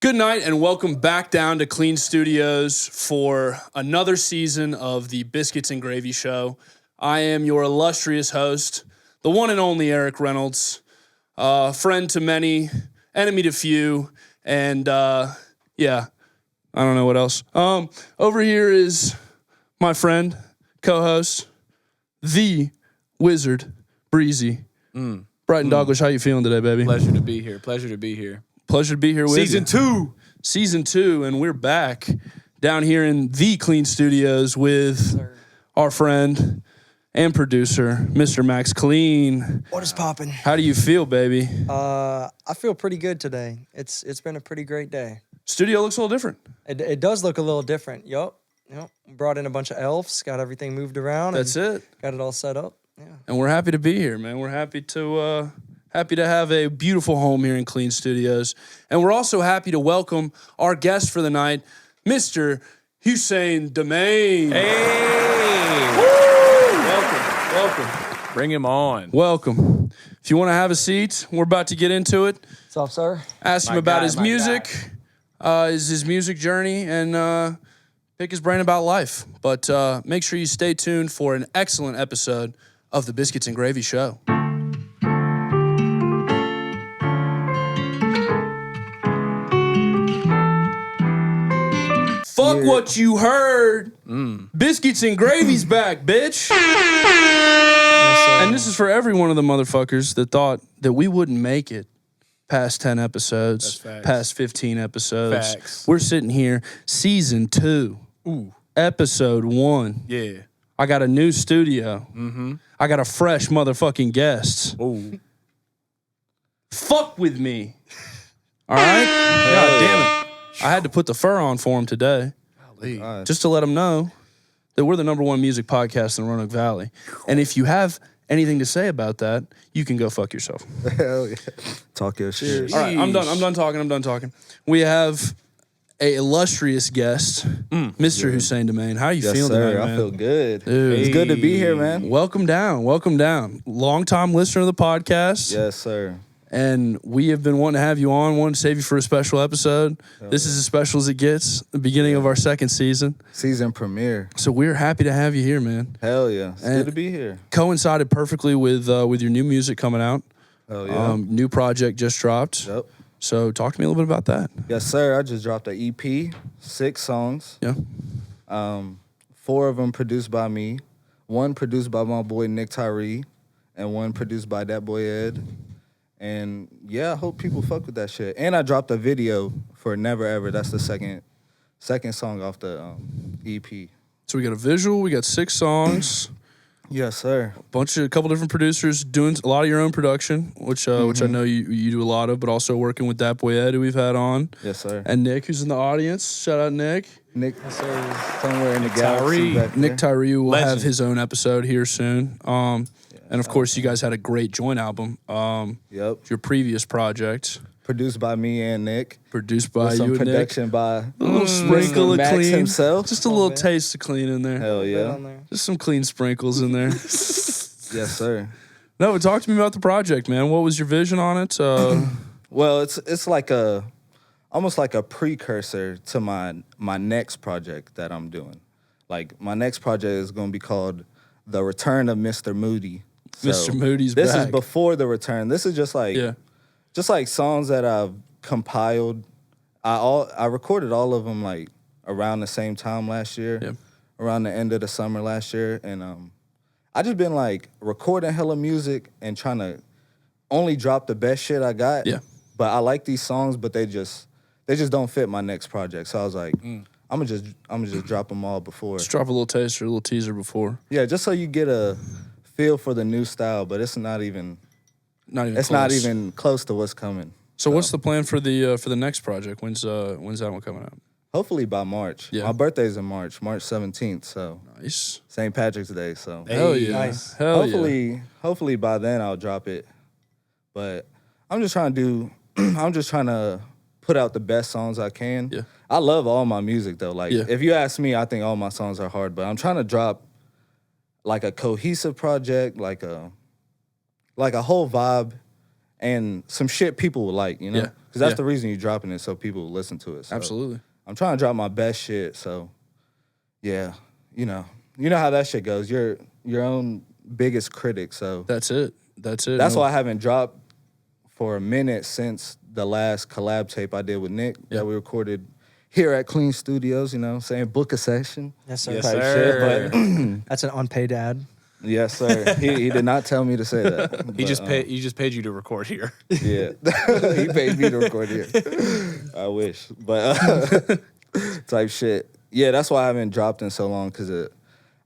Good night and welcome back down to Clean Studios for another season of the Biscuits and Gravy Show. I am your illustrious host, the one and only Eric Reynolds, friend to many, enemy to few, and I don't know what else. Over here is my friend, co-host, the Wizard, Breezy. Brighton Douglas, how you feeling today, baby? Pleasure to be here. Pleasure to be here. Pleasure to be here with you. Season 2, and we're back down here in the Clean Studios with our friend and producer, Mr. Max Clean. What is poppin'? How do you feel, baby? I feel pretty good today. It's been a pretty great day. Studio looks a little different. It does look a little different. Yup. Brought in a bunch of elves, got everything moved around. That's it. Got it all set up. Yeah. And we're happy to be here, man. We're happy to have a beautiful home here in Clean Studios. And we're also happy to welcome our guest for the night, Mr. Hussain Da Main. Hey! Woo! Welcome. Bring him on. Welcome. If you want to have a seat, we're about to get into it. What's up, sir? Ask him about his music, his music journey, and pick his brain about life. But make sure you stay tuned for an excellent episode of the Biscuits and Gravy Show. Fuck what you heard. Biscuits and Gravy's back, bitch. And this is for every one of the motherfuckers that thought that we wouldn't make it past 10 episodes, past 15 episodes. Facts. We're sitting here, season 2, episode 1. Yeah. I got a new studio. I got a fresh motherfucking guest. Ooh. Fuck with me. All right? God damn it. I had to put the fur on for him today. Just to let him know that we're the #1 music podcast in Roanoke Valley. And if you have anything to say about that, you can go fuck yourself. Hell yeah. Talk your shit. All right, I'm done talking. We have a illustrious guest, Mr. Hussain Da Main. How are you feeling tonight, man? I feel good. Dude. It's good to be here, man. Welcome down. Long-time listener of the podcast. Yes, sir. And we have been wanting to have you on, wanting to save you for a special episode. This is as special as it gets, the beginning of our second season. Season premiere. So we're happy to have you here, man. Hell yeah. It's good to be here. Coincided perfectly with your new music coming out. Hell yeah. New project just dropped. Yep. So talk to me a little bit about that. Yes, sir. I just dropped an EP, 6 songs. Yeah. 4 of them produced by me. 1 produced by my boy Nick Tyree. And 1 produced by that boy Ed. And yeah, I hope people fuck with that shit. And I dropped a video for Never Ever. That's the second song off the EP. So we got a visual. We got 6 songs. Yes, sir. A couple different producers doing a lot of your own production, which I know you do a lot of, but also working with that boy Ed, who we've had on. Yes, sir. And Nick, who's in the audience. Shout out Nick. Nick, somewhere in the galaxy back there. Nick Tyree will Legend. have his own episode here soon. And of course, you guys had a great joint album. Yep. Your previous project. Produced by me and Nick. Produced by With you some and Nick. production by A little sprinkle of Max clean. himself. Just a little taste of clean in there. Hell yeah. Just some clean sprinkles in there. Yes, sir. No, but talk to me about the project, man. What was your vision on it? Well, it's like almost like a precursor to my next project that I'm doing. Like, my next project is going to be called The Return of Mr. Moody. So Mr. Moody's this back. is before the return. This is just like songs that I've compiled. I recorded all of them like around the same time last year, around the end of the summer last year, and I just been like recording hella music and trying to only drop the best shit I got. Yeah. But I like these songs, but they just don't fit my next project. So I was like, I'm gonna just drop them all before. Just drop a little taster, a little teaser before. Yeah, just so you get a feel for the new style, but it's not even close to what's coming. So what's the plan for the next project? When's that one coming out? Hopefully by March. Yeah. My birthday's in March 17th, so Nice. St. Patrick's Day, so Hell yeah. Nice. Hell yeah. hopefully by then I'll drop it. But I'm just trying to put out the best songs I can. Yeah. I love all my music though. Like Yeah. if you ask me, I think all my songs are hard, but I'm trying to drop like a cohesive project, like a whole vibe, and some shit people would like, you know? Yeah. Because that's Yeah. the reason you're dropping it, so people will listen to it. So Absolutely. I'm trying to drop my best shit, so yeah, you know how that shit goes. You're your own biggest critic, so That's it. That's that's why I haven't dropped for a minute since the last collab tape I did with Nick that we recorded here at Clean Studios, you know, saying book a session. Yes, sir. Yes, type sir. shit, but That's an unpaid ad. yes, sir. He did not tell me to say that. He but, just paid. He just paid you to record here. Yeah, he paid me to record here. I wish, but type shit. Yeah, that's why I haven't dropped in so long because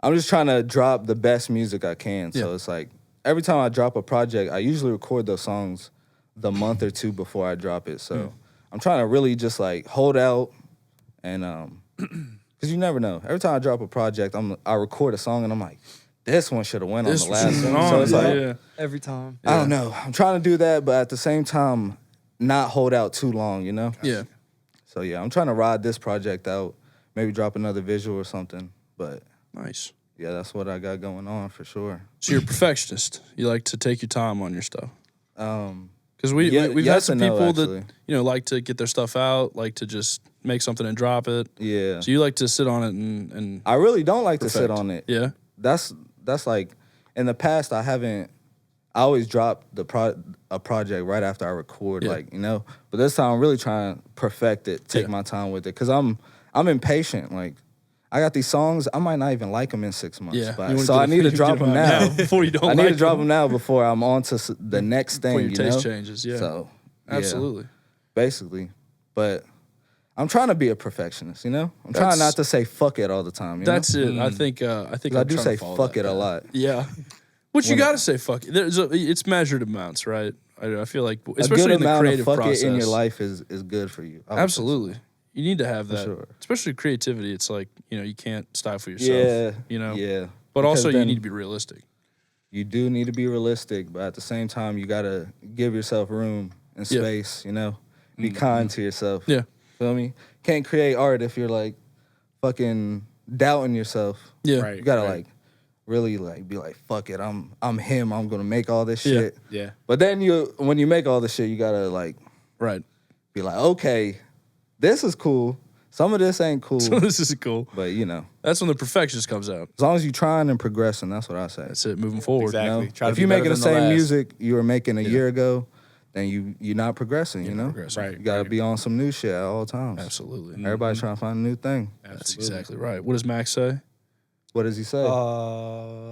I'm just trying to drop the best music I can. So it's like every time I drop a project, I usually record those songs the month or two before I drop it. So I'm trying to really just like hold out and because you never know. Every time I drop a project, I record a song and I'm like, this one should have went on the last one. So it's like Every time. I don't know. I'm trying to do that, but at the same time, not hold out too long, you know? Yeah. So yeah, I'm trying to ride this project out, maybe drop another visual or something. But Nice. yeah, that's what I got going on for sure. So you're a perfectionist. You like to take your time on your stuff. Because we've yeah, had yes some and no, people actually. that like to get their stuff out, like to just make something and drop it. Yeah. So you like to sit on it and I really don't like to sit perfect. on it. Yeah. That's like in the past I always drop a project right after I record, like, you know. But this time I'm really trying to perfect it, take my time with it. Cause I'm impatient. Like I got these songs, I might not even like them in 6 months. Yeah. But, so I need to drop them now. before you don't. I need like to drop them. them now before I'm on to the next thing. Before your you taste know? changes. Yeah. So yeah, Absolutely. basically, but I'm trying to be a perfectionist. You know, I'm trying not to say fuck it all the time. You That's know? it. I think. I think I I'm do trying say to follow fuck that it a path. lot. Yeah. Which you got to say fuck it. It's measured amounts, right? I feel like, A especially good in the amount of creative fuck process. it in your life is good for you. I would say so. Absolutely. You need to have that, sure. especially creativity. It's like, you can't stifle yourself. Yeah. You know. Yeah. But Because also, you then need to be realistic. You do need to be realistic, but at the same time, you gotta give yourself room and space. You know, be kind to yourself. Yeah. Feel me? Can't create art if you're like fucking doubting yourself. Yeah. Right. You gotta like really like be like, fuck it, I'm him. I'm gonna make all this shit. Yeah. But then when you make all this shit, you gotta like Right. be like, okay, this is cool. Some of this ain't cool. So this is cool. But you know, That's when the perfectionist comes out. as long as you're trying and progressing, that's what I say. That's it. Moving forward. Exactly. You know? Try to If be you're better making the than the same last. music you were making a year ago, then you're not progressing. You know, progressing. Right. you gotta be on some new shit at all times. Absolutely. Everybody's trying to find a new thing. That's exactly right. What does Max say? What does he say?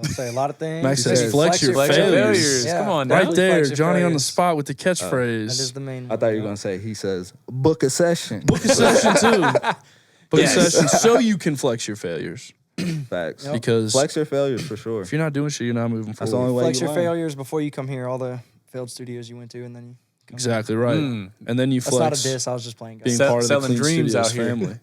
Say a lot of things. Max He says says flex your Flex your failures. failures. Yeah. Come on, Right now. there, Flex your Johnny on the failures. spot with the That is catchphrase. the main. I thought you were gonna say he says book a session. Book a session too. Book Yes. a session so you can flex your failures. Facts. Because Flex your failures for sure. if you're not doing shit, you're not moving That's the forward. only way Flex you your learn. failures before you come here. All the failed studios you went to, and then you. Exactly right. And then you That's not a flex diss. I was just playing. being Guys. part of the Selling Clean dreams Studios out here. family.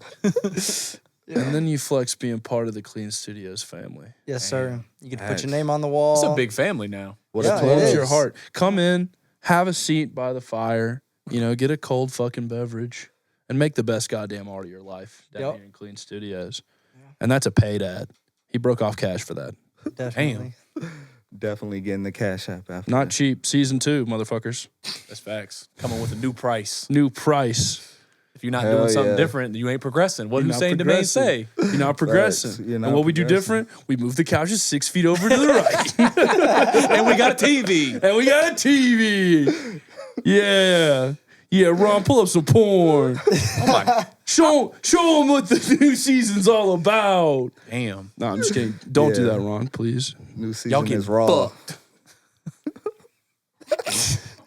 And then you flex being part of the Clean Studios family. Yes, sir. You get to put Facts. your name on the wall. It's a big family now. What Yeah, a it plug. Close is. your heart. Come in, have a seat by the fire, get a cold fucking beverage, and make the best goddamn art of your life down here in Clean Studios. And that's a paid ad. He broke off cash for that. Definitely. Definitely getting the cash app after. Not that. cheap. Season 2, motherfuckers. That's facts. Coming with a new price. New price. If you're not Hell doing something yeah. different, you ain't progressing. What You're did not Hussain Da Main progressing. say? You're not progressing. Facts. You're And not what we do progressing. different, we move the couches 6 feet over to the right. And we got a TV. And we got a TV. Yeah. Yeah, Ron, pull up some porn. Oh my Show them what the new season's all about. damn. No, I'm just kidding. Don't do Yeah. that, Ron, please. New season Y'all get is raw. fucked.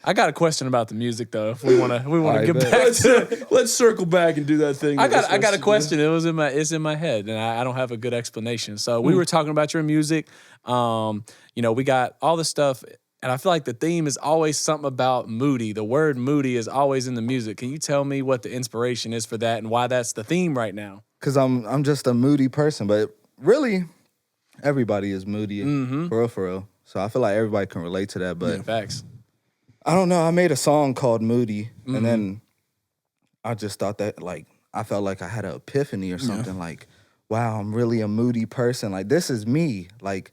I got a question about the music though. If we wanna I get bet. back to Let's circle back and do that thing. I that we're got a supposed to question. It's in my head, and I don't have a good explanation. So we were talking about your music. We got all the stuff, and I feel like the theme is always something about moody. The word moody is always in the music. Can you tell me what the inspiration is for that and why that's the theme right now? Cause I'm just a moody person, but really, everybody is moody for real. So I feel like everybody can relate to that. But Facts. I don't know. I made a song called Moody, and then I just thought that like I felt like I had an epiphany or something. Like, wow, I'm really a moody person. Like this is me. Like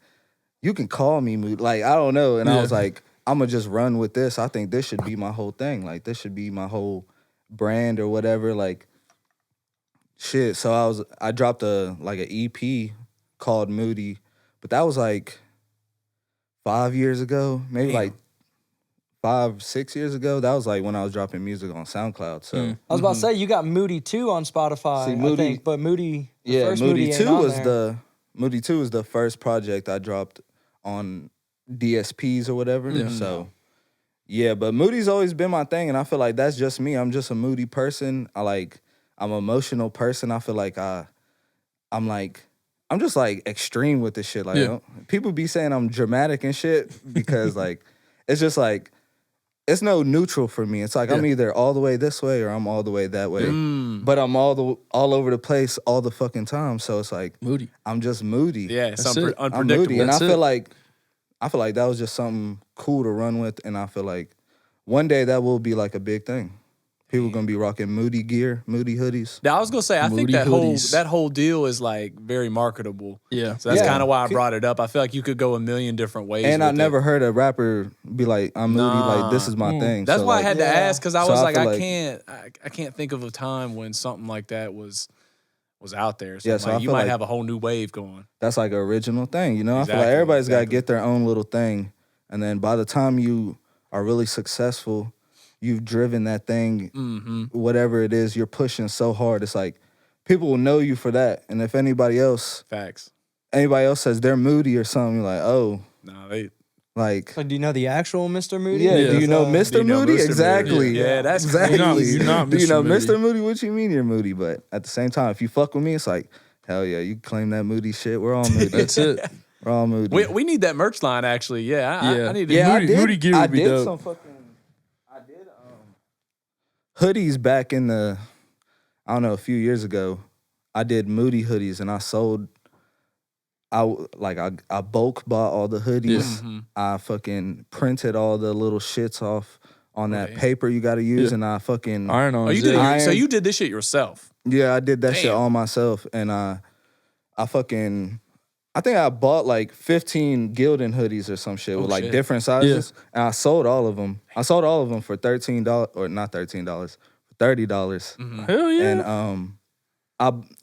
you can call me moody. Like I don't know. And I was like, I'm gonna just run with this. I think this should be my whole thing. Like this should be my whole brand or whatever. Like shit. So I dropped an EP called Moody, but that was like 5 years ago, maybe like 5-6 years ago. That was like when I was dropping music on SoundCloud. So I was about to say you got Moody 2 on Spotify, See, Moody- I think, but Moody, the yeah, first Moody ain't 2 on was there. Moody 2 was the first project I dropped on DSPs or whatever. Yeah. So yeah, but Moody's always been my thing, and I feel like that's just me. I'm just a moody person. I'm an emotional person. I feel like I'm just like extreme with this shit. Like people be saying I'm dramatic and shit because like it's just like it's no neutral for me. It's like I'm either all the way this way or I'm all the way that way. But I'm all over the place all the fucking time. So it's like Moody. I'm just moody. Yeah, it's That's it. unpredictable. I'm moody, and I That's feel it. like that was just something cool to run with, and I feel like one day that will be like a big thing. People gonna be rocking Moody gear, Moody hoodies. Now, I was gonna say, I think Moody that hoodies. whole deal is like very marketable. Yeah. So that's Yeah. kind of why I brought it up. I feel like you could go a million different ways. And with I never heard a rapper be like, "I'm moody." Like this is my thing. That's So, why I like, had to ask, because I So was I like, feel I can't think of a time when something like that was out there. So, Yeah, I'm so like, I you feel might like- have a whole new wave going. that's like an original thing. You know, I feel like Exactly, everybody's got to exactly. get their own little thing, and then by the time you are really successful, you've driven that thing, whatever it is, you're pushing so hard. It's like people will know you for that, and if anybody else Facts. says they're moody or something, you're like, oh, No, they. like. Like, do you know the actual Mr. Moody? Yeah, Yeah. do you know Uh, Mr. Do you know Moody? Mr. Moody? Exactly. Yeah, that's exactly. crazy. You're not Do you Mr. know Moody. Mr. Moody? What you mean you're moody? But at the same time, if you fuck with me, it's like, hell yeah, you claim that moody shit. We're all moody. That's it. We're all moody. We need that merch line, actually. Yeah, I need to. yeah, Moody gear would be dope. I did hoodies back in the, I don't know, a few years ago. I did Moody hoodies, and I sold. I bulk bought all the hoodies. I fucking printed all the little shits off on that paper you got to use, and I fucking Iron on. Oh, you did. Iron- So you did this shit yourself. Yeah, I did that shit Damn. all myself, and I think I bought like 15 Gildan hoodies or some shit with like shit. different sizes, and I sold all of them. I sold all of them for $13 or not $13, $30. Hell yeah. And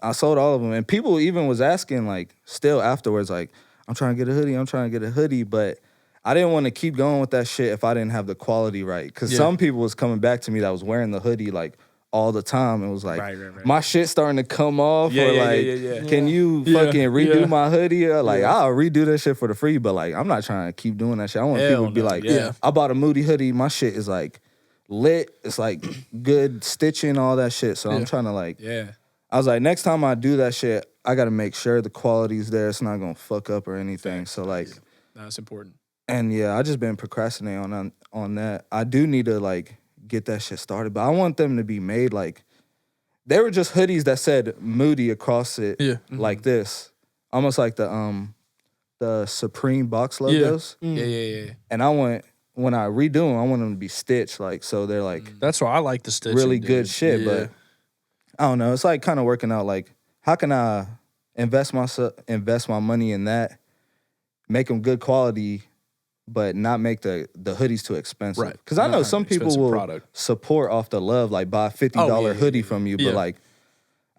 I sold all of them, and people even was asking like still afterwards like, I'm trying to get a hoodie, but I didn't want to keep going with that shit if I didn't have the quality right, because some people was coming back to me that was wearing the hoodie like all the time and was like, Right. my shit starting to come off, Yeah, or yeah, like, yeah. can you Yeah, fucking redo yeah. my hoodie? Or like, I'll redo that shit for the free, but like, I'm not trying to keep doing that shit. I want Hell people to be no, like, yeah. I bought a Moody hoodie, my shit is like lit, it's like good stitching, all that shit. So I'm trying to like, Yeah. I was like, next time I do that shit, I got to make sure the quality's there. It's not gonna fuck up or anything. So like, That's important. and yeah, I just been procrastinating on that. I do need to like get that shit started, but I want them to be made like they were just hoodies that said Moody across it, like this, almost like the Supreme box logos. Yeah. And when I redo them, I want them to be stitched, like so they're like That's why I like the stitching. really dude. good shit. Yeah. But I don't know. It's like kind of working out. Like, how can I invest my money in that, make them good quality, but not make the hoodies too expensive? Right. Because I know Not some people expensive will product. support off the love, like buy a $50 hoodie from you, Yeah. but like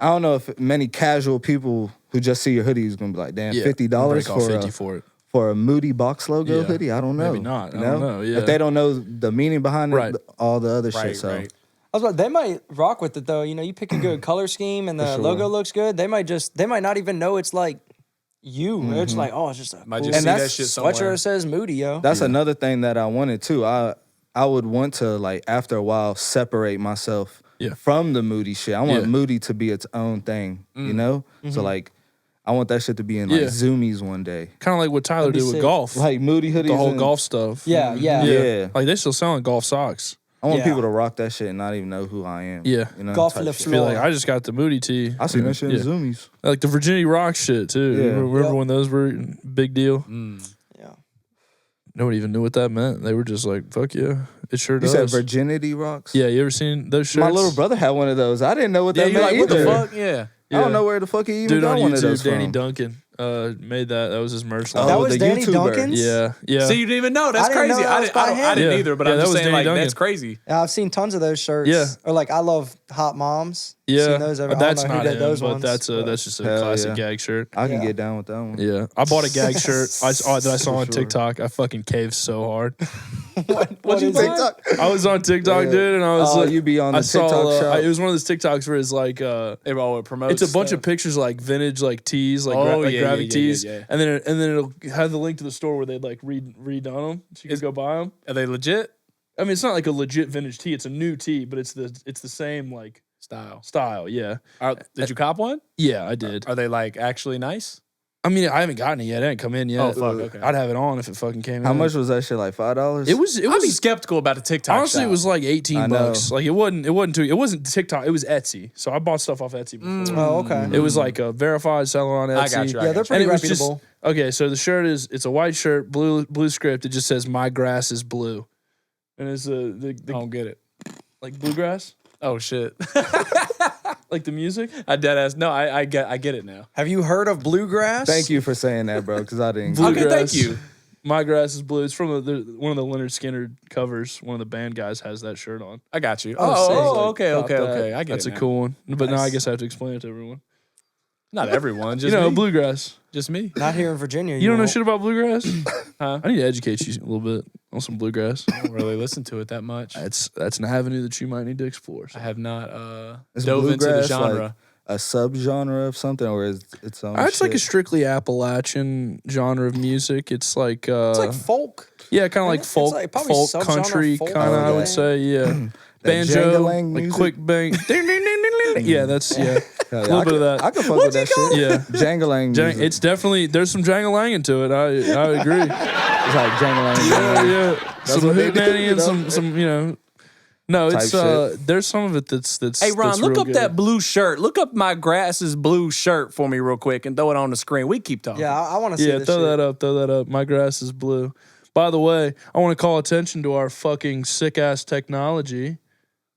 I don't know if many casual people who just see your hoodie is gonna be like, damn, Yeah. $50 Break off for 50 for it. for a Moody box logo Yeah. hoodie. I don't know. Maybe not. You I don't know, yeah. If they don't know the meaning behind Right. it, all the other shit. Right. So Right. I was about, they might rock with it though. You know, you pick a good color scheme and the sure. logo looks good. They might not even know it's like you. They're just like, oh, it's just a Might cool just see And that that's shit sweatshirt somewhere. that says Moody, yo. that's another thing that I wanted too. I would want to like after a while separate myself from the Moody shit. I want Yeah. Moody to be its own thing, you know? Mm-hmm. So like I want that shit to be in like Yeah. Zoomies one day. Kind of like what Tyler That'd be did with sick. golf. Like Moody hoodies. the whole and- golf stuff. Yeah. Yeah. Like they still selling golf socks. I want Yeah. people to rock that shit and not even know who I am. Yeah. You know, Golf type in the shit. I feel like Floor. I just got the Moody tee. I seen that shit in Yeah. Zoomies. Like the Virginia Rock shit too. Yeah. Remember Yep. when those were big deal? Yeah. Nobody even knew what that meant. They were just like, "Fuck yeah, it sure You does." said virginity rocks? Yeah, you ever seen those shirts? My little brother had one of those. I didn't know what Yeah, that you're meant like, what either. the fuck? Yeah. I don't know where the fuck he even Dude got on one of YouTube, those Danny from. Duncan. made that. That was his merch Oh, line. That was the Danny YouTuber. Duncan's? Yeah. So you didn't even know? That's I didn't know crazy. that was by I didn't him. either, but Yeah, I'm that just was saying, Danny like, Duncan. that's crazy. Yeah, I've seen tons of those shirts. Yeah. Or like, I love Hot Moms. Yeah, Seen those over, that's I don't know not who did him, those but ones. that's just a Hell classic yeah. gag shirt. I can Yeah. get down with that one. Yeah, I bought a gag shirt that I saw For on sure. TikTok. I fucking caved so hard. What'd you buy? I was on TikTok, Yeah. dude, and I was Oh, like, you be on the I saw, TikTok shop? it was one of those TikToks where it's like, They all would promote. it's a bunch of pictures like vintage like tees, like, Oh, like yeah, graphic yeah, tees, yeah. and then it'll have the link to the store where they'd like redone them, so you can go buy them. Are they legit? I mean, it's not like a legit vintage tee; it's a new tee, but it's the same like style. Yeah, Did you cop one? yeah, I did. Are they like actually nice? I mean, I haven't gotten it yet. It didn't come in yet. Oh, fuck, okay. I'd have it on if it fucking came in. How much was that shit? Like $5? It was. I'd be skeptical about the TikTok. Honestly, shop. it was like I 18 know. bucks. Like it wasn't TikTok. It was Etsy. So I bought stuff off Etsy before. Oh, okay. It was like a verified seller on Etsy. I got you. Yeah, they're pretty And it was just- reputable. Okay, so the shirt it's a white shirt, blue script. It just says "My grass is blue," and it's I don't get it. like bluegrass, Oh shit! like the music. I dead ass. No, I get it now. Have you heard of bluegrass? Thank you for saying that, bro, because I didn't. Okay, thank Bluegrass. you. My grass is blue. It's from one of the Leonard Skinner covers. One of the band guys has that shirt on. I got you. Oh, sick. Okay. Cop that. I get That's it. a now. cool one. But now I Nice. guess I have to explain it to everyone. Not everyone, just You know, me. bluegrass. Just me. Not here in Virginia. You don't know won't. shit about bluegrass? Huh? I need to educate you a little bit on some bluegrass. I don't really listen to it that much. That's an avenue that you might need to explore. I have not Is dove into the bluegrass, genre. like, a subgenre of something, or is its own? It's like a shit? strictly Appalachian genre of music. It's like It's like folk. yeah, kind of like It's folk, like probably folk subgenre country folk kind of. I Okay. would say yeah. That Banjo, jangling like music? quick bang. Ding, ding, ding, ding, ding. Yeah, that's yeah. Hell a little bit of that. I can fuck with that shit. Yeah. Jangling. music. It's definitely there's some jangalang into it. I agree. It's like jangling. Yeah. Some what they hoot do, nanny and you know? some No, it's Type there's some of it that's Hey Ron, that's look real up good. that blue shirt. Look up my grass's blue shirt for me real quick and throw it on the screen. We keep talking. Yeah, I want to see Yeah, this throw shit. that up. My grass is blue. By the way, I want to call attention to our fucking sick ass technology,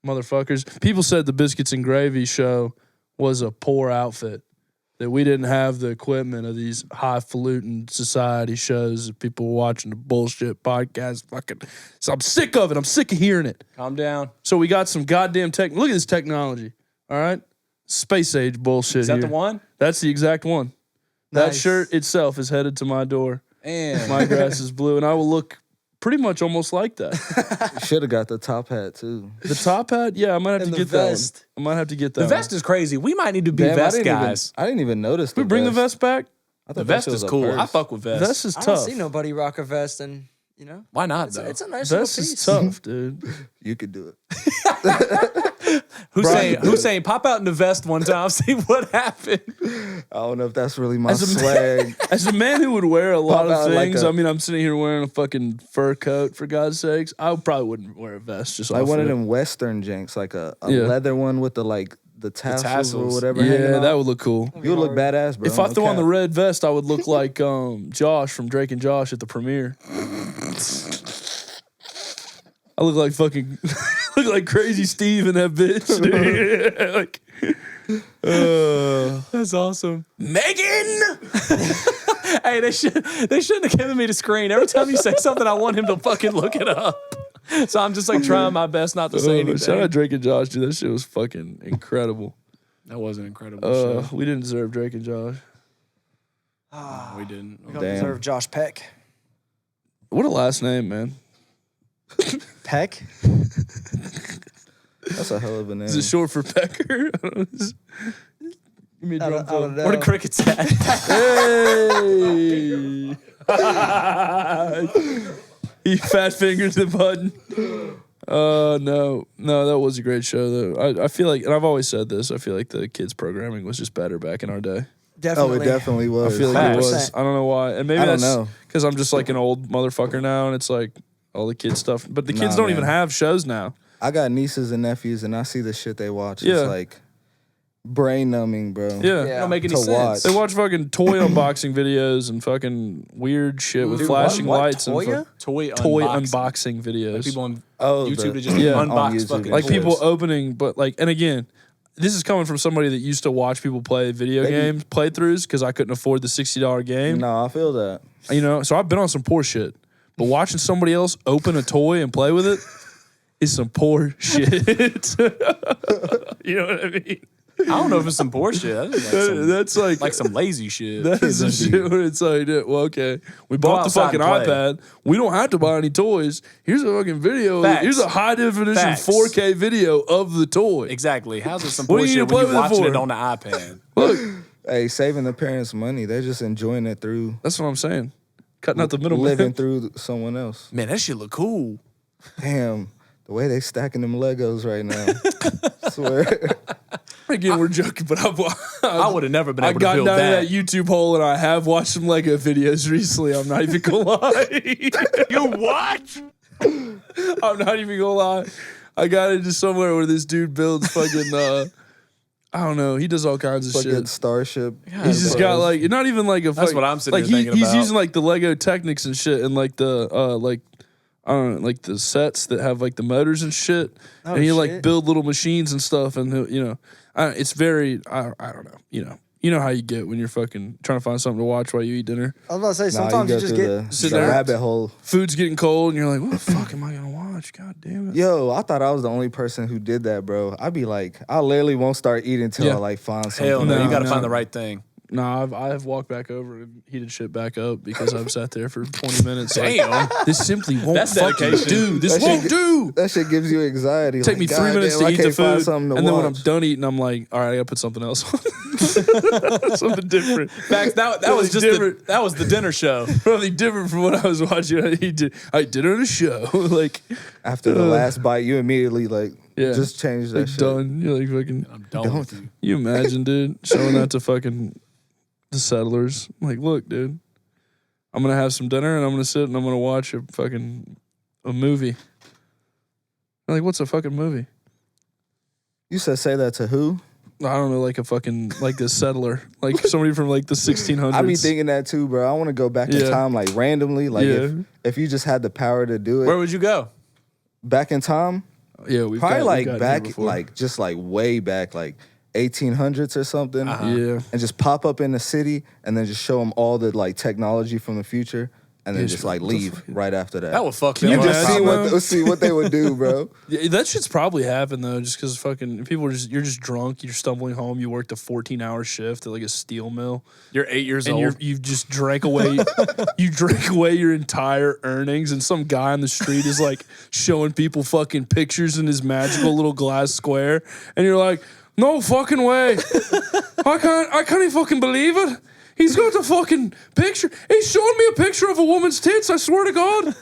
motherfuckers. People said the Biscuits and Gravy show was a poor outfit. That we didn't have the equipment of these highfalutin society shows that people were watching the bullshit podcast. So I'm sick of it. I'm sick of hearing it. Calm down. So we got some goddamn tech. Look at this technology. All right, space age bullshit. Is that here. the one? That's the exact one. That Nice. shirt itself is headed to my door. And My grass is blue, and I will look pretty much almost like that. Should have got the top hat too. The top hat, yeah, I might have And to the get that one. vest. I might have to get that the vest one. is crazy. We might need to be Damn, vest I didn't guys. I didn't even notice. We bring the vest back. I thought The that vest shit is was a cool. I purse. fuck with vest. Vest is I don't tough. see nobody rock a vest, and you know, Why not it's, though? it's a nice Vest little is piece. tough, dude. You could do it. Hussein, pop out in the vest one time, see what happened. I don't know if that's really my As a swag. As a man who would wear a lot Pop of out like things, a- I mean, I'm sitting here wearing a fucking fur coat, for God's sakes. I probably wouldn't wear a vest just Like off one of it. them Western jinks, like a Yeah. leather one with the tassels, or tassels. whatever. hanging Yeah, off. that would look cool. You would look badass, bro. If I no throw on the cap. red vest, I would look like Josh from Drake and Josh at the premiere. I look like fucking look like Crazy Steve in that bitch. Dude. Like, That's awesome. Megan. Hey, they shouldn't have given me the screen. Every time you say something, I want him to fucking look it up. So I'm just like trying my best not to say anything. Shout out Drake and Josh, dude. That shit was fucking incredible. That was an incredible show. We didn't deserve Drake and Josh. We didn't. We don't Damn. deserve Josh Peck. What a last name, man. Peck? That's a hell of a name. Is it short for Pecker? I don't know. Give me a I drum don't fill. know. Where the crickets at? Hey! He fat fingered the button. No, that was a great show though. I feel like, and I've always said this, I feel like the kids programming was just better back in our day. Definitely. Oh, it definitely I was. feel like it 100%. was. I don't know why, and maybe I don't that's know. because I'm just like an old motherfucker now, and it's like all the kids stuff. But the kids Nah, don't even man. have shows now. I got nieces and nephews, and I see the shit they watch. Yeah. It's like brain numbing, bro. Yeah. It don't make any To sense. watch. They watch fucking toy unboxing videos and fucking weird shit with Dude, flashing what? lights and Toya? Toy unboxing videos. People on Oh, YouTube the- to just Yeah. unbox On YouTube. fucking Like toys. people opening, but like, and again, this is coming from somebody that used to watch people play video games playthroughs because I couldn't afford the $60 game. No, I feel that. You know, so I've been on some poor shit. But watching somebody else open a toy and play with it is some poor shit. You know what I mean? I don't know if it's some poor shit. That's like some lazy shit. That is some shit where it's like, well, okay, we bought the fucking iPad. We don't have to buy any toys. Here's a fucking video. Facts. Here's a high definition 4K video of the toy. Exactly. How's it some What poor do you shit need to when play you're with it watching for? it on the iPad? Look, Hey, saving the parents' money. They're just enjoying it through that's what I'm saying. Cutting out the middle. living through someone else. Man, that shit look cool. Damn, the way they stacking them Legos right now. Swear. Again, we're joking, but I would have never been I able got to build down that. to that YouTube hole and I have watched some Lego videos recently. I'm not even gonna lie. You what? I'm not even gonna lie. I got into somewhere where this dude builds fucking I don't know. He does all kinds of Fucking shit. Starship. He's just got like not even like a. That's what I'm sitting like here thinking he's about. using like the Lego Technics and shit, and like the like I don't know, like the sets that have like the motors and shit, Oh, and he like shit. build little machines and stuff, and you know, it's very I don't know, you know how you get when you're fucking trying to find something to watch while you eat dinner. I was about to say, Nah, sometimes go you just through get. sit the there. rabbit hole. Food's getting cold, and you're like, what the fuck am I gonna watch? God damn it! Yo, I thought I was the only person who did that, bro. I'd be like, I literally won't start eating until Yeah. I like find something. Hell no, No, you got to no. find the right thing. No, I have walked back over and heated shit back up because I've sat there for 20 minutes. Like, Damn. this simply won't That's fucking dedication. do. This That shit won't get- do. That shit gives you anxiety. Take like, me 3 God minutes damn, to I eat the can't find food, something to and then when I'm watch. done eating, I'm like, all right, I gotta put something else on. Something different. Facts. That was just different. that was the dinner show. Probably different from what I was watching. I did on a show. Like, After the last bite, you immediately like yeah, just change that like shit. done. You're like fucking. I'm done with you. You imagine, dude, showing that to fucking the settlers. I'm like, look, dude, I'm gonna have some dinner and I'm gonna sit and I'm gonna watch a movie. I'm like, what's a fucking movie? You said say that to who? I don't know, like a fucking like a settler, like somebody from like the 1600s. I be thinking that too, bro. I want to go back in Yeah. time like randomly. Like Yeah. if you just had the power to do it Where would you go? back in time, Yeah, we've probably got, like we've gotten back here before. like just like way back like 1800s or something. Yeah. And just pop up in the city and then just show them all the like technology from the future and then Yeah, just like what the leave fuck? right after that. That would fuck you them And up. just imagine, see what they would do, bro. Yeah, that shit's probably happened though, just because fucking people are you're just drunk, you're stumbling home, you worked a 14-hour shift at like a steel mill, You're 8 years and old. you've just drank away, you drank away your entire earnings, and some guy on the street is like showing people fucking pictures in his magical little glass square, and you're like, no fucking way, I can't even fucking believe it. He's got the fucking picture. He's showing me a picture of a woman's tits, I swear to God.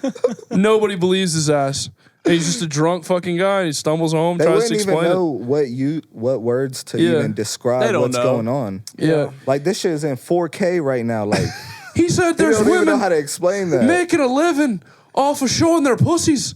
Nobody believes his ass. And he's just a drunk fucking guy. And he stumbles home, They tries to wouldn't even explain know what words to Yeah. even describe They don't what's know. going on. it. Yeah. Like this shit is in 4K right now. Like He said they there's don't even know women how to explain that. making a living off of showing their pussies.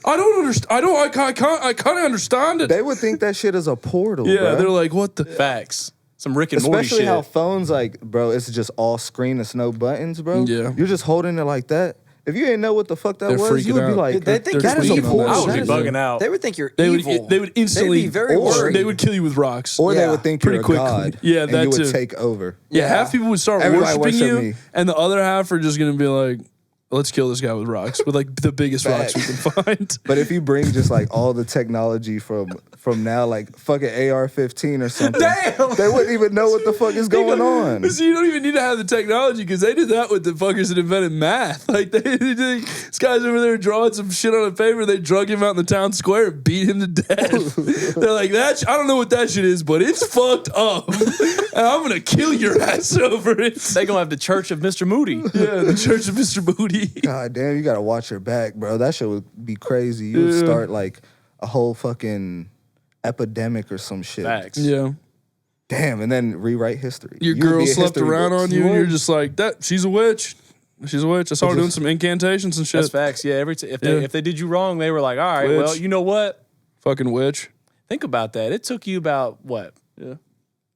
I don't understand. I can't understand it. They would think that shit is a portal. Yeah, bruh. they're like, what the? Facts. Some Rick and Morty Especially shit. how phones like, bro, it's just all screen, it's no buttons, bro. Yeah. You're just holding it like that. If you didn't know what the fuck that They're was, you would freaking be out. like, They think that you're is a evil. portal. I would be That is bugging out. They would think you're They evil. would instantly. They'd be very or worried. They would kill you with rocks. Or they Yeah. would think Pretty you're a quickly. god. Yeah, and that you would too. take over. Yeah, Yeah. half people would start Everybody worshiping worship you, me. and the other half are just gonna be like, let's kill this guy with rocks, with like the biggest rocks we can find. But if you bring just like all the technology from now, like fucking AR-15 or something, Damn! they wouldn't even know what the fuck is going on. So you don't even need to have the technology because they did that with the fuckers that invented math. Like this guy's over there drawing some shit on a paper. They drug him out in the town square and beat him to death. They're like, that. I don't know what that shit is, but it's fucked up. And I'm gonna kill your ass over it. They gonna have the Church of Mr. Moody. Yeah, the Church of Mr. Booty. God damn, you gotta watch your back, bro. That shit would be crazy. You would Yeah. start like a whole fucking epidemic or some shit. Facts. Yeah, Damn, and then rewrite history. your You would girl be a slept history around book. on you, and you're just like, that. She's a witch. She's a witch. I saw her doing just- some incantations and shit. That's facts. Yeah. If Yeah. they did you wrong, they were like, all right, Witch. well, you know what? Fucking witch. Think about that. It took you about what? Yeah.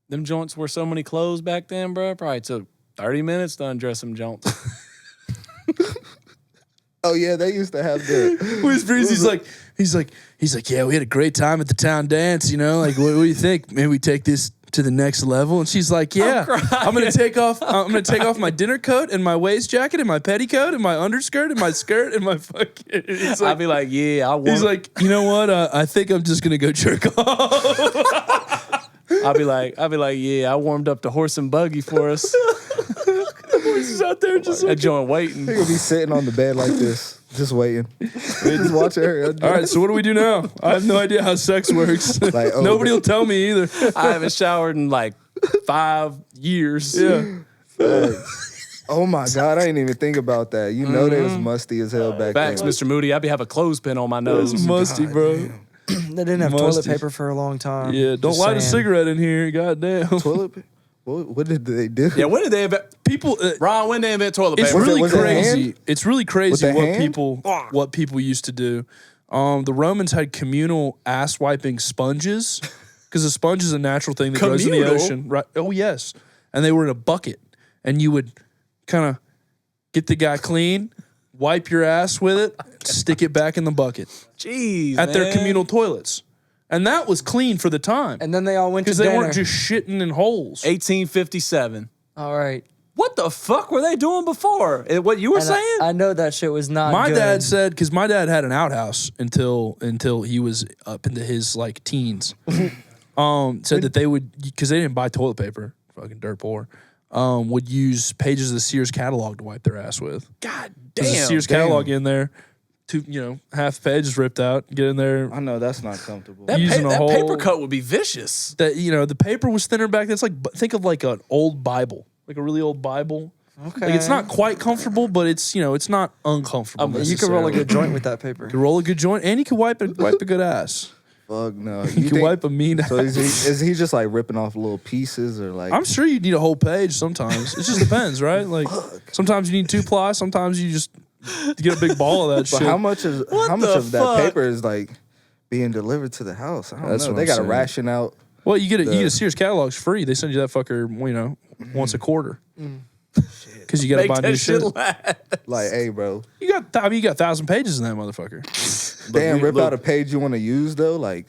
Them joints were so many clothes back then, bro. Probably took 30 minutes to undress them joints. Oh yeah, they used to have the. He's like, yeah, we had a great time at the town dance. You know, like, what do you think? Maybe we take this to the next level. And she's like, yeah, I'm gonna take off my dinner coat and my waist jacket and my petticoat and my underskirt and my skirt and my fucking. Like, I'd be like, yeah, he's like, you know what? I think I'm just gonna go jerk off. I'll be like, yeah, I warmed up the horse and buggy for us. Horses out there just That joint waiting. He would be sitting on the bed like this, just waiting, just watching her. All right, so what do we do now? I have no idea how sex works. Like, Nobody will tell me either. I haven't showered in like 5 years. Yeah. Oh my God, I didn't even think about that. You know they was musty as hell back Facts, then. Mr. Moody. I'd be have a clothespin on my nose. It's musty, bro. They didn't have toilet paper for a long time. Yeah, don't Just light a saying. cigarette in here. Goddamn. Toilet paper? What did they do? Yeah, when did they invent People. Ron, when they invent toilet It's paper? really was it crazy. hand? It's really crazy the what hand? people used to do. The Romans had communal ass wiping sponges because a sponge is a natural thing that grows in the Communal? ocean. Right? Oh yes, and they were in a bucket, and you would kind of get the guy clean, wipe your ass with it, stick it back in the bucket Jeez, at their man. communal toilets, and that was clean for the time And then they all went to because dinner. they weren't just shitting in holes. 1857. All right. What the fuck were they doing before? What you were And saying? I know that shit was not My good. dad said, because my dad had an outhouse until he was up into his like teens. Said that they would, because they didn't buy toilet paper, fucking dirt poor. Would use pages of the Sears catalog to wipe their ass with. God There's a damn. Sears catalog in there. Half the page is ripped out. Get in there. I know that's not comfortable. That, using a that whole- paper cut would be vicious. That the paper was thinner back then. It's like, think of like an old Bible, like a really old Bible. Okay. Like it's not quite comfortable, but it's it's not uncomfortable. You can roll a necessarily. good joint with that paper. You can roll a good joint, and you can wipe a good ass. Fuck no. You can wipe a mean ass. So is he just like ripping off little pieces or like? I'm sure you need a whole page sometimes. It just depends, right? Like sometimes you need 2-ply, sometimes you just get a big ball of that But shit. how much of the that fuck? paper is like being delivered to the house? I don't That's know. what They I'm got to saying. ration out. Well, you get a Sears catalog's free. They send you that fucker, once a quarter. Because you got to Make buy that new shit. last. Like, hey, bro, You got 1,000 pages in that motherfucker. damn, rip out a page you want to use though. Like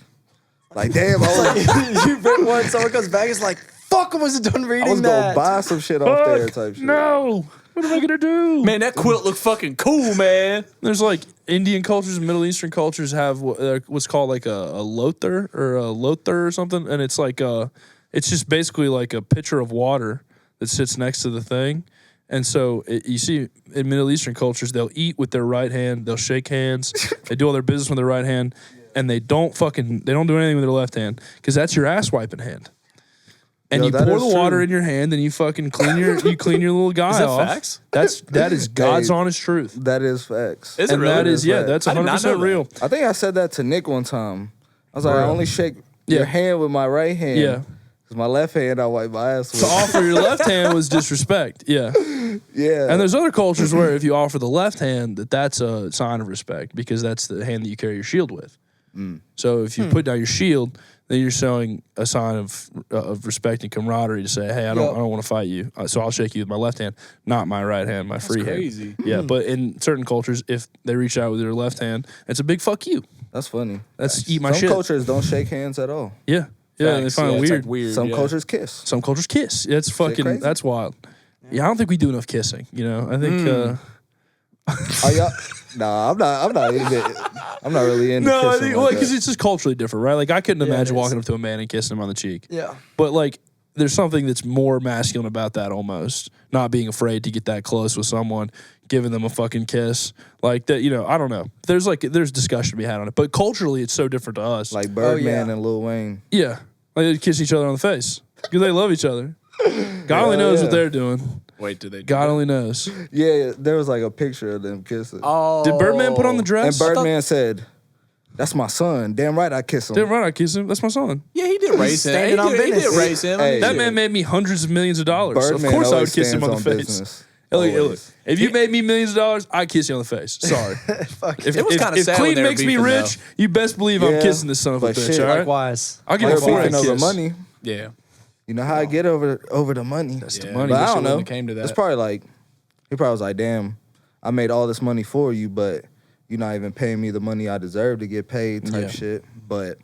damn, You rip one, someone comes back, it's like, fuck, I wasn't done I reading was gonna that. buy some shit off there type shit. No. What am I gonna do? Man, that quilt looked fucking cool, man. There's like Indian cultures and Middle Eastern cultures have what's called like a lothar or something, and it's like it's just basically like a pitcher of water that sits next to the thing. And so you see in Middle Eastern cultures, they'll eat with their right hand, they'll shake hands, they do all their business with their right hand, and they don't do anything with their left hand because that's your ass wiping hand. And Yo, you that pour is the water true. in your hand, and you fucking clean your little guy Is that off. facts? That is God's Hey, honest truth. That is facts. Is it And really? that is That's that's I did not 100% know that. real. I think I said that to Nick one time. I was like, I only shake Yeah. your hand with my right hand. Yeah. Because my left hand, I wipe my ass with. To offer your left hand was disrespect. Yeah. Yeah. And there's other cultures where if you offer the left hand, that's a sign of respect because that's the hand that you carry your shield with. So if you put down your shield, then you're showing a sign of respect and camaraderie to say, hey, I don't want to fight you, so I'll shake you with my left hand, not my right hand, my free crazy. hand. Yeah, but in certain cultures, if they reach out with their left hand, it's a big fuck you. That's funny. That's eat my Some shit. cultures don't shake hands at all. Yeah, yeah, Facts. they find Yeah, it it's, weird. like, weird. Some yeah. cultures kiss. Some cultures kiss. It's fucking. crazy? That's wild. Yeah, I don't think we do enough kissing. I think. Are y'all? Nah, I'm not really into No, I kissing think like because that. it's just culturally different, right? Like I couldn't it imagine is. walking up to a man and kissing him on the cheek. Yeah. But like, there's something that's more masculine about that almost. Not being afraid to get that close with someone, giving them a fucking kiss. Like that, I don't know. There's discussion to be had on it. But culturally, it's so different to us. Like Birdman yeah. and Lil Wayne. yeah. Like they kiss each other on the face. Because they love each other. God only knows what they're doing. Wait, did they? God only knows. Yeah, there was like a picture of them kissing. Oh, Did Birdman put on the and dress? Birdman said, "That's my son. Damn right, I kiss him." Damn right I kiss him. That's my son. Yeah, he did raise him. He standing on did, he did business. raise him. Hey. That man made me hundreds of millions of dollars. Birdman Of course I would always kiss him on the stands face. business. Hey, look, Always. if you made me millions of dollars, I'd kiss you on the face. Sorry. Fuck. If, It was if- kinda if sad when clean they were makes me beefing, rich, you best believe I'm Yeah, kissing this son of a but bitch, shit, all right? Likewise. I'll give They're you a forehead beefing over kiss. money. Yeah. You know how I get over the money. That's the Yeah. money. But I wish it don't know. wouldn't have came to that. It's probably like he probably was like, "Damn, I made all this money for you, but you're not even paying me the money I deserve to get paid type shit. But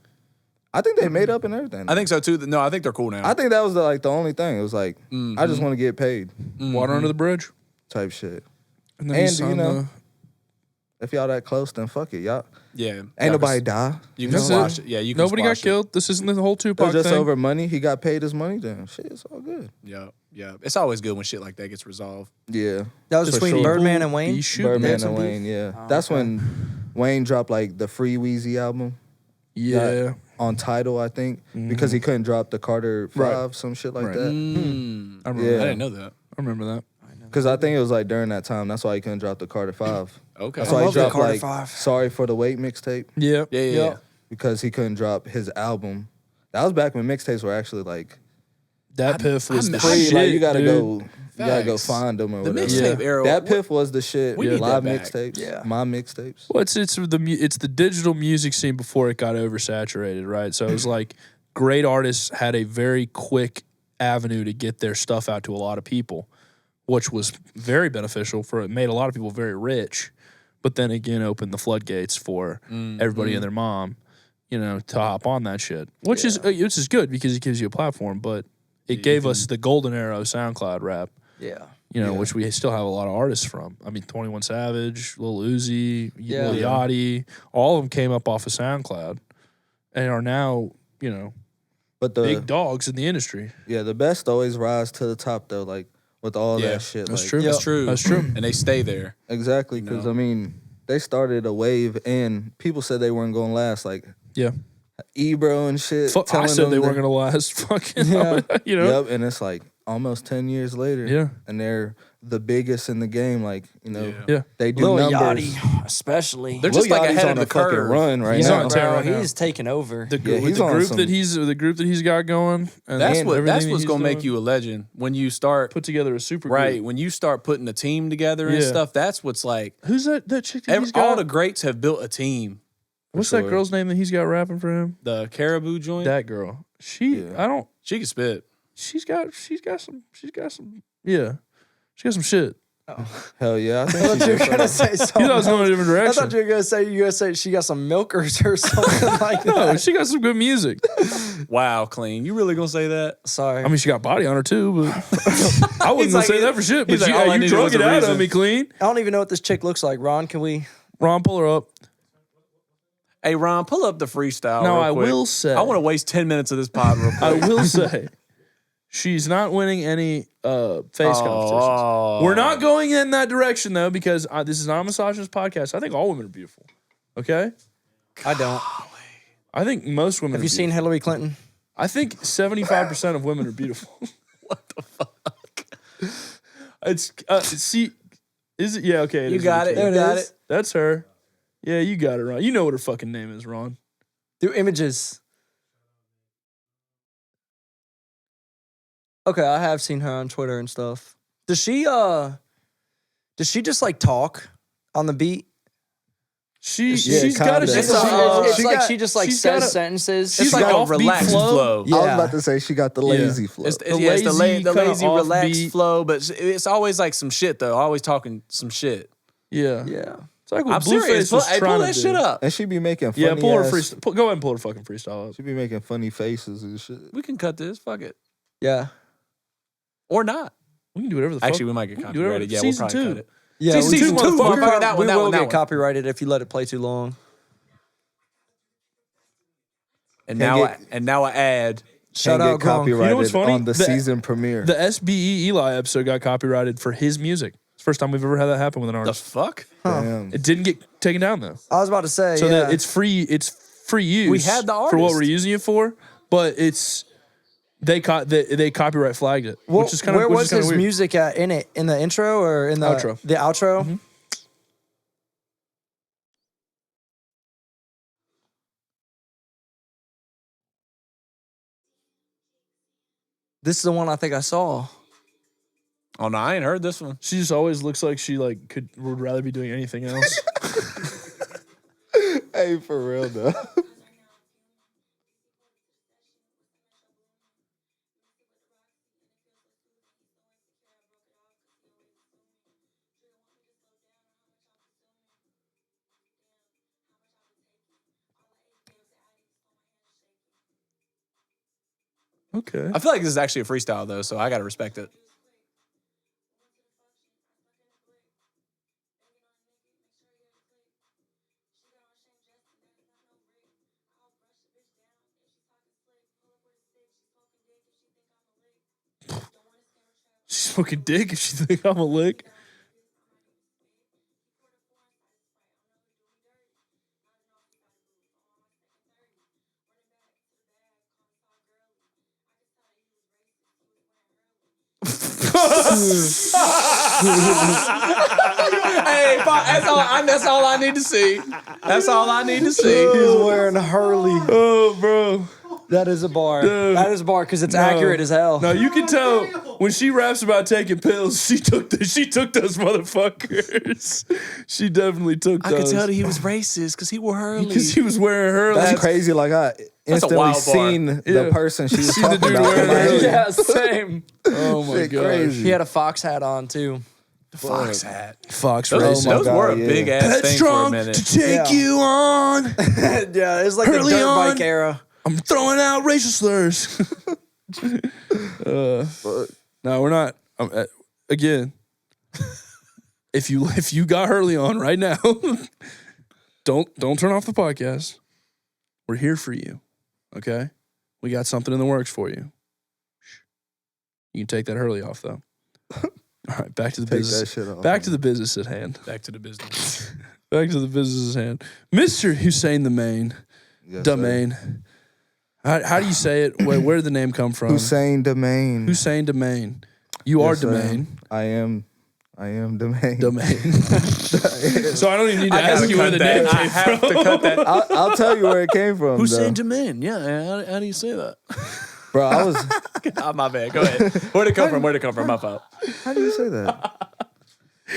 I think they made up and everything. I think so too. No, I think they're cool now. I think that was the only thing. It was like, I just want to get paid Water under the bridge. type shit. And then And, you know, if y'all that close, then fuck it. Y'all yeah. ain't nobody die. You can That's squash it. it. Yeah, you can nobody got squash it. killed. This isn't the whole It Tupac was just thing. over money. He got paid his money, then shit, it's all good. Yeah, yeah. It's always good when shit like that gets resolved. Yeah. That was For between sure. Birdman and Wayne. Be shooting. Birdman some and beef? Wayne, yeah. Oh, That's okay. when Wayne dropped like the Free Weezy album. Yeah. On Tidal, I think, because he couldn't drop the Carter 5, Right. some shit like Right. that. I remember. Yeah. I didn't know that. I remember that. Because I think it was like during that time. That's why he couldn't drop the Carter 5. Okay. That's I why he love the dropped Carter like 5. Sorry for the Wait mixtape, Yeah. Yeah. because he couldn't drop his album. That was back when mixtapes were actually like That piff was the free. shit. Like you gotta dude. go find them or The whatever. mixtape era. That piff was the shit. We need Live that back. mixtapes, Yeah. my mixtapes. Well, it's the digital music scene before it got oversaturated, right? So it was like great artists had a very quick avenue to get their stuff out to a lot of people, which was very beneficial for it. Made a lot of people very rich, but then again opened the floodgates for everybody and their mom, you know, to hop on that shit, which is good because it gives you a platform, but it gave us the golden era of SoundCloud rap. Yeah. You know, which we still have a lot of artists from. I mean, 21 Savage, Lil Uzi, Lil Yachty, all of them came up off of SoundCloud and are now, you know, But big dogs in the industry. the best always rise to the top though, like with all Yeah, that shit. That's like, true. That's true. That's true. And they stay there. Exactly, because I mean, they started a wave, and people said they weren't gonna last. Like Yeah. Ebro and shit. I telling said them they that- weren't going to last. Fucking, you know? Yep, and it's like almost 10 years later. Yeah. And they're the biggest in the game. Like, you know, Yeah. they do Lil numbers. Yachty, especially. They're Lil just like Yachty's ahead on of the a fucking curve. run right He's now. on tear bro, right now. he's taking over. The, Yeah, with he's the on group some- that he's got going. And That's everything what's that going he's to make doing, you a legend when you start put together a super right group. when you start putting a team together and Yeah. stuff. That's what's like. Who's that chick that he's got? All the greats have built a team. What's sure. that girl's name that he's got rapping for him? The Caribou joint. That girl. She She can spit. she's got some yeah. She got some shit. Hell yeah. I I think thought she you were did gonna something. say You something. thought I was going a different I direction. thought you were gonna say she got some milkers or something like that. No, she got some good music. Wow, clean. You really gonna say that? Sorry. I mean, she got body on her too, but I wouldn't He's like- say that for shit. But he's like, all I you needed drug was it a out reason. of me, clean. I don't even know what this chick looks like. Ron, can we? Ron, pull her up. Hey, Ron, pull up the freestyle. Now, real I quick. will say- I want to waste 10 minutes of this pod real quick. I will say, she's not winning any face competitions. Oh. We're not going in that direction though, because this is not a misogynist podcast. I think all women are beautiful. Okay, I don't. I think most women. Have are you seen beautiful. Hillary Clinton? I think 75% of women are beautiful. What the fuck? It's see, is it? Yeah, okay. You is got it. okay. You got it. That's her. Yeah, you got it, Ron. You know what her fucking name is, Ron. Through images. Okay, I have seen her on Twitter and stuff. Does she just like talk on the beat? She's Yeah, got a. kinda. It's, She like got- she just like she's says got a- sentences. she's It's got like a offbeat relaxed flow. Yeah. I was about to say she got the lazy flow. It's The yeah, it's the lazy, the kinda lazy, relaxed offbeat. flow, but it's always like some shit though. Always talking some shit. Yeah, Yeah. It's like what I'm Blueface serious. was Hey, pull trying that to do. shit up. And she be making funny Yeah, pull her ass, freestyle. Go ahead and pull her fucking freestyle up. She be making funny faces and shit. We can cut this. Fuck it. Yeah. Or not. We can do whatever the fuck. Actually, we might get can do whatever- copyrighted. Yeah, we'll Season probably 2. cut it. Yeah. Season two, motherfucker. That one, we that will one, that get one. copyrighted if you let it play too long. And Can't now I add. Shout Can't out get Gronk. copyrighted You know what's funny? on the The- season premiere. The SBE Eli episode got copyrighted for his music. It's the first time we've ever had that happen with an The artist. fuck? Damn. It didn't get taken down though. I was about to say, So yeah. that it's free. It's free use. We had the for what artist. we're using it for, but it's they copyright flagged it, Well, which is kind of where was his weird. music at in it? In the intro or in the Outro. The outro? Mm-hmm. This is the one I think I saw. Oh no, I ain't heard this one. She just always looks like she would rather be doing anything else. Hey, for real though. Okay. I feel like this is actually a freestyle though, so I gotta respect it. She's smoking dick if she think I'm a lick. Hey, that's all I need to see. That's all I need to see. He's wearing Hurley. Oh, bro. That is a bar. Dude. That is a bar because it's accurate as hell. No, you can tell when she raps about taking pills, she took those motherfuckers. She definitely took those. I could tell that he was racist because he wore Hurley. Because he was wearing Hurley. That's crazy. Like I instantly wild bar. seen the person she was See the talking dude about. wearing in my Hurley. head. Yeah, same. Oh my Shit god. crazy. He had a fox hat on too. Fox hat. Fox Those, racing. my those God, were a yeah. big ass thing for a Headstrong minute. to take Yeah. you on. Yeah, it's like Hurley the dirt on. bike era. I'm throwing out racial slurs. No, we're not. Again, if you got Hurley on right now, don't turn off the podcast. We're here for you. Okay, we got something in the works for you. You can take that Hurley off though. All right, back to the Take business. that shit off. Back to the business at hand. Back to the business. Back to the business at hand. Mr. Hussain Da Main. Yes, Da sir. Main. How do you say it? Where did the name come from? Hussain Da Main. Hussain Da Main. You are Yes, Da sir. Main. I am Da Main. Da Main. So I don't even need to ask you where the name I came have from. to cut that. I'll tell you where it came from. Hussain though. Da Main. Yeah, how do you say that? Bro, I was. Oh, my bad. Go ahead. Where'd it come from? Where'd it come from? My fault. How do you say that?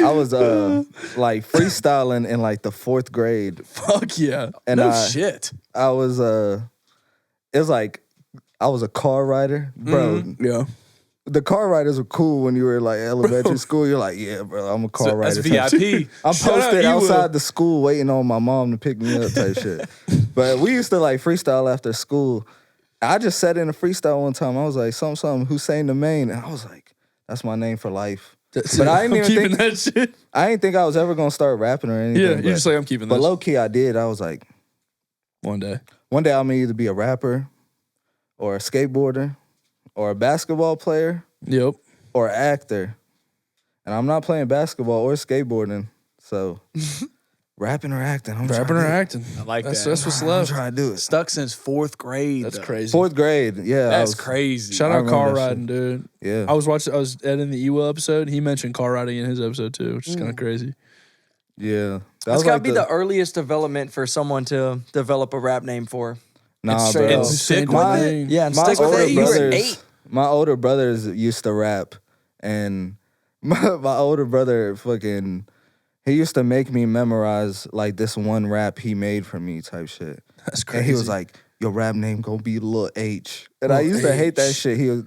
I was like freestyling in like the 4th grade, Fuck yeah. and No I shit. was it was like I was a car rider, bro. Yeah. The car riders were cool when you were like elementary school. You're like, yeah, bro, I'm a car So rider. that's VIP. I'm Shout out posted you, outside the school waiting on my mom to pick me up type shit. But we used to like freestyle after school. I just said in a freestyle one time, I was like, something, Hussain Da Main. And I was like, that's my name for life. But I didn't I'm even keeping think, that shit. I didn't think I was ever going to start rapping or anything. Yeah, but, you're just like, I'm keeping but this. low key, I did. I was like, One day. one day I'm going to either be a rapper or a skateboarder or a basketball player Yep. or an actor. And I'm not playing basketball or skateboarding. So rapping or acting. I'm Rapping trying or to do it. acting. I like That's that. what's I'm left. trying to do it. Stuck since 4th grade. That's though. crazy. 4th grade. Yeah. I That's was- crazy. Shout I out remember car that riding, dude. Yeah. I was editing the Ewell episode. He mentioned car riding in his episode too, which is kind of crazy. Yeah. That's was got to like be the earliest development for someone to develop a rap name for. Nah, straight bro. up. Stick Hussain Da with Main. Yeah, and My stick with older it. You were brothers, 8. my older brothers used to rap, and my older brother fucking, he used to make me memorize like this one rap he made for me type shit. That's crazy. And he was like, "Your rap name gonna be Lil H," and I used to hate that H. shit. He'd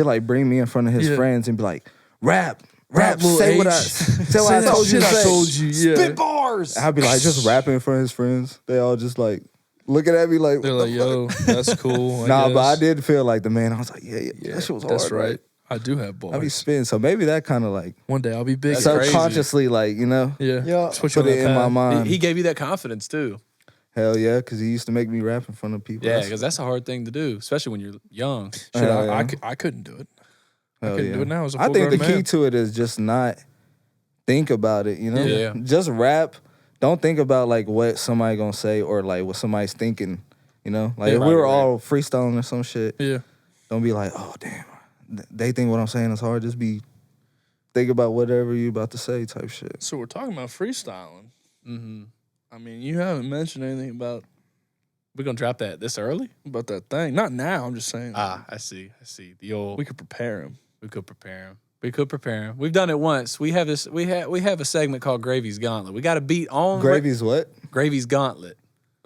like bring me in front of his Yeah. friends and be like, "Rap, Lil say what I H. say what I that told you shit to I say." told you. Yeah. Spit bars. I'd be like just rapping in front of his friends. They all just like looking at me like, They're what like, the fuck? yo, that's cool. Nah, but I guess. did feel like the man. I was like, yeah, that shit was hard. That's right. I do have I be balls. spitting, so maybe that kind of like One day I'll be big. That's subconsciously, like, you know, Yeah. Yeah. Switch you put on it that in my path. mind. He gave you that confidence too. Hell yeah, because he used to make me rap in front of people. Yeah, because that's a hard thing to do, especially when you're young. Shit, Hell yeah. I couldn't do it. Hell couldn't do it now as a I think the full-grown key man. to it is just not think about it. You know, Yeah. just rap. Don't think about like what somebody gonna say or like what somebody's thinking. You know, like Yeah, if we were right. all freestyling or some shit, Yeah. don't be like, oh damn, they think what I'm saying is hard. Just be think about whatever you about to say type shit. So we're talking about freestyling. Mm-hmm. I mean, you haven't mentioned anything about We're gonna drop that this early? that thing. Not now. I'm just saying. I see. The old We could prepare him. we could prepare him. We've done it once. We have this. We have a segment called Gravy's Gauntlet. We got to beat on Gravy's what? Gravy's Gauntlet.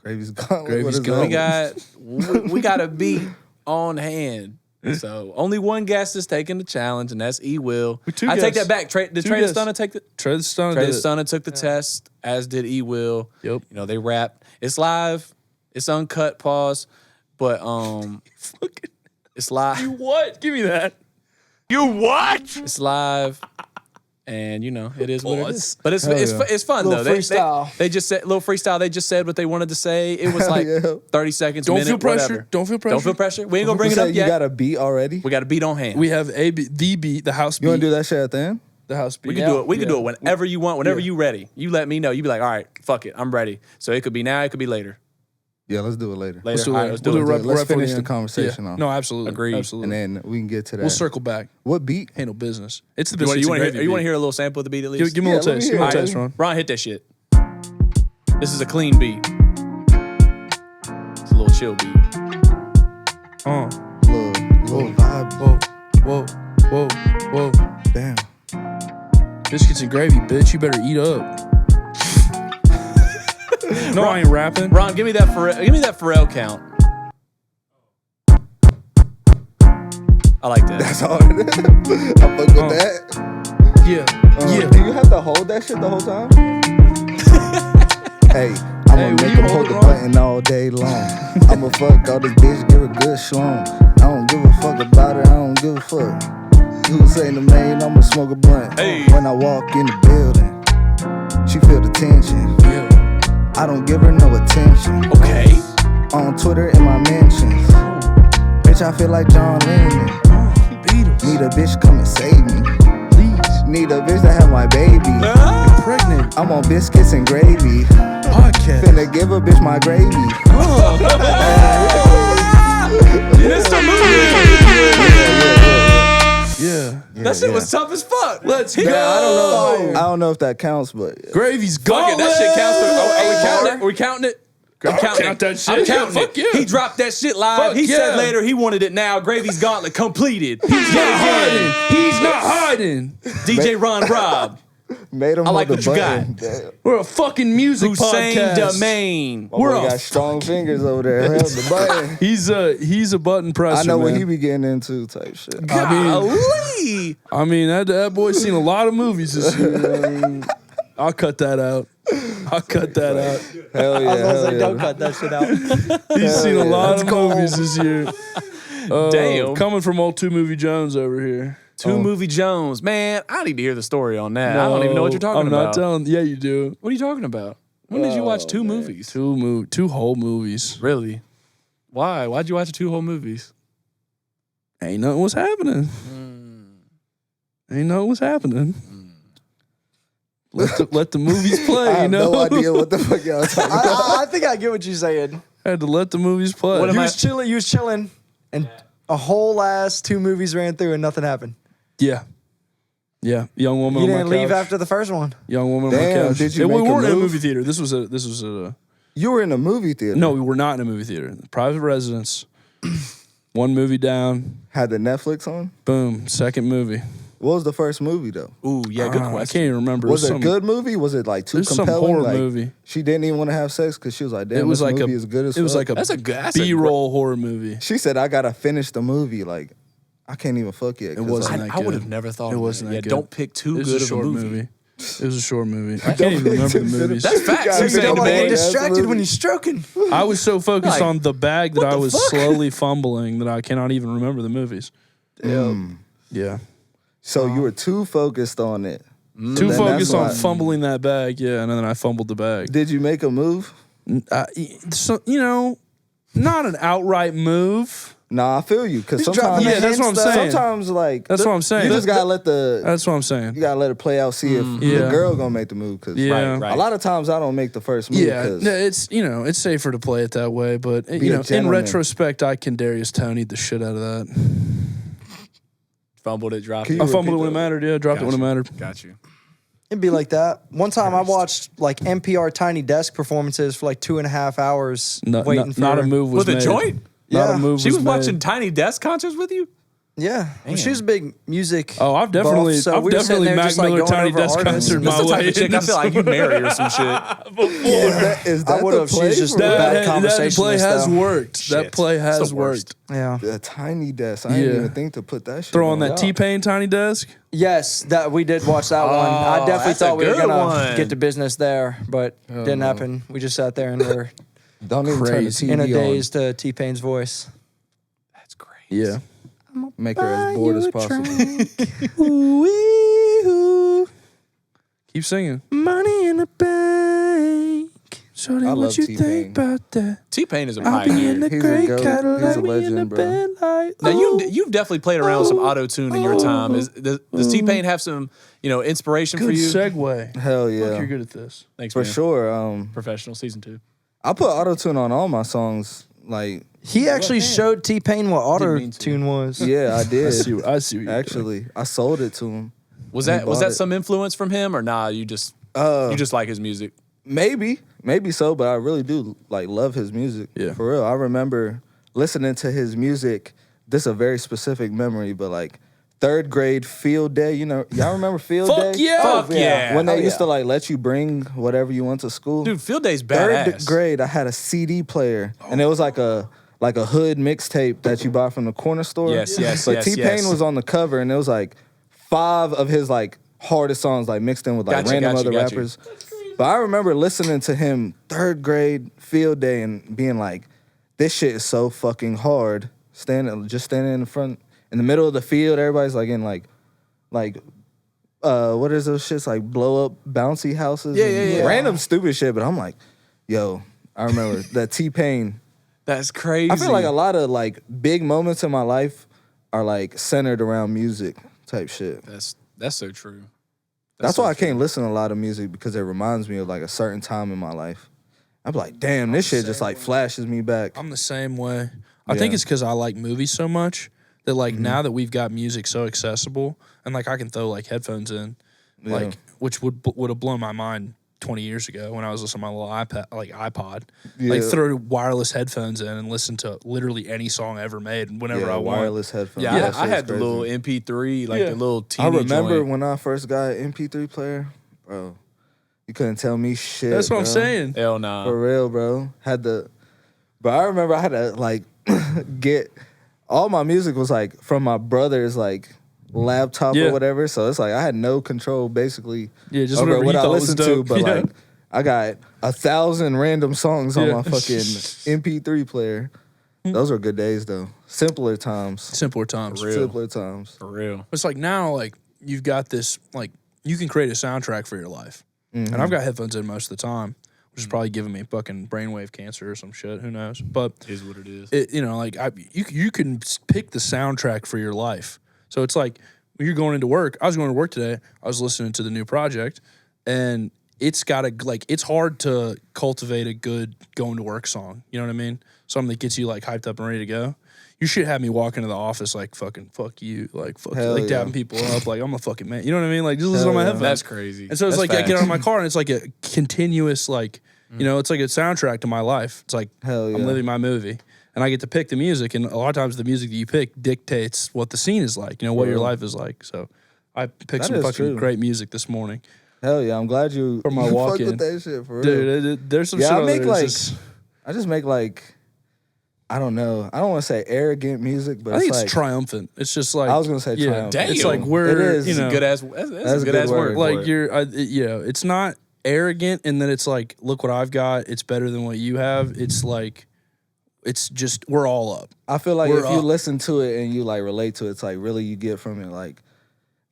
Gravy's gauntlet. Gravy's What is Gauntlet. that? We got to beat on hand. So only one guest is taking the challenge, and that's E. Will. With two I take guests. that back. Did Two Trey the guests. Stunner take the? Trey the Stunner Trey did the it. Stunner took the test, as did E. Will. Yep. You know, they rapped. It's live. It's uncut. Pause. But It's live. You what? Give me that. It's live. And it is what it is. But it's fun Little though. freestyle. They just said little freestyle. They just said what they wanted to say. It was like 30 seconds. Don't minute, feel pressure. Whatever. Don't feel pressure. Don't feel pressure. We ain't gonna bring You it up said yet. You got a beat already? We got a beat on hand. We have the beat, the house beat. You want to do that shit at the end? The house beat. We can do it. We can do it whenever you want. Whenever you ready. You let me know. You be like, all right, fuck it, I'm ready. So it could be now. It could be later. Yeah, let's do it later. Let's do it. All right, Later. let's do We'll it. do it right Let's before finish the the end. conversation Yeah. off. No, absolutely. Agreed. Absolutely. And then we can get to that. We'll circle back. What beat? Handle business. It's the You Biscuits want and to Gravy hear a little sample of the beat at beat. least? Give me a Yeah, little let me taste. hear Give me a it. little taste, Ron. Ron, hit that shit. This is a clean beat. It's a little chill beat. Little vibe. Whoa. Whoa. Damn. Biscuits and Gravy, bitch. You better eat up. No, I ain't rapping. Ron, give me that Pharrell count. I like that. That's hard. I fuck with that. Yeah. Do you have to hold that shit the whole time? Hey, I'ma will make you him hold hold it the on? button all day long. I'ma fuck all this bitch, give her good schlong. I don't give a fuck about her, I don't give a fuck. Hussain Da Main, I'ma smoke a blunt. Hey. When I walk in the building, she feel the tension. I don't give her no attention. Okay. On Twitter in my mentions, bitch, I feel like John Lennon. Need a bitch come and save me. Please. Need a bitch to have my baby. Pregnant. I'm on biscuits and gravy. Podcast. Finna give a bitch my gravy. Mr. Yeah. That shit was tough as fuck. Let's go. I don't know if that counts, but Gravy's Fuck gone. it, that shit counts. Are we counting it? Are we counting it? I'm counting count it. that shit. I'm counting Yeah, it. fuck yeah. He dropped that shit live. Fuck He said yeah. later he wanted it now. Gravy's Gauntlet completed. He's not hiding. He's not hiding. DJ Ron Rob. made him I like hold the what you button. got. Damn. We're a fucking music Hussain podcast. Da Main. My We're boy a got strong fingers over there. Held the button. He's a button presser. I know what man. he be getting into type shit. Golly. I mean, that boy's seen a lot of movies this year. I'll cut that out. Hell yeah. I was hell like, yeah. don't cut that shit out. He's seen a lot Let's of go. movies this year. Damn. Coming from old 2 Movie Jones over here. Two Movie Jones. Man, I need to hear the story on that. I don't even know what you're talking I'm about. not telling. Yeah, you do. What are you talking about? When did you watch 2 movies? 2 whole movies. Really? Why? Why'd you watch 2 whole movies? Ain't nothing was happening. Ain't nothing was happening. Let the movies play. I have you know, no idea what the fuck y'all talking about. I think I get what you're saying. Had to let the movies play. What am You I- was chilling, and a whole ass 2 movies ran through and nothing happened. Yeah. Young woman. You on my didn't leave couch. after the first one. Young woman on Damn, my couch. did you we make a weren't in a move? movie theater. This was a You were in a movie theater. no. We were not in a movie theater. Private residence. One movie down. Had the Netflix on? Boom. Second movie. What was the first movie though? Ooh, yeah, good I question. can't even remember. Was it a some- good movie? Was it like too There's some compelling? horror like, movie. She didn't even want to have sex because she was like, "Damn, It was this like movie a. is good as It was fuck." like a That's a good- that's a B-roll horror movie. She said, "I gotta finish the movie. Like, I can't even fuck yet." 'cause, wasn't like, that I would good. have never thought It of wasn't that. that Yeah, good. don't pick too It was good a of short a movie. It was a short movie. I can't even remember the movies. That's facts. Yeah, You you said don't the wanna Get get man. distracted when you're stroking. I was so focused Like, on the bag that I was fuck? slowly fumbling that I cannot even remember the movies. Yeah. So you were too focused on it. Too then focused that's on why- fumbling that bag, yeah, and then I fumbled the bag. Did you make a move? So, not an outright move. Nah, I feel you. Cause dropping sometimes, the Yeah, that's what I'm saying. sometimes like That's what I'm saying. You just gotta let the That's what I'm saying. you gotta let it play out. See if Yeah. the girl gonna make the move. Cause Yeah. Right. a lot of times I don't make the first move. Yeah, 'cause it's it's safer to play it that way, but a in gentleman. retrospect, I can Darius Toney the shit out of that. Fumbled it, dropped Can it. you I fumbled it repeat when it that? mattered. Yeah, dropped it when it mattered. Got you. It'd be like that. One time I watched like NPR Tiny Desk performances for like 2.5 hours waiting for Not a move was With a made. joint? Not Yeah. a move. She was made. watching Tiny Desk concerts with you? Yeah, well, she was a big music. Oh, I've definitely, buff, so I've we were sitting definitely there Mac just, like, Miller going Tiny over Desk artists. concert That's my the type way of chick I feel like you marry or some shit. Is that I would've, the she's play? just for the real? bad that conversationalist, play has though. worked. That Shit. play It's has the worst. worked. Yeah. The Tiny Desk. I didn't Yeah. even think to put that shit. Throw on that Yeah. T-Pain Tiny Desk. Yes, that we did watch that one. I definitely that's a thought we were good gonna one. get to business there, but didn't happen. We just sat there and were Don't even turn the Crazy. TV in a on. daze to T-Pain's voice. That's great. Yeah. Make her as bored as possible. Keep singing. Money in the bank. Shorty, I what love you T-Pain. think about that? T-Pain is a I'll be in pioneer. the He's a great goat. Cadillac. He's a we in the legend, bro. bed like. Now you've definitely played around with some auto tune in your time. Does T-Pain have some inspiration for Good you? segue. Hell Fuck, yeah. you're good at this. Thanks, For man. sure. Professional season 2. I put auto-tune on all my songs. Like, He actually showed T-Pain what auto mean to. tune was. yeah, I did. I see what you're doing. Actually, I sold it to him. Was He that bought it. some influence from him or nah? You just like his music. Maybe so, but I really do like love his music. Yeah. For real. I remember listening to his music. This is a very specific memory, but like 3rd grade field day, y'all remember field day? Fuck yeah. Fuck yeah. When they Oh, used to yeah. like let you bring whatever you want to school. Dude, Field Day's 3rd badass. grade, I had a CD player, and it was like a hood mixtape that you buy from the corner store. Yes. But T-Pain was on the cover, and it was like 5 of his like hardest songs like mixed in with like Gotcha, random gotcha, other gotcha. rappers. But I remember listening to him 3rd grade field day and being like, this shit is so fucking hard. Standing in the front, in the middle of the field, everybody's like in like what is those shits, like blow up bouncy houses? Yeah. Random stupid shit, but I'm like, yo, I remember that T-Pain. That's crazy. I feel like a lot of like big moments in my life are like centered around music type shit. That's so true. That's so why I true. can't listen to a lot of music, because it reminds me of like a certain time in my life. I'm like, damn, this shit just like flashes me back. I'm the same way. I think it's because I like movies so much that like now that we've got music so accessible and like I can throw like headphones in, like which would have blown my mind 20 years ago when I was listening to my little iPod, like throw wireless headphones in and listen to literally any song ever made whenever I want. wireless headphones. Yeah, That I shit's had the crazy. little MP3, like the little I teeny remember joint. when I first got an MP3 player, bro. You couldn't tell me shit. That's what I'm bro. saying. Hell nah. For real, bro. But I remember I had to like get all my music was like from my brother's like laptop or whatever. So it's like I had no control basically. Yeah, just over whatever what you I thought was listened to. dope. But Yeah. like I got 1,000 random songs on Yeah. my fucking MP3 player. Those were good days though. Simpler times. Simpler times. real. Simpler times. For real. It's like now, like you've got this, like you can create a soundtrack for your life, and I've got headphones in most of the time, which is probably giving me fucking brainwave cancer or some shit. Who knows? But Is what it is. like you can pick the soundtrack for your life. So it's like when you're going into work. I was going to work today. I was listening to the new project, and it's got it's hard to cultivate a good going to work song. You know what I mean? Something that gets you like hyped up and ready to go. You should have me walk into the office like fucking fuck you, like fuck you, Hell like yeah. dabbing people up, like I'm a fucking man. You know what I mean? Like just listen on my headphones. That's crazy. And so it's That's like I get out of my facts. car and it's like a continuous like it's like a soundtrack to my life. It's like Hell yeah. I'm living my movie. And I get to pick the music, and a lot of times the music that you pick dictates what the scene is like, what your life is like. So I picked That some is fucking true. great music this morning. Hell yeah, I'm glad you For my you walk fuck in. with that shit for real. Dude, there's some Yeah, shit I on make there that's like just- I just make like I don't know. I don't want to say arrogant music, but I think it's it's like triumphant. It's just like I was gonna say triumphant. Damn. It's like It we're is. Good ass. That's a good ass word. like it's not arrogant in that it's like, look what I've got, it's better than what you have. It's like it's just we're all up. I feel like We're if you up. listen to it and you like relate to it, it's like really you get from it like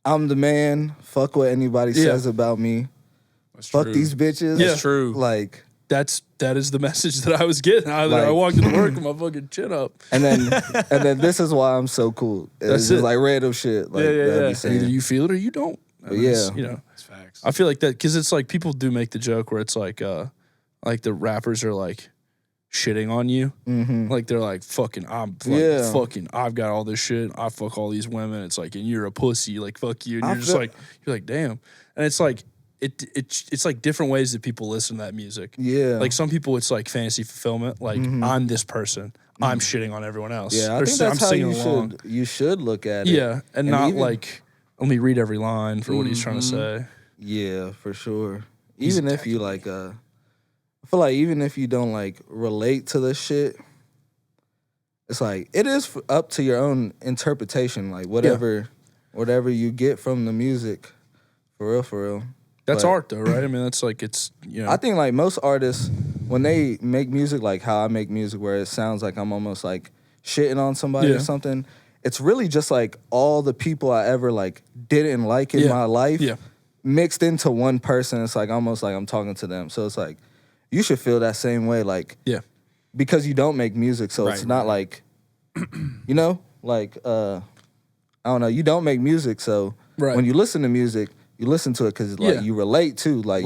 I'm the man. Fuck what anybody says about me. That's Fuck true. these bitches. Yeah. That's true. Like That is the message that I was getting. I Like- walked into work with my fucking chin up. and then this is why I'm so cool. It's That's just it. like random shit. Like that I be saying. Either you feel it or you don't. And Yeah. it's, That's facts. I feel like that because it's like people do make the joke where it's like the rappers are like shitting on you. Mm-hmm. Like they're like fucking I've got all this shit. I fuck all these women. It's like and you're a pussy. Like fuck you. And I you're just feel- like you're like damn. And it's like it's like different ways that people listen to that music. Yeah. Like some people it's like fantasy fulfillment. Like I'm this person. I'm shitting on everyone else. Yeah, I They're think si- that's I'm how singing you along. should look at it. Yeah, and not even- like let me read every line for what he's trying to say. Yeah, for sure. Even if you like I feel like even if you don't like relate to this shit, it's like it is up to your own interpretation. Like whatever you get from the music, for real. That's But art though, right? I mean, that's like it's I think like most artists, when they make music like how I make music, where it sounds like I'm almost like shitting on somebody Yeah. or something, it's really just like all the people I ever like didn't like in my life mixed into one person. It's like almost like I'm talking to them. So it's like you should feel that same way, like because you don't make music, so it's not like you know, like I don't know, you don't make music, so when you listen to music, you listen to it because like you relate to, like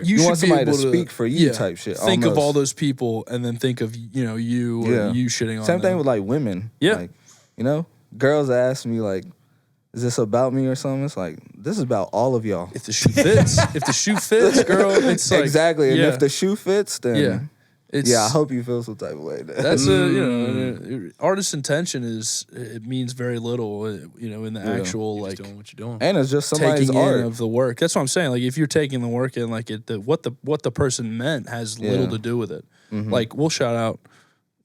you want somebody to speak for you type shit. Think almost. of all those people and then think of you or you shitting on Same them. thing with like women. Yeah, like, you know, girls ask me like, "Is this about me or something?" It's like this is about all of y'all. If the shoe fits, if the shoe fits, girl, it's like, exactly. And if the shoe fits, then it's, I hope you feel some type of way. That's an artist's intention it means very little, in the actual you're like doing what you're doing, and it's just somebody's taking art in of the work. That's what I'm saying. Like if you're taking the work in, like what the person meant has little to do with it. Like we'll shout out.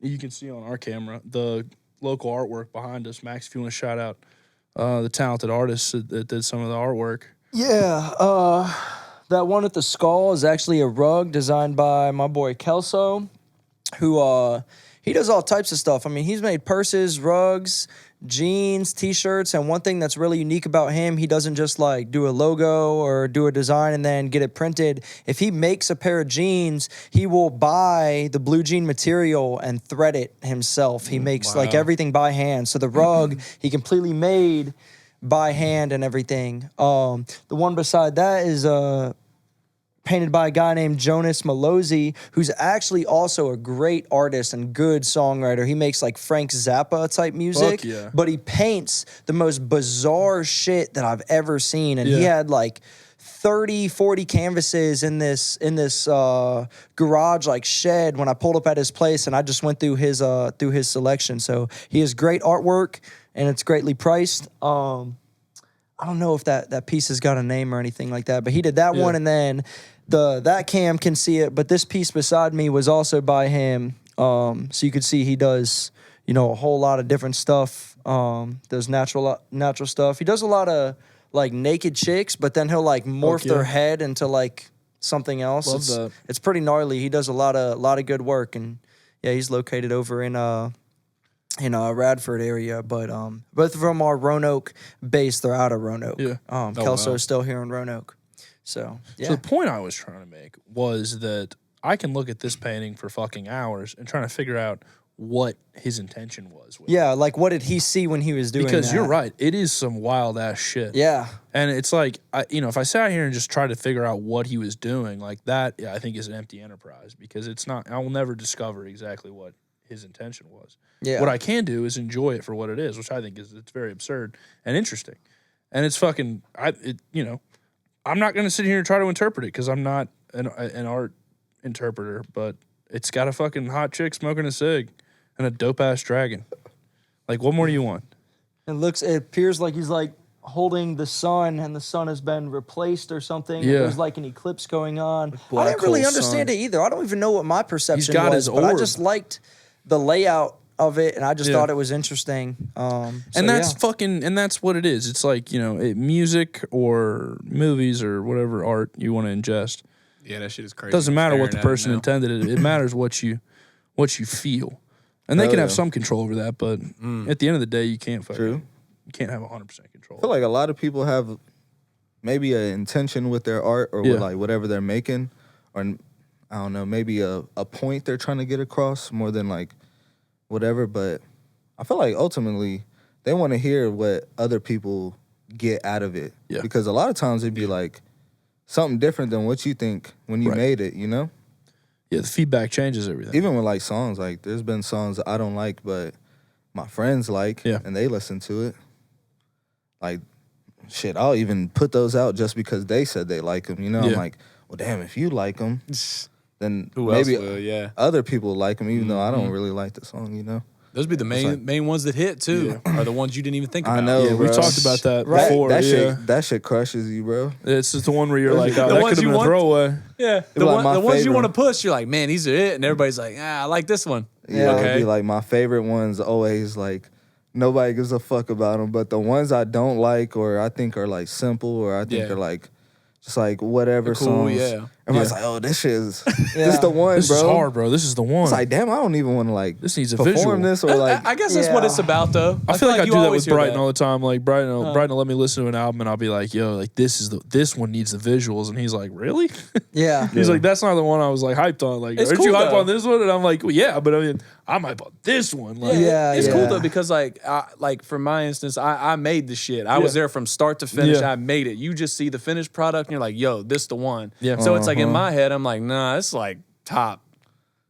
You can see on our camera the local artwork behind us. Max, if you want to shout out the talented artists that did some of the artwork. Yeah, that one at the skull is actually a rug designed by my boy Kelso, who he does all types of stuff. I mean, he's made purses, rugs, jeans, t-shirts, and one thing that's really unique about him, he doesn't just like do a logo or do a design and then get it printed. If he makes a pair of jeans, he will buy the blue jean material and thread it himself. He makes like everything by hand. So the rug he completely made by hand and everything. The one beside that is painted by a guy named Jonas Malozzi, who's actually also a great artist and good songwriter. He makes like Frank Zappa type music, but he paints the most bizarre shit that I've ever seen. And he had like 30, 40 canvases in this garage like shed when I pulled up at his place, and I just went through his selection. So he has great artwork and it's greatly priced. I don't know if that piece has got a name or anything like that, but he did that one, and then that cam can see it, but this piece beside me was also by him. So you could see he does, a whole lot of different stuff. Does natural stuff. He does a lot of like naked chicks, but then he'll like morph their head into like something else. Love that. It's pretty gnarly. He does a lot of good work, and he's located over in Radford area, but both of them are Roanoke based. They're out of Roanoke. Kelso's still here in Roanoke. So the point I was trying to make was that I can look at this painting for fucking hours and trying to figure out what his intention was. With it. Like what did he see when he was doing Because that? you're right, it is some wild ass shit. Yeah. And it's like, if I sat here and just tried to figure out what he was doing, like that, I think is an empty enterprise, because it's not. I will never discover exactly what his intention was. Yeah. What I can do is enjoy it for what it is, which I think it's very absurd and interesting, and it's fucking. I'm not going to sit here and try to interpret it because I'm not an art interpreter, but it's got a fucking hot chick smoking a cig and a dope ass dragon. Like, what more do you want? It appears like he's like holding the sun, and the sun has been replaced or something. Yeah. There's like an eclipse going on. Black I didn't really hole understand sun. it either. I don't even know what my perception got was, his but I orb. just liked the layout of it, and I just thought it was interesting. And that's what it is. It's like, music or movies or whatever art you want to ingest. Yeah, that shit is crazy. Doesn't matter what the Staring at person it now. intended. It matters what you feel. And they can have some control over that, but at the end of the day, you can't have 100% control. I feel like a lot of people have maybe an intention with their art or with like whatever they're making, or I don't know, maybe a point they're trying to get across more than like whatever. But I feel like ultimately they want to hear what other people get out of it. Yeah. Because a lot of times it'd be like something different than what you think when you made it, Yeah, the feedback changes everything. Even with like songs, like there's been songs that I don't like, but my friends like, and they listen to it. Like, shit, I'll even put those out just because they said they like them. I'm like, well, damn, if you like them, then Who maybe else will, other people like them, even though I don't really like the song. Those be the main ones that hit too, are the ones you didn't even think about. I know, we bro. talked about that before. That shit crushes you, bro. It's just the one where you're like, oh, The that ones could have you been a want- throwaway. Yeah, It'd be like my the ones you favorite. want to push, you're like, man, these are it, and everybody's like, I like this one. Yeah, Okay. it'd be like my favorite ones always like nobody gives a fuck about them, but the ones I don't like or I think are like simple or I think are like just like whatever They're cool, songs. yeah. Everyone's like, "Oh, this shit is this the one, This bro." is hard, bro. This is the one. It's like, damn, I don't even want to like This needs a perform visual. this or like. I guess that's what it's about, though. I feel like I you do that always with hear Brighton that. all the time. Like Brighton will let me listen to an album, and I'll be like, "Yo, like this one needs the visuals," and he's like, "Really?" Yeah. He's like, "That's not the one I was like hyped on." Like, It's aren't cool, you hyped though. on this one? And I'm like, well, "Yeah, but I mean, I'm hyped on this one." Like, It's cool yeah. though because like for my instance, I made the shit. I was there from start to finish. Yeah. I made it. You just see the finished product and you're like, yo, this the one. Yeah. So it's like in my head, I'm like, nah, it's like top,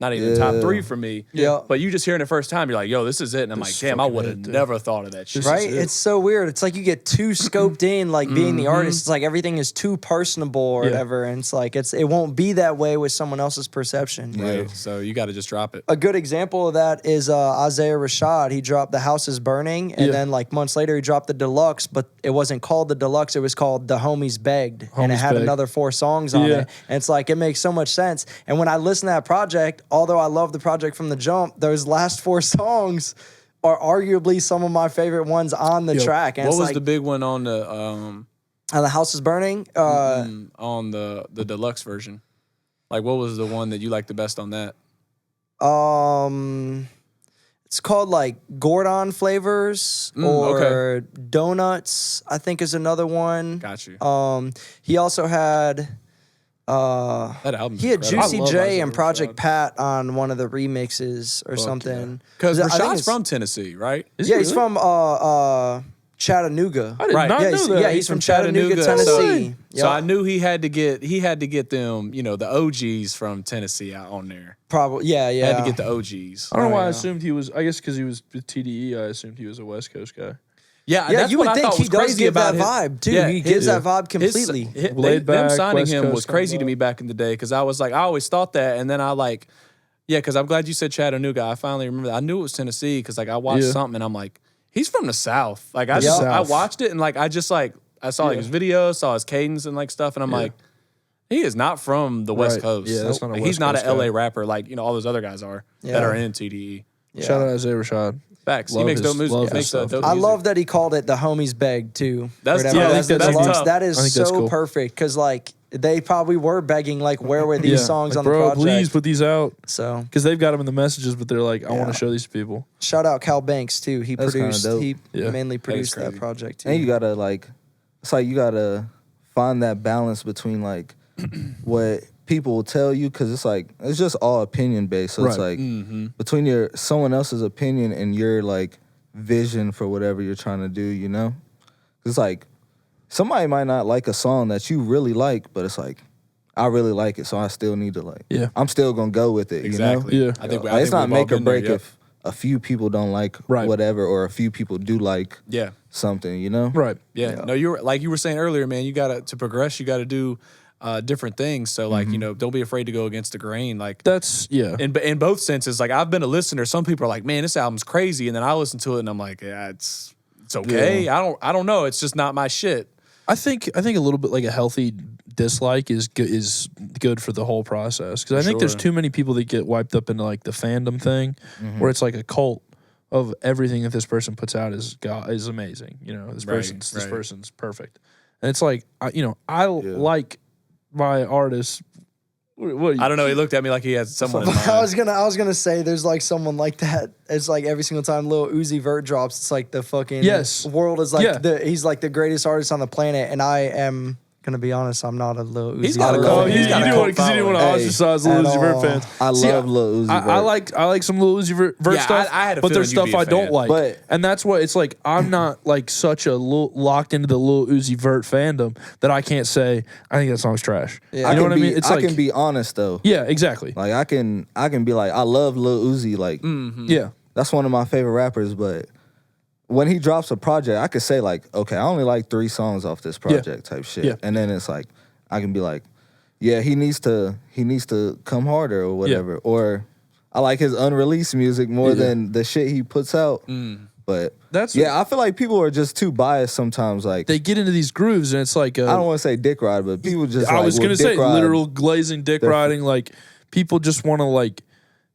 not even top 3 for me. Yeah. But you just hear it the first time, you're like, yo, this is it. And I'm like, damn, I would have never thought of that shit. Right? It's so weird. It's like you get too scoped in, like being the artist. It's like everything is too personable or whatever. And it's like it won't be that way with someone else's perception. Right. So you got to just drop it. A good example of that is Isaiah Rashad. He dropped The House is Burning, and then like months later he dropped the deluxe, but it wasn't called the deluxe. It was called The Homies Begged, and it Homies had Begged. another 4 songs on it. And it's like it makes so much sense. And when I listen to that project, although I love the project from the jump, those last 4 songs are arguably some of my favorite ones on the track. And What it's was like, the big one on the The House is Burning? on the deluxe version? Like what was the one that you liked the best on that? It's called like Gordon Flavors or Donuts, I think is another one. Got you. He also had That album. he had Juicy love J Isaiah and Project Pat on one of the remixes or something. Because I think Rashad's it's- from Tennessee, right? Yeah, he's from Chattanooga. I did Right. not Yeah, know he's, that. yeah, he's from Chattanooga, Tennessee. So I knew he had to get them, you know, the OGs from Tennessee out on there. Probably, yeah. Had to get the OGs. I don't know why I yeah. assumed he was. I guess because he was with TDE, I assumed he was a West Coast guy. Yeah, Yeah, that's you what would I think thought he was does crazy give that about vibe too. He gives that vibe completely. Laid Them back, signing West him was Coast crazy to kind me of back in the day because I was like, I always thought that, and then I like, yeah, because I'm glad you said Chattanooga. I finally remember that. I knew it was Tennessee because like I watched something and I'm like, he's from the South. Like I just I watched it and like I just like I saw like his videos, saw his cadence and like stuff, and I'm like, he is not from the West Right. Coast. Yeah, that's not a Like, West he's not Coast an LA guy. rapper like you know all those other guys are that Yeah. are in TDE. Shout out Isaiah Rashad. Facts. He Love makes his- dope music. love He his makes stuff. dope I music. love that he called it the Homies Beg too. That's Whatever. tough. That's the That's deluxe. tough. That I is think that's so cool. perfect because like they probably were begging like where were these songs like, on the bro, project? please put these out So because they've got them in the messages, but they're like, I want to show these to people. shout out Cal Banks too. He That's kinda produced. dope. He Yeah. mainly produced that crazy. project too. And you gotta like, it's like you gotta find that balance between like what people will tell you because it's like it's just all opinion based. So it's Right. like between someone else's opinion and your like vision for whatever you're trying to do. You know, it's like somebody might not like a song that you really like, but it's like I really like it, so I still need to like. Yeah. I'm still gonna go with it. Exactly. You know? I think Like, it's not we've all make or been there, break yep. if a few people don't like Right. whatever, or a few people do like Yeah. something. You know, Right. Yeah. No, you're like you were saying earlier, man. You gotta to progress. You got to do different things. So like you know, don't be afraid to go against the grain. Like That's in both senses. Like I've been a listener. Some people are like, man, this album's crazy, and then I listen to it and I'm like, yeah, it's okay. I don't know. It's just not my shit. I think a little bit like a healthy dislike is good for the whole process because I think there's sure. too many people that get wiped up into like the fandom thing where it's like a cult of everything that this person puts out is amazing. You know, this person's perfect, and it's like I like my artists. What I don't know. He looked at me like he had someone in mind. I was gonna say there's like someone like that. It's like every single time Lil Uzi Vert drops, it's like the fucking world is like he's like the greatest artist on the planet, and I am gonna be honest, I'm not a Lil Uzi. He's got a Vert cult. fan. He's got a cult because you didn't want to following. ostracize Lil at Uzi Vert all. fans. I See, love Lil Uzi Vert. I like some Lil Uzi Vert Yeah, stuff, I had a but there's feeling stuff you'd be a I don't fan. like, But- and that's what it's like. I'm not like such a locked into the Lil Uzi Vert fandom that I can't say I think that song's trash. Yeah. You know what I mean? It's I like can be honest though. yeah, exactly. Like I can be like I love Lil Uzi. Like Yeah, that's one of my favorite rappers. But when he drops a project, I could say like, okay, I only like 3 songs off this project type shit. Yeah. And then it's like I can be like, yeah, he needs to come harder or whatever. Or I like his unreleased music more than the shit he puts out. But I feel like people are just too biased sometimes. Like they get into these grooves, and it's like I don't want to say dick ride, but people just I like, was will gonna say dick ride. literal glazing dick riding. Like people just want to like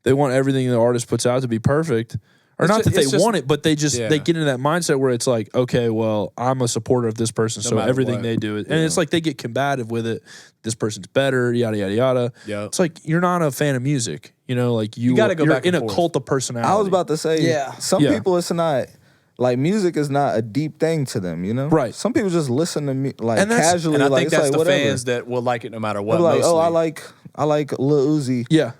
they want everything the artist puts out to be perfect, or It's not that they just- want it, but they just Yeah. they get into that mindset where it's like, okay, well, I'm a supporter of this person, so matter everything what. they do, and it's like they get combative with it. This person's better, yada yada yada. Yep. It's like you're not a fan of music, like you gotta go you're back in and a forth. cult of personality. I was about to say, Yeah. some Yeah. people it's not like music is not a deep thing to them, Right. Some people just listen to me like And that's- casually, And I like think it's that's like the whatever. fans that will like it no matter what. They're like, oh, mostly. I like Lil Uzi. yeah.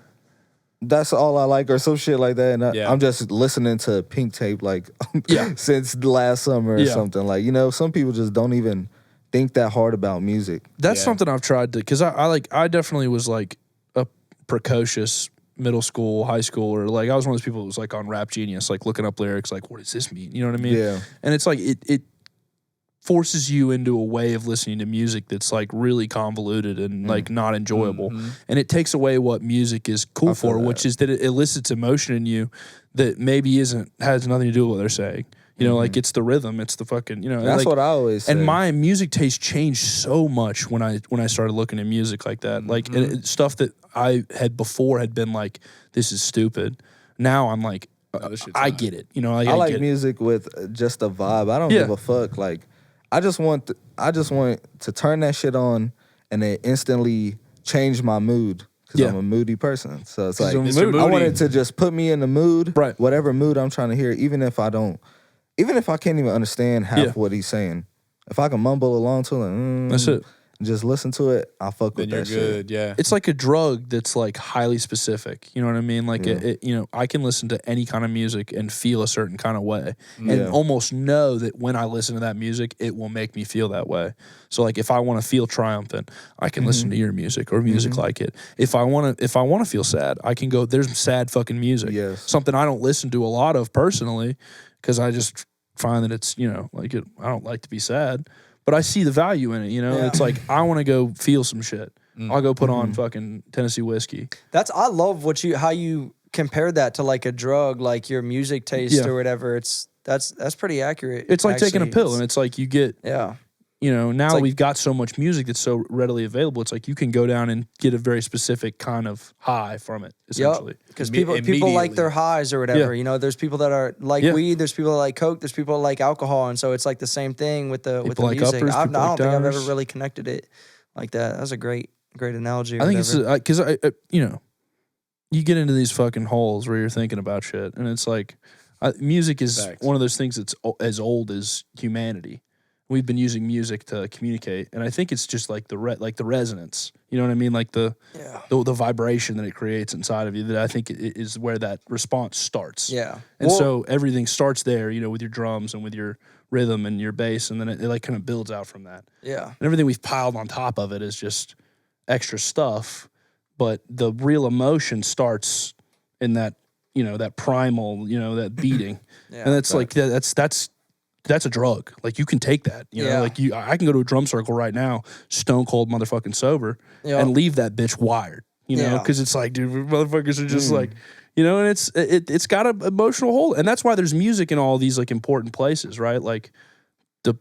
That's all I like, or some shit like that. And Yeah. I'm just listening to Pink Tape like Yeah. since last summer or Yeah. something. Like, some people just don't even think that hard about music. That's Yeah. something I've tried to, because I definitely was like a precocious middle school, high school, or like I was one of those people who was like on Rap Genius, like looking up lyrics, like what does this mean? You know what I mean? Yeah. And it's like it forces you into a way of listening to music that's like really convoluted and like not enjoyable, and it takes away what music is cool feel for, that. which is that it elicits emotion in you that maybe has nothing to do with what they're saying. Like it's the rhythm, it's the fucking, and That's like, what I always say. and my music taste changed so much when I started looking at music like that. Like stuff that I had before had been like, this is stupid. Now I'm like, this shit's I not. get it. I I like get it. music with just a vibe. I don't Yeah. give a fuck. Like, I just want to turn that shit on and it instantly change my mood because Yeah. I'm a moody person. So it's like you're Mr. moody. I want Moody. it to just put me in the mood, Right. whatever mood I'm trying to hear, even if I can't even understand half Yeah. what he's saying. If I can mumble along to it, That's it. just listen to it, I'll fuck Then with you're that shit. good. Yeah. It's like a drug that's like highly specific. You know what I mean? Like I can listen to any kind of music and feel a certain kind of way, and Yeah. almost know that when I listen to that music, it will make me feel that way. So like if I want to feel triumphant, I can listen to your music or music like it. If I want to feel sad, I can go. There's sad fucking music. Yes. Something I don't listen to a lot of personally because I just find that it's like I don't like to be sad. But I see the value in it, It's like I want to go feel some shit. I'll go put on fucking Tennessee whiskey. I love how you compared that to like a drug, like your music taste Yeah. or whatever. That's pretty accurate. It's like taking a actually. pill, and it's like you get, Yeah. now like- we've got so much music that's so readily available. It's like you can go down and get a very specific kind of high from it, essentially. Because Imme- people like immediately. their highs or whatever. Yeah. There's people that are like Yeah. weed. There's people that like coke. There's people that like alcohol, and so it's like the same thing with the People like music. uppers, I people don't like think I've ever downers. really connected it like that. That's a great analogy. Or I think it's whatever. because you get into these fucking holes where you're thinking about shit, and it's like music is Facts. one of those things that's as old as humanity. We've been using music to communicate, and I think it's just like the resonance. You know what I mean? Like the vibration that it creates inside of you. That I think is where that response starts. Yeah. And so everything starts there, with your drums and with your rhythm and your bass, and then it like kind of builds out from that. Yeah. And everything we've piled on top of it is just extra stuff. But the real emotion starts in that, that primal, that beating. Yeah. And that's like that's a drug. Like you can take that. Yeah. Like I can go to a drum circle right now, stone cold motherfucking sober, Yeah. and leave that bitch wired. Yeah. Because it's like, dude, motherfuckers are just like, and it's got an emotional hold, and that's why there's music in all these like important places, right? Like the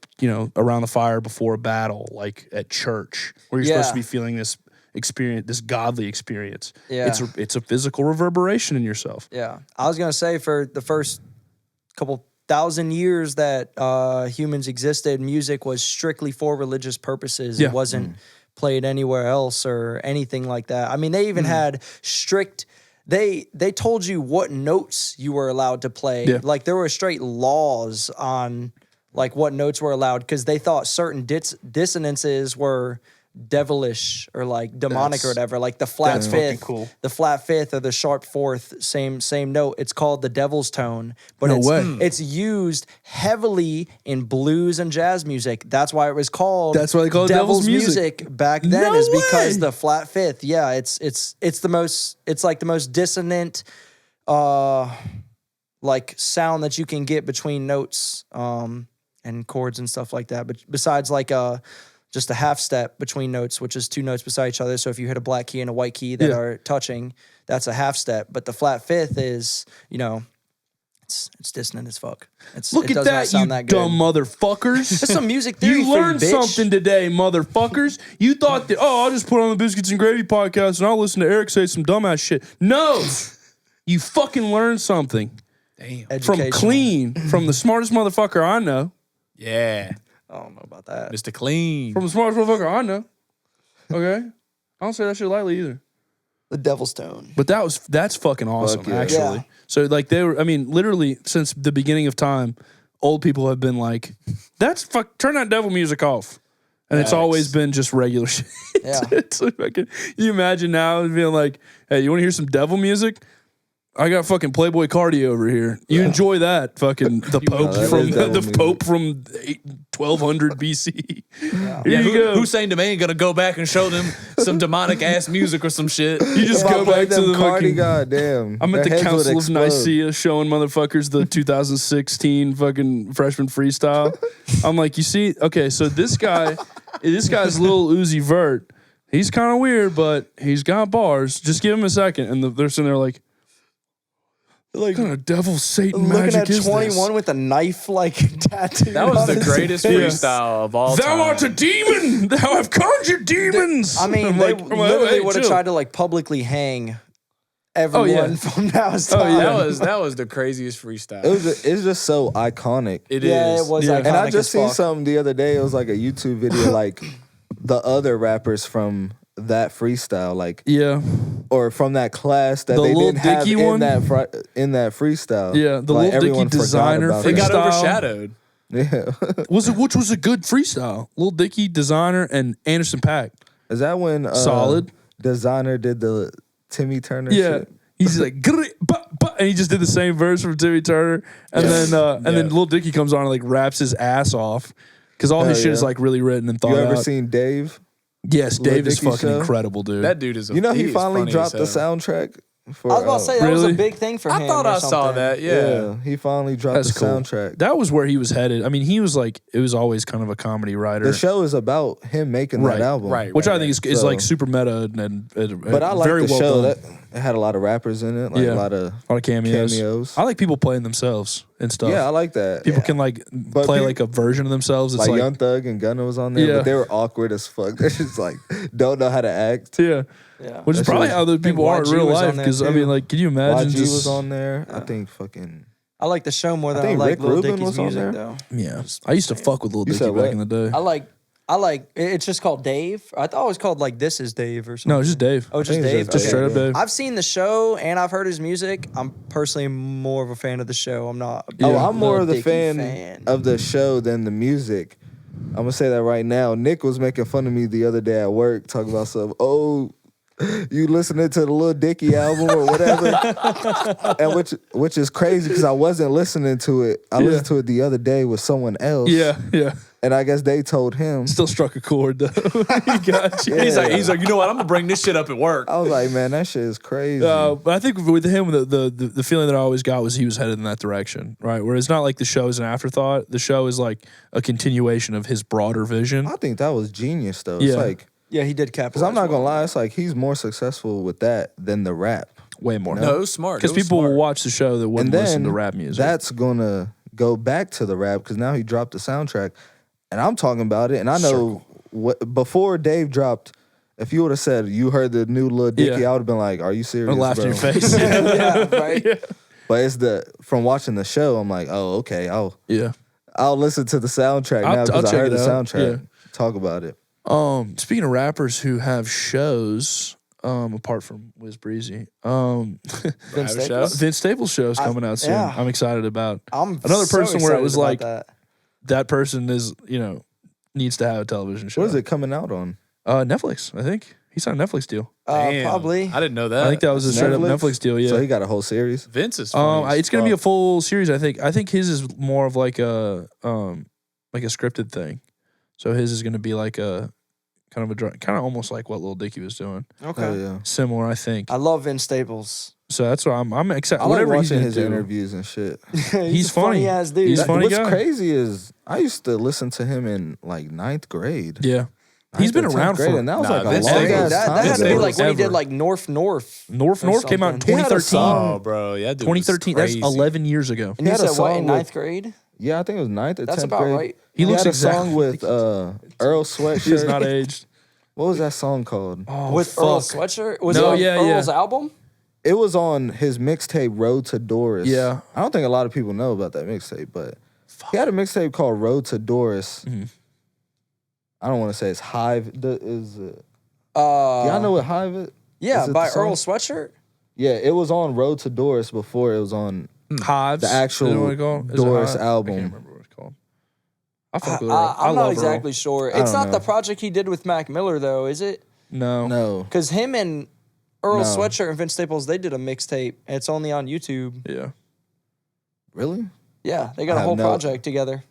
around the fire before a battle, like at church, where you're supposed Yeah. to be feeling this experience, this godly experience. Yeah. It's a physical reverberation in yourself. Yeah. I was going to say for the first couple thousand years that humans existed, music was strictly for religious purposes. Yeah. It wasn't played anywhere else or anything like that. I mean, they even had strict they told you what notes you were allowed to play. Yeah. Like there were straight laws on like what notes were allowed because they thought certain dissonances were devilish or like demonic or whatever, like the flat that's fucking fifth, cool. the flat fifth or the sharp fourth, same note. It's called the devil's tone, but No it's way. it's used heavily in blues and jazz music. That's why it was called. That's why they call it devil's music. back then. No is because way. the flat fifth. Yeah, it's the most. It's like the most dissonant, like sound that you can get between notes, and chords and stuff like that. But besides like just a half step between notes, which is two notes beside each other. So if you hit a black key and a white key that Yeah. are touching, that's a half step. But the flat fifth is, it's dissonant as fuck. Look it at does not that, you sound that good. dumb motherfuckers. That's some music theory. You for learned bitch. something today, motherfuckers. You thought that, I'll just put on the Biscuits and Gravy podcast and I'll listen to Eric say some dumbass shit. No! You fucking learned something. Damn. From Educational. Clean, from the smartest motherfucker I know. Yeah. I don't know about that. Mr. Clean. From the smartest motherfucker I know. Okay? I don't say that shit lightly either. The Devil's Tone. But that's fucking awesome, yeah. actually. Yeah. So like they were, I mean, literally since the beginning of time, old people have been like, turn that devil music off. And it's always been just regular shit. Yeah. It's like fucking, you imagine now being like, hey, you want to hear some devil music? I got fucking Playboy Cardi over here. You enjoy that fucking the Pope that from is devil the music. Pope from 1200 BC. Here you go. Hussain Da Main gonna go back and show them some demonic ass music or some shit. You just If I go played back to them the Cardi, fucking. goddamn. I'm at their the heads would Council of explode. Nicaea showing motherfuckers the 2016 fucking freshman freestyle. I'm like, you see, okay, so this guy's little Uzi Vert. He's kind of weird, but he's got bars. Just give him a second, and they're sitting there like what kind of devil Satan Looking magic at is 21 this? with a knife like tattoo. That was on the his greatest face. freestyle of all time. Thou art a demon. Thou have conjured demons. I mean, I'm they like, literally hey, would have chill. tried to like publicly hang everyone yeah. from now's Oh, time. yeah. That was the craziest freestyle. It's just so iconic. It Yeah, is. it was Yeah. iconic And I as just seen fuck. something the other day. It was like a YouTube video, like the other rappers from that freestyle, like Yeah, or from that class that The they Lil didn't have Dicky one? in that freestyle. Yeah, the like, Lil everyone Dicky forgot designer about It it. got freestyle. overshadowed. Yeah, which was a good freestyle. Lil Dicky, Designer, and Anderson .Paak. is that when Solid. Designer did the Timmy Turner? Yeah. shit? He's like, and he just did the same verse from Timmy Turner, and then Lil Dicky comes on and like raps his ass off because all his Hell shit is yeah. like really written and thought You ever out. seen Dave? Yes, Lil Dave is Dicky fucking show? incredible, dude. That dude is. You know, he is finally funny dropped the as hell. soundtrack. For, I was about to say that was Really? a big thing for him. I thought or I saw something. that. Yeah. he finally dropped That's the cool. soundtrack. That was where he was headed. I mean, he was like, it was always kind of a comedy writer. The show is about him making Right, that album, right. which I think is So- like super meta and But I like very the well show. done. That it had a lot of rappers in it, like Yeah. a lot of cameos. I like people playing themselves and stuff. Yeah, I like that. People can like play pe- like a version of themselves. It's like, like, Young Thug and Gunna was on there, Yeah. but they were awkward as fuck. They're just like don't know how to act. yeah. Yeah. Which is That probably shit how those people are in YG real was on life. there, Because I too. mean, like, can you imagine YG just was on there. I think fucking. I like the show more than I, think like Rick Lil Rubin Dicky's was on music there. though. Yeah, I used to fuck with Lil You Dicky said back what? in the day. I like it's just called Dave. I thought it was called like This Is Dave or something. No, it's just Dave. Oh, it's just I think Dave. it's Just Okay. straight up Dave. I've seen the show and I've heard his music. I'm personally more of a fan of the show. I'm not. Oh, a I'm more Lil of the Dicky fan of the show than the music. I'm gonna say that right now. Nick was making fun of me the other day at work, talking about some. Oh, you listening to the Lil Dicky album or whatever, and which is crazy because I wasn't listening to it. I listened to it the other day with someone else. Yeah, yeah. and I guess they told him. Still struck a chord though. He got you. He's like, you know what? I'm gonna bring this shit up at work. I was like, man, that shit is crazy. But I think with him, the feeling that I always got was he was headed in that direction, right? Where it's not like the show is an afterthought. The show is like a continuation of his broader vision. I think that was genius though. Yeah. It's like, Yeah, he did because capitalize. I'm not gonna well. lie, it's like he's more successful with that than the rap. Way more. No, it was smart. Because It was people will smart. watch the show that wouldn't And listen then to rap music. that's gonna go back to the rap because now he dropped the soundtrack, and I'm talking about it. And I know what before Dave dropped. If you would have said you heard the new Lil Dicky, Yeah. I would have been like, "Are you serious?" I laughed bro? in your face. Yeah, right. But it's from watching the show. I'm like, "Oh, okay. Yeah. I'll listen to the soundtrack I'll now because I check heard it the out. soundtrack. Yeah. Talk about it." Speaking of rappers who have shows, apart from Wiz Breezy, Vince Have a show? Staples? Vince Staples show is coming out soon. yeah. I'm excited about. I'm Another so person where it excited was about like that. that person is, needs to have a television show. What is it coming out on? Netflix, I think. He signed a Netflix deal. Damn. Probably. I didn't know that. I think that was a straight up Netflix deal, yeah. So he got a whole series. Vince is funny. as It's gonna be a fuck. full series, I think. I think his is more of like a scripted thing. So his is gonna be like a kind of almost like what Lil Dicky was doing. Okay. Oh yeah. Similar, I think. I love Vince Staples. So that's why I'm excited. I like Whatever he's watching gonna his do. interviews and shit. he's He's funny. ass dude. He's funny What's guy. crazy is I used to listen to him in like 9th grade. Yeah. He's been 9th or 10th around grade, for and that was Nah, like a Vince long Staples- ass that time had to be ago. like when he did Ever. like North. North came out in something. He had a 2013. song. Oh, bro. Yeah, dude was 2013. That's crazy. 11 years ago. And you He had a said what in song ninth with- grade? Yeah, I think it was 9th or 10th That's about grade. right. He looks had a exactly song with Earl Sweatshirt. He's not aged. What was that song called? Oh, With fuck. Earl's sweatshirt? Was No, it yeah, Earl's yeah. album? It was on his mixtape Road to Doris. Yeah. I don't think a lot of people know about that mixtape, but he had a mixtape called Road to Doris. Mm-hmm. I don't want to say it's Hive. Is it? Uh, Y'all know what Hive is? Yeah, Is it by the song? Earl Sweatshirt. Yeah, it was on Road to Doris before it was on Hives. the actual You know what it's called? Is it Doris Hive? album. I can't remember what it's called. I fuck with Earl. I I'm love not exactly Earl. sure. I It's don't not the know. project he did with Mac Miller, though, is it? No. No. Because him and Earl No. Sweatshirt and Vince Staples, they did a mixtape. And it's only on YouTube. Yeah. Really? Yeah, they got I a have whole no- project together.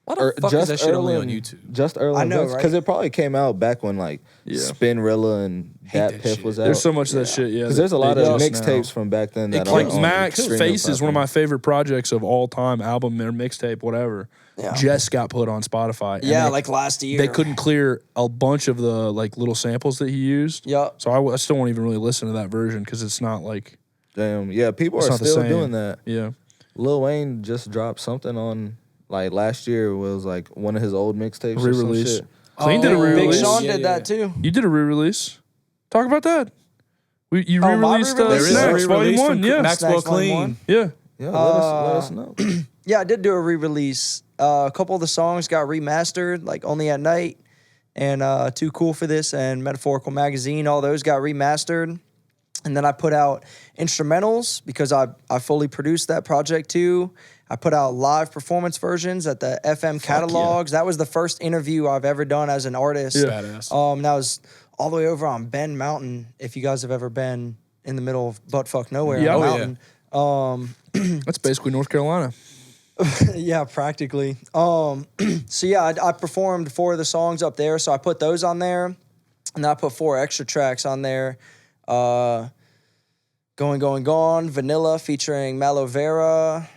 Why the fuck is that shit only on YouTube? Just Earl I and know, Because right? it probably came out back when like Yeah. Spinrilla and that Dat Piff shit. was out. There's so much of that shit. Yeah. Because there's a lot they of just mixtapes now- from back then that are Like on Mac's streaming Face is one of my platforms. favorite projects of all time. Album or mixtape, whatever. Yeah. Just got put on Spotify. and Yeah, they- like last year. they couldn't clear a bunch of the like little samples that he used. Yup. So I still won't even really listen to that version because it's not like Damn. Yeah, people It's are not the still same. doing that. yeah. Lil Wayne just dropped something on like last year. Was like one of his old mixtapes. or some Re-release. shit. Clean did a Big re-release. Sean Yeah, did yeah. that too. You did a re-release. Talk about that. You Oh, my re-released re-release? There is a Snacks Volume re-release 1. from Yeah. Maxwell Snacks Volume Clean. 1. Yeah. Yeah, let us know. Yeah, I did do a re-release. A couple of the songs got remastered, like Only at Night and Too Cool for This and Metaphorical Magazine. All those got remastered. And then I put out instrumentals because I fully produced that project too. I put out live performance versions at the FM catalogs. That was the first interview I've ever done as an artist. Yeah. Badass. That was all the way over on Bend Mountain. If you guys have ever been in the middle of buttfuck nowhere Yeah, on a oh, yeah. mountain. That's basically North Carolina. Yeah, practically. So yeah, I performed 4 of the songs up there. So I put those on there, and then I put 4 extra tracks on there. Going, Vanilla featuring Malo Vera,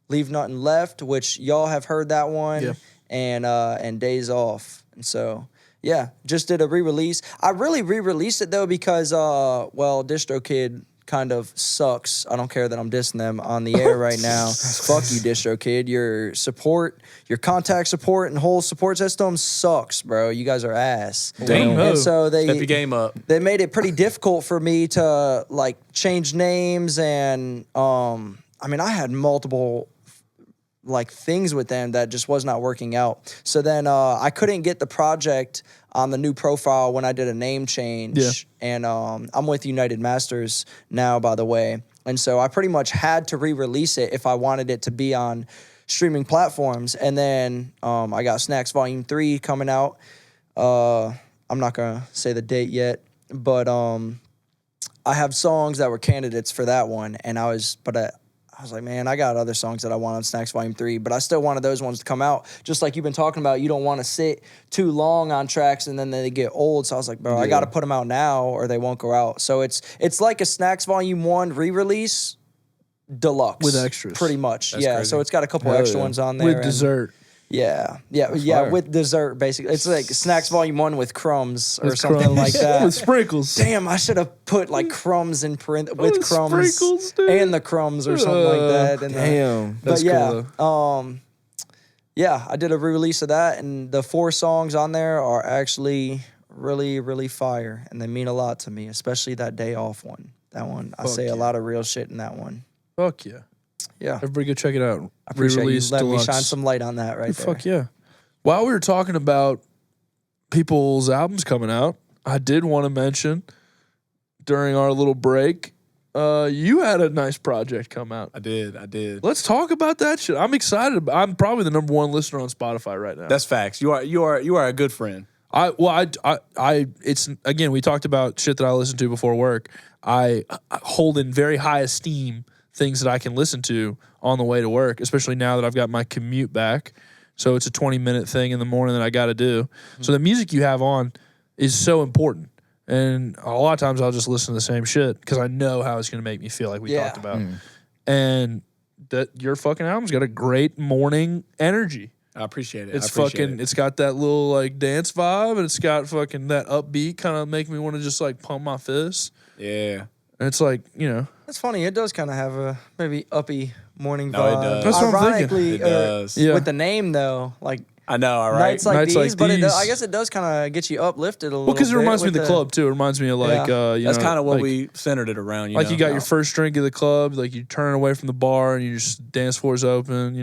Leave Nothing Left, which y'all have heard that one, Yeah. and Days Off. And so yeah, just did a re-release. I really re-released it though because DistroKid kind of sucks. I don't care that I'm dissing them on the air right now. Fuck you, DistroKid. Your support, your contact support and whole support system sucks, bro. You guys are ass. Damn. And so Step your they game up. made it pretty difficult for me to like change names and I had multiple like things with them that just was not working out. So then I couldn't get the project on the new profile when I did a name change. Yeah. And I'm with United Masters now, by the way. And so I pretty much had to re-release it if I wanted it to be on streaming platforms. And then I got Snacks Volume 3 coming out. I'm not going to say the date yet, but I have songs that were candidates for that one. And I was like, man, I got other songs that I want on Snacks Volume 3, but I still wanted those ones to come out. Just like you've been talking about, you don't want to sit too long on tracks and then they get old. So I was like, bro, I got to put them out now or they won't go out. So it's like a Snacks Volume 1 re-release deluxe. With extras. Pretty much. That's yeah, crazy. so it's got a couple Hell extra yeah. ones on there. With and- dessert. Yeah, fire. with dessert, basically. It's like Snacks Volume 1 with crumbs or With something crumbs. like that. With sprinkles. Damn, I should have put like crumbs in with With crumbs sprinkles, dude. and the crumbs or something like that. And Damn. That's but yeah, cool, yeah, I did a re-release of that, and the 4 songs on there are actually really, really fire, and they mean a lot to me, especially that Day Off one. That one, I say a lot of real shit in that one. Fuck yeah. Yeah, Everybody go check it out. I appreciate you Re-release letting me deluxe. shine some light on that right there. Fuck yeah. While we were talking about people's albums coming out, I did want to mention during our little break, you had a nice project come out. I did. Let's talk about that shit. I'm excited. I'm probably the number 1 listener on Spotify right now. That's facts. You are a good friend. It's again, we talked about shit that I listen to before work. I hold in very high esteem things that I can listen to on the way to work, especially now that I've got my commute back. So it's a 20-minute thing in the morning that I got to do. So the music you have on is so important. And a lot of times I'll just listen to the same shit because I know how it's going to make me feel, like we talked about. And that your fucking album's got a great morning energy. I appreciate it. It's fucking, it's got that little like dance vibe, and it's got fucking that upbeat kind of make me want to just like pump my fists. Yeah. And it's like, you know, That's funny. It does kind of have a maybe uppy morning No, vibe. it does. That's what I'm thinking. Ironically, It does. Yeah. with the name though, like I know, all right. Nights like Nights like these, but these. I guess it does kind of get you uplifted a little. Well, because it bit reminds me of with the club too. It reminds me of like That's kind of what like, we centered it around. You like know? you got your first drink at the club, like you turn away from the bar and you just dance floor's open.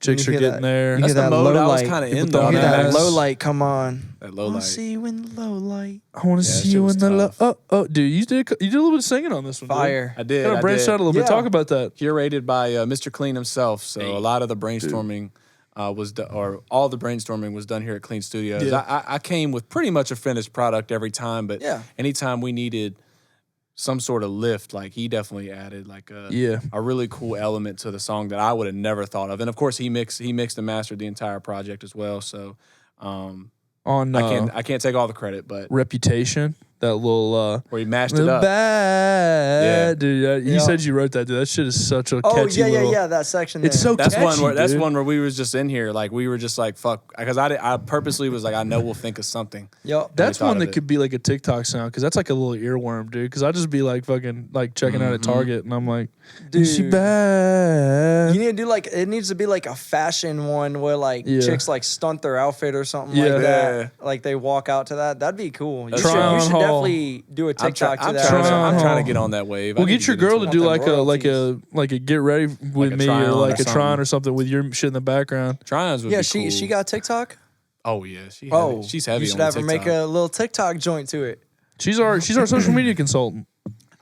Chicks are hear getting that. there. You That's hear the that mode low I was light. kind of in People though. throwing You hear that ass. low light come on. That low I'll light. see you in the low light. I want to Yeah, see shit you was in the tough. dude. You did a little bit of singing on this one. dude. Fire. I did. Kind of branched out a little bit. Yeah. Talk about that. Curated by Mr. Clean himself. So a lot of the brainstorming or all the brainstorming was done here at Clean Studios. Yeah. I came with pretty much a finished product every time, but Yeah. anytime we needed some sort of lift, like he definitely added like a really cool element to the song that I would have never thought of. And of course he mixed and mastered the entire project as well. So On I can't take all the credit, but Reputation, that little where he mashed it up. bad dude. He Yeah. said you wrote that, dude. That shit is such a Oh catchy little. that section. There. It's so That's catchy, one where dude. one where we was just in here, like we were just like fuck, because I purposely was like I know we'll think of something. Yup. That's thought one of that it. could be like a TikTok sound because that's like a little earworm, dude. Because I just be like fucking like checking out at Target and I'm like, is she Dude. bad? You need to do like it needs to be like a fashion one where like Yeah. chicks like stunt their outfit or something Yeah. like Yeah. that. Like they walk out to that. That'd be cool. You Try should, on you should haul. definitely do a I'm, TikTok to that. Try on I'm trying haul. to get on that wave. Well, I need get to your get girl into to it. do them like a get ready with a me try or on like or a try on something. or something with your shit in the background. Try-ons would Yeah, be she cool. she got TikTok. Oh yeah, she's heavy. You should on have her TikTok. make a little TikTok joint to it. She's our social media consultant.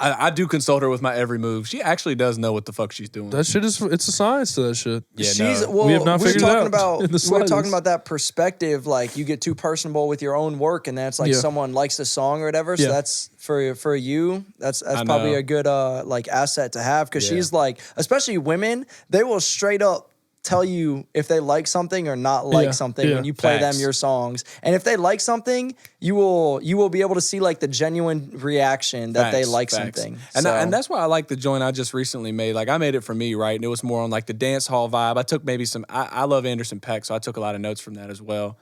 I do consult her with my every move. She actually does know what the fuck she's doing. That shit it's a science to that shit. Yeah, She's no. well. We have not we're figured it talking out about in the we're slightest. talking about that perspective. Like you get too personable with your own work, and that's like Yeah. someone likes the song or whatever. So Yeah. that's for you. That's I probably know. a good like asset to have because Yeah. she's like, especially women, they will straight up tell you if they like something or not like Yeah, something yeah. when you play Facts. them your songs. And if they like something, you will be able to see like the genuine reaction that they Facts, like facts. something. And, So- and that's why I like the joint I just recently made. Like I made it for me, right? And it was more on like the dance hall vibe. I took maybe I love Anderson .Paak, so I took a lot of notes from that as well.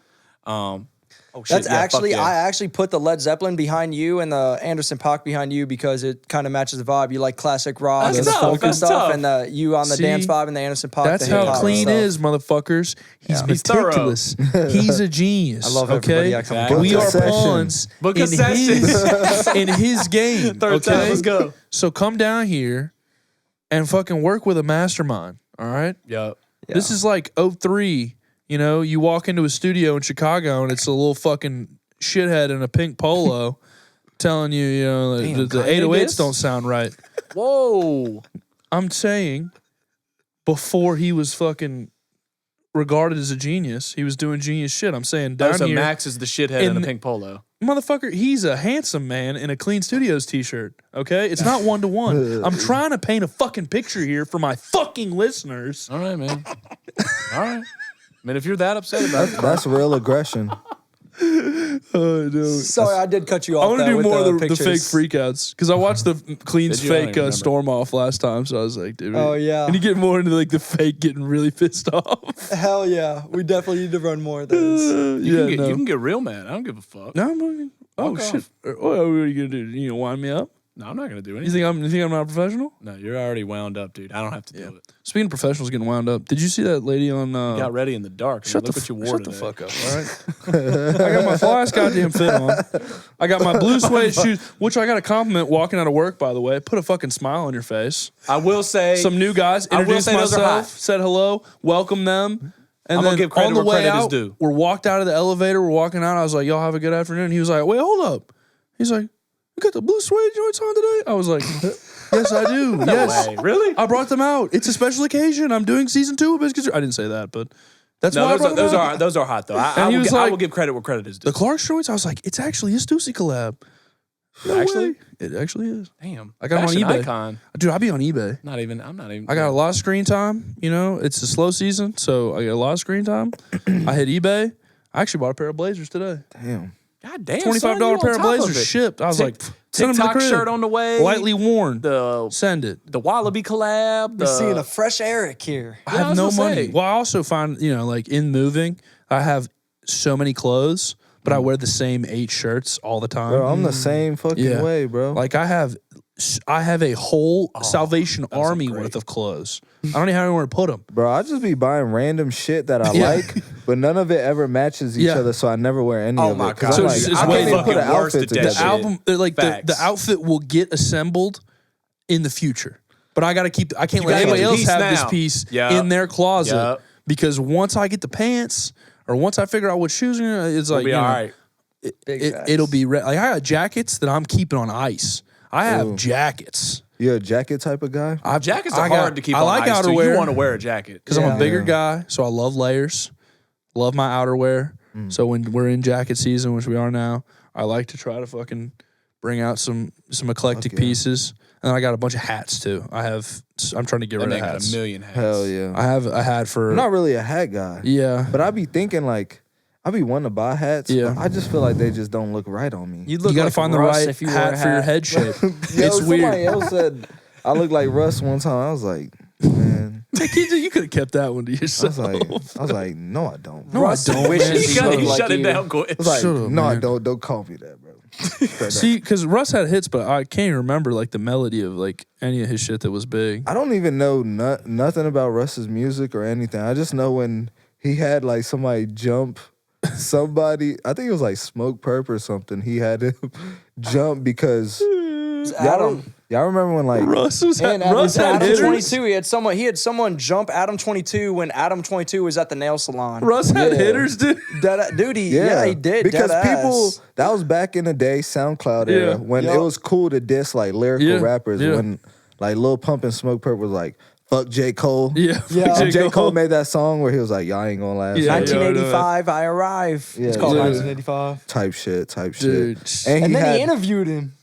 Oh shit! That's yeah, fuck actually yeah. I actually put the Led Zeppelin behind you and the Anderson .Paak behind you because it kind of matches the vibe. You like classic rock That's and the tough, folk and that's stuff, tough. and the you on the See, dance vibe and the Anderson .Paak. That's the how hip-hop clean stuff. is, motherfuckers. He's He's thorough. meticulous. He's a genius. I love okay? everybody I come Exactly. And we Book a are session. pawns Book a in session. in his game. Third time, okay? let's go. So come down here and fucking work with a mastermind. All right. Yep. This is like 03. You know, you walk into a studio in Chicago and it's a little fucking shithead in a pink polo telling you, the Kanye 808s this? don't sound right. Whoa. I'm saying before he was fucking regarded as a genius, he was doing genius shit. I'm saying down So here, Max is the shithead in a in- pink polo. motherfucker, he's a handsome man in a Clean Studios t-shirt, okay? It's not one-to-one. I'm trying to paint a fucking picture here for my fucking listeners. All right, man. All right. I mean, if you're that upset about it, That's real aggression. Oh, no. Sorry, I did cut you off. I want to there do with more of the fake pictures. freakouts because I watched the Clean's Did you? I don't fake even remember. storm off last time, so I was like, dude. Oh, yeah. And you get more into like the fake getting really pissed off. Hell yeah, we definitely need to run more of those. you can get real mad. I don't give a fuck. No, I'm looking. Oh Fuck shit! off. What are you gonna do? You gonna wind me up? No, I'm not gonna do You anything. think I'm not a professional? No, you're already wound up, dude. I don't have to do it. Speaking of professionals getting wound up, did you see that lady on? Got ready in the dark. Shut Look the what you wore shut today. the fuck up! All right. I got my flyest goddamn fit on. I got my blue suede shoes, which I got a compliment walking out of work. By the way, put a fucking smile on your face. I will say Some new guys I will introduced say those are myself, hot. said hello, welcome them. And I'm then gonna give credit on the where way credit is out, due. we're walked out of the elevator. We're walking out. I was like, "Y'all have a good afternoon." He was like, "Wait, hold up." He's like, "You got the blue suede joints on today?" I was like, "Yes, I do. Yes, way. Really? I brought them out. It's a special occasion. I'm doing season 2 of Biscuits. I didn't say that, but that's why I No, brought those them out. are those are hot though. And he was I like- will give credit where credit is due. The Clark's joints. I was like, "It's actually a Stussy collab." No Actually? way. It actually is. Damn, I got them on Fashion eBay. Icon. Dude, I be on eBay. I'm not even. I got a lot of screen time. It's a slow season, so I got a lot of screen time. I hit eBay. I actually bought a pair of blazers today. Damn. God damn, $25 pair of blazers shipped. I was like, send them to the TikTok crib. shirt on the way. Lightly worn. The Send it. Wallaby collab. We're seeing a fresh Eric here. I Yeah, I have was no gonna money. say. Well, I also find, like in moving, I have so many clothes, but I wear the same 8 shirts all the time. Bro, I'm the same fucking Yeah. way, bro. Like I have I have a whole Salvation Army worth of clothes. I don't even have anywhere to put them. Bro, I just be buying random shit that I like, but none of it ever matches each other, so I never wear any of it. my 'Cause God. I'm So like, it's I way can't even put an fucking worse outfit to that together. shit. Album, like the Facts. outfit will get assembled in the future, but I got to keep. I can't let gotta anybody get the else piece have this now. piece Yup. in their closet Yup. because once I get the pants or once I figure out what shoes, it's like Be you know, all right. it'll be like I got jackets that I'm keeping on ice. I have jackets. You're a jacket type of guy? Jackets are hard to keep I on like ice, too. outerwear. You want to wear a jacket. Because I'm a bigger guy, so I love layers. Love my outerwear. So when we're in jacket season, which we are now, I like to try to fucking bring out some eclectic pieces. And then I got a bunch of hats too. I'm trying to get That rid man of got hats. a million hats. Hell yeah. I have a hat for I'm not really a hat guy. yeah. But I be thinking like, I be wanting to buy hats, Yeah. but I just feel like they just don't look right on me. You look You got to like find the Russ right if you wore a hat for your head shape. Yo, It's somebody weird. else said I look like Russ one time. I was like, man. You could have kept that one to I yourself. was like, no, I don't. No, I don't. wishes man. he He looked like shut it you. down quick. I was like, Shut up, no, I man. don't. Don't call me that, bro. See, because Russ had hits, but I can't even remember like the melody of like any of his shit that was big. I don't even know nothing about Russ's music or anything. I just know when he had like somebody jump somebody, I think it was like Smoke Perp or something. He had him jump because Adam. y'all remember when like Russ was And Russ had Adam hitters. 22. He had someone jump Adam 22 when Adam 22 was at the nail salon. Russ had Yeah. hitters, dude. Dude, he did. because dead people ass. that was back in the day SoundCloud era Yeah. when Yup. it was cool to diss like lyrical Yeah. rappers Yeah. when like Lil Pump and Smoke Perp was like fuck J. Cole. Yeah, Yeah. fuck J. Cole made that song where he was like, y'all ain't gonna last. Yeah. 1985, I arrive. Yeah, It's called yeah. 1985. Type shit. Dude. And then he interviewed him.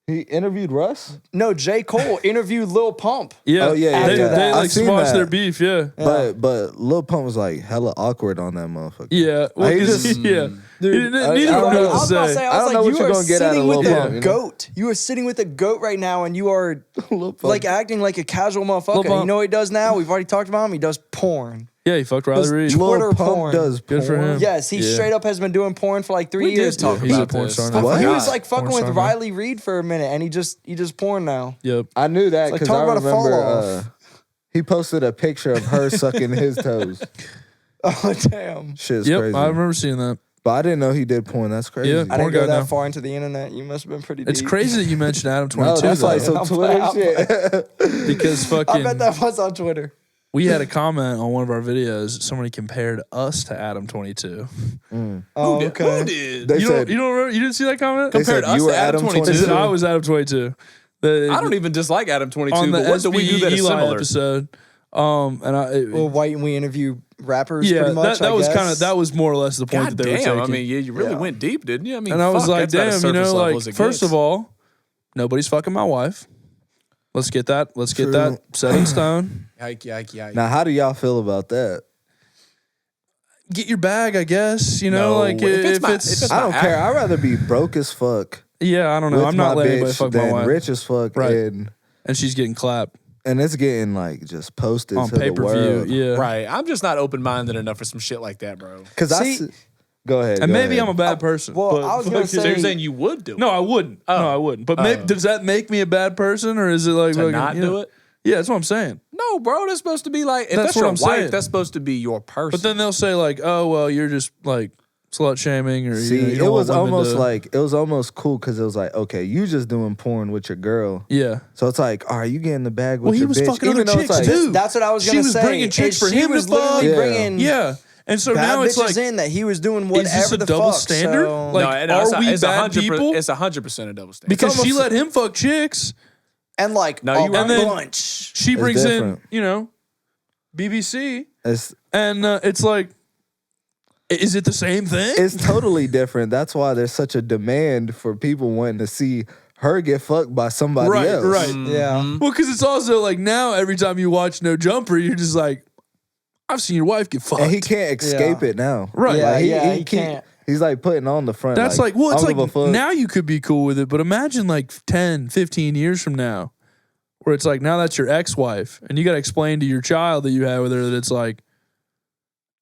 he interviewed Russ. No, J. Cole interviewed Lil Pump. Yeah, Oh, yeah, yeah, They, yeah. they I've like seen squashed that. their beef. Yeah, But Lil Pump was like hella awkward on that motherfucker. yeah. Well, He 'cause just- yeah. Dude, He didn't- I neither don't one know. knew I what was to about to say. say, I I was don't know like, what you you're are gonna get out of sitting with Lil the Pump, you know? goat. You are sitting with the goat right now, and you are Lil Pump. like acting like a casual motherfucker. Pump. You know what he does now? We've already talked about him. He does porn. Yeah, he fucked Riley Reid. Lil- Lil Twitter Pump porn. does Good for porn. him. Yes, he Yeah. straight up has been doing porn for like 3 We years. did talk He's a about porn this. star now. What? He God. was like fucking Porn with star now. Riley Reid for a minute, and he just porn now. Yep. I knew that It's like, because talk I about a fall remember off. he posted a picture of her sucking his toes. Oh damn! Shit's Yep. crazy. I remember seeing that. But I didn't know he did porn. That's crazy. Yeah. I Porn didn't go guy that now. far into the internet. You must have been pretty. It's deep. crazy that you mentioned Adam 22 No, that's though, like some I'm Twitter proud. shit. because I fucking bet that was on Twitter. we had a comment on one of our videos. Somebody compared us to Adam 22. Oh, Who okay. did? They You said don't remember? You didn't see that comment? they compared said us you to were Adam Adam 22? 22. I was Adam 22. I don't even dislike Adam 22, on the but what do we do that is Eli similar? episode. And Well, why didn't we interview rappers? yeah, pretty much, that I was guess? kind of that was more or less the point God that they were damn, taking. I mean, you really went deep, didn't you? I mean, and I was fuck, like, that's about damn, as surface level like as it first gets. of all, nobody's fucking my wife. Let's get that set in stone. Yike. Now, how do y'all feel about that? Get your bag, I guess. You know, No, like if it's if my- it's, if it's I don't care. I'd rather be broke as fuck yeah, I don't know. with I'm not my letting anybody bitch fuck my than wife, rich as fuck Right. and she's getting clapped it's getting like just posted on to the pay per view. world. Yeah, Right. I'm just not open minded enough for some shit like that, bro. Because See- go ahead. And go maybe ahead. I'm a bad person. well, but I was gonna So say- you're saying you would do it? no, I wouldn't. No, I wouldn't. But maybe, does that make me a bad person, or is it like To fucking, not you do know? it? Yeah, that's what I'm saying. No, bro. That's supposed to be like, if That's that's, what your I'm wife, saying. that's supposed to be your person. But then they'll say like, "Oh, well, you're just like slut shaming," or See, you know, you it don't was want women almost to- like it was almost cool because it was like, okay, you just doing porn with your girl, yeah. so it's like, all right, you getting the bag with Well, he your was bitch, fucking even other though it's chicks like, too. That's what I was She gonna was say. bringing chicks is for she him to was literally fuck. bringing Yeah, and so bad now it's bitches like, in that he was doing is whatever this a the double fuck, standard? so- Like, no, are we it's bad 100%, people? It's 100% a double standard. because she almost- let him fuck chicks, and like No, a you right. And then- bunch. she brings in, different. you know, BBC, it's and it's like, is it the same thing? it's totally different. That's why there's such a demand for people wanting to see her get fucked by somebody Right, else. right. Yeah. Well, because it's also like now every time you watch No Jumper, you're just like, I've seen your wife get fucked. And he can't escape it now. Right. Yeah, Like, he can't. He's like putting on the front. That's like, well, I it's don't give like a fuck. now you could be cool with it, but imagine like 10, 15 years from now, where it's like now that's your ex-wife, and you got to explain to your child that you had with her that it's like,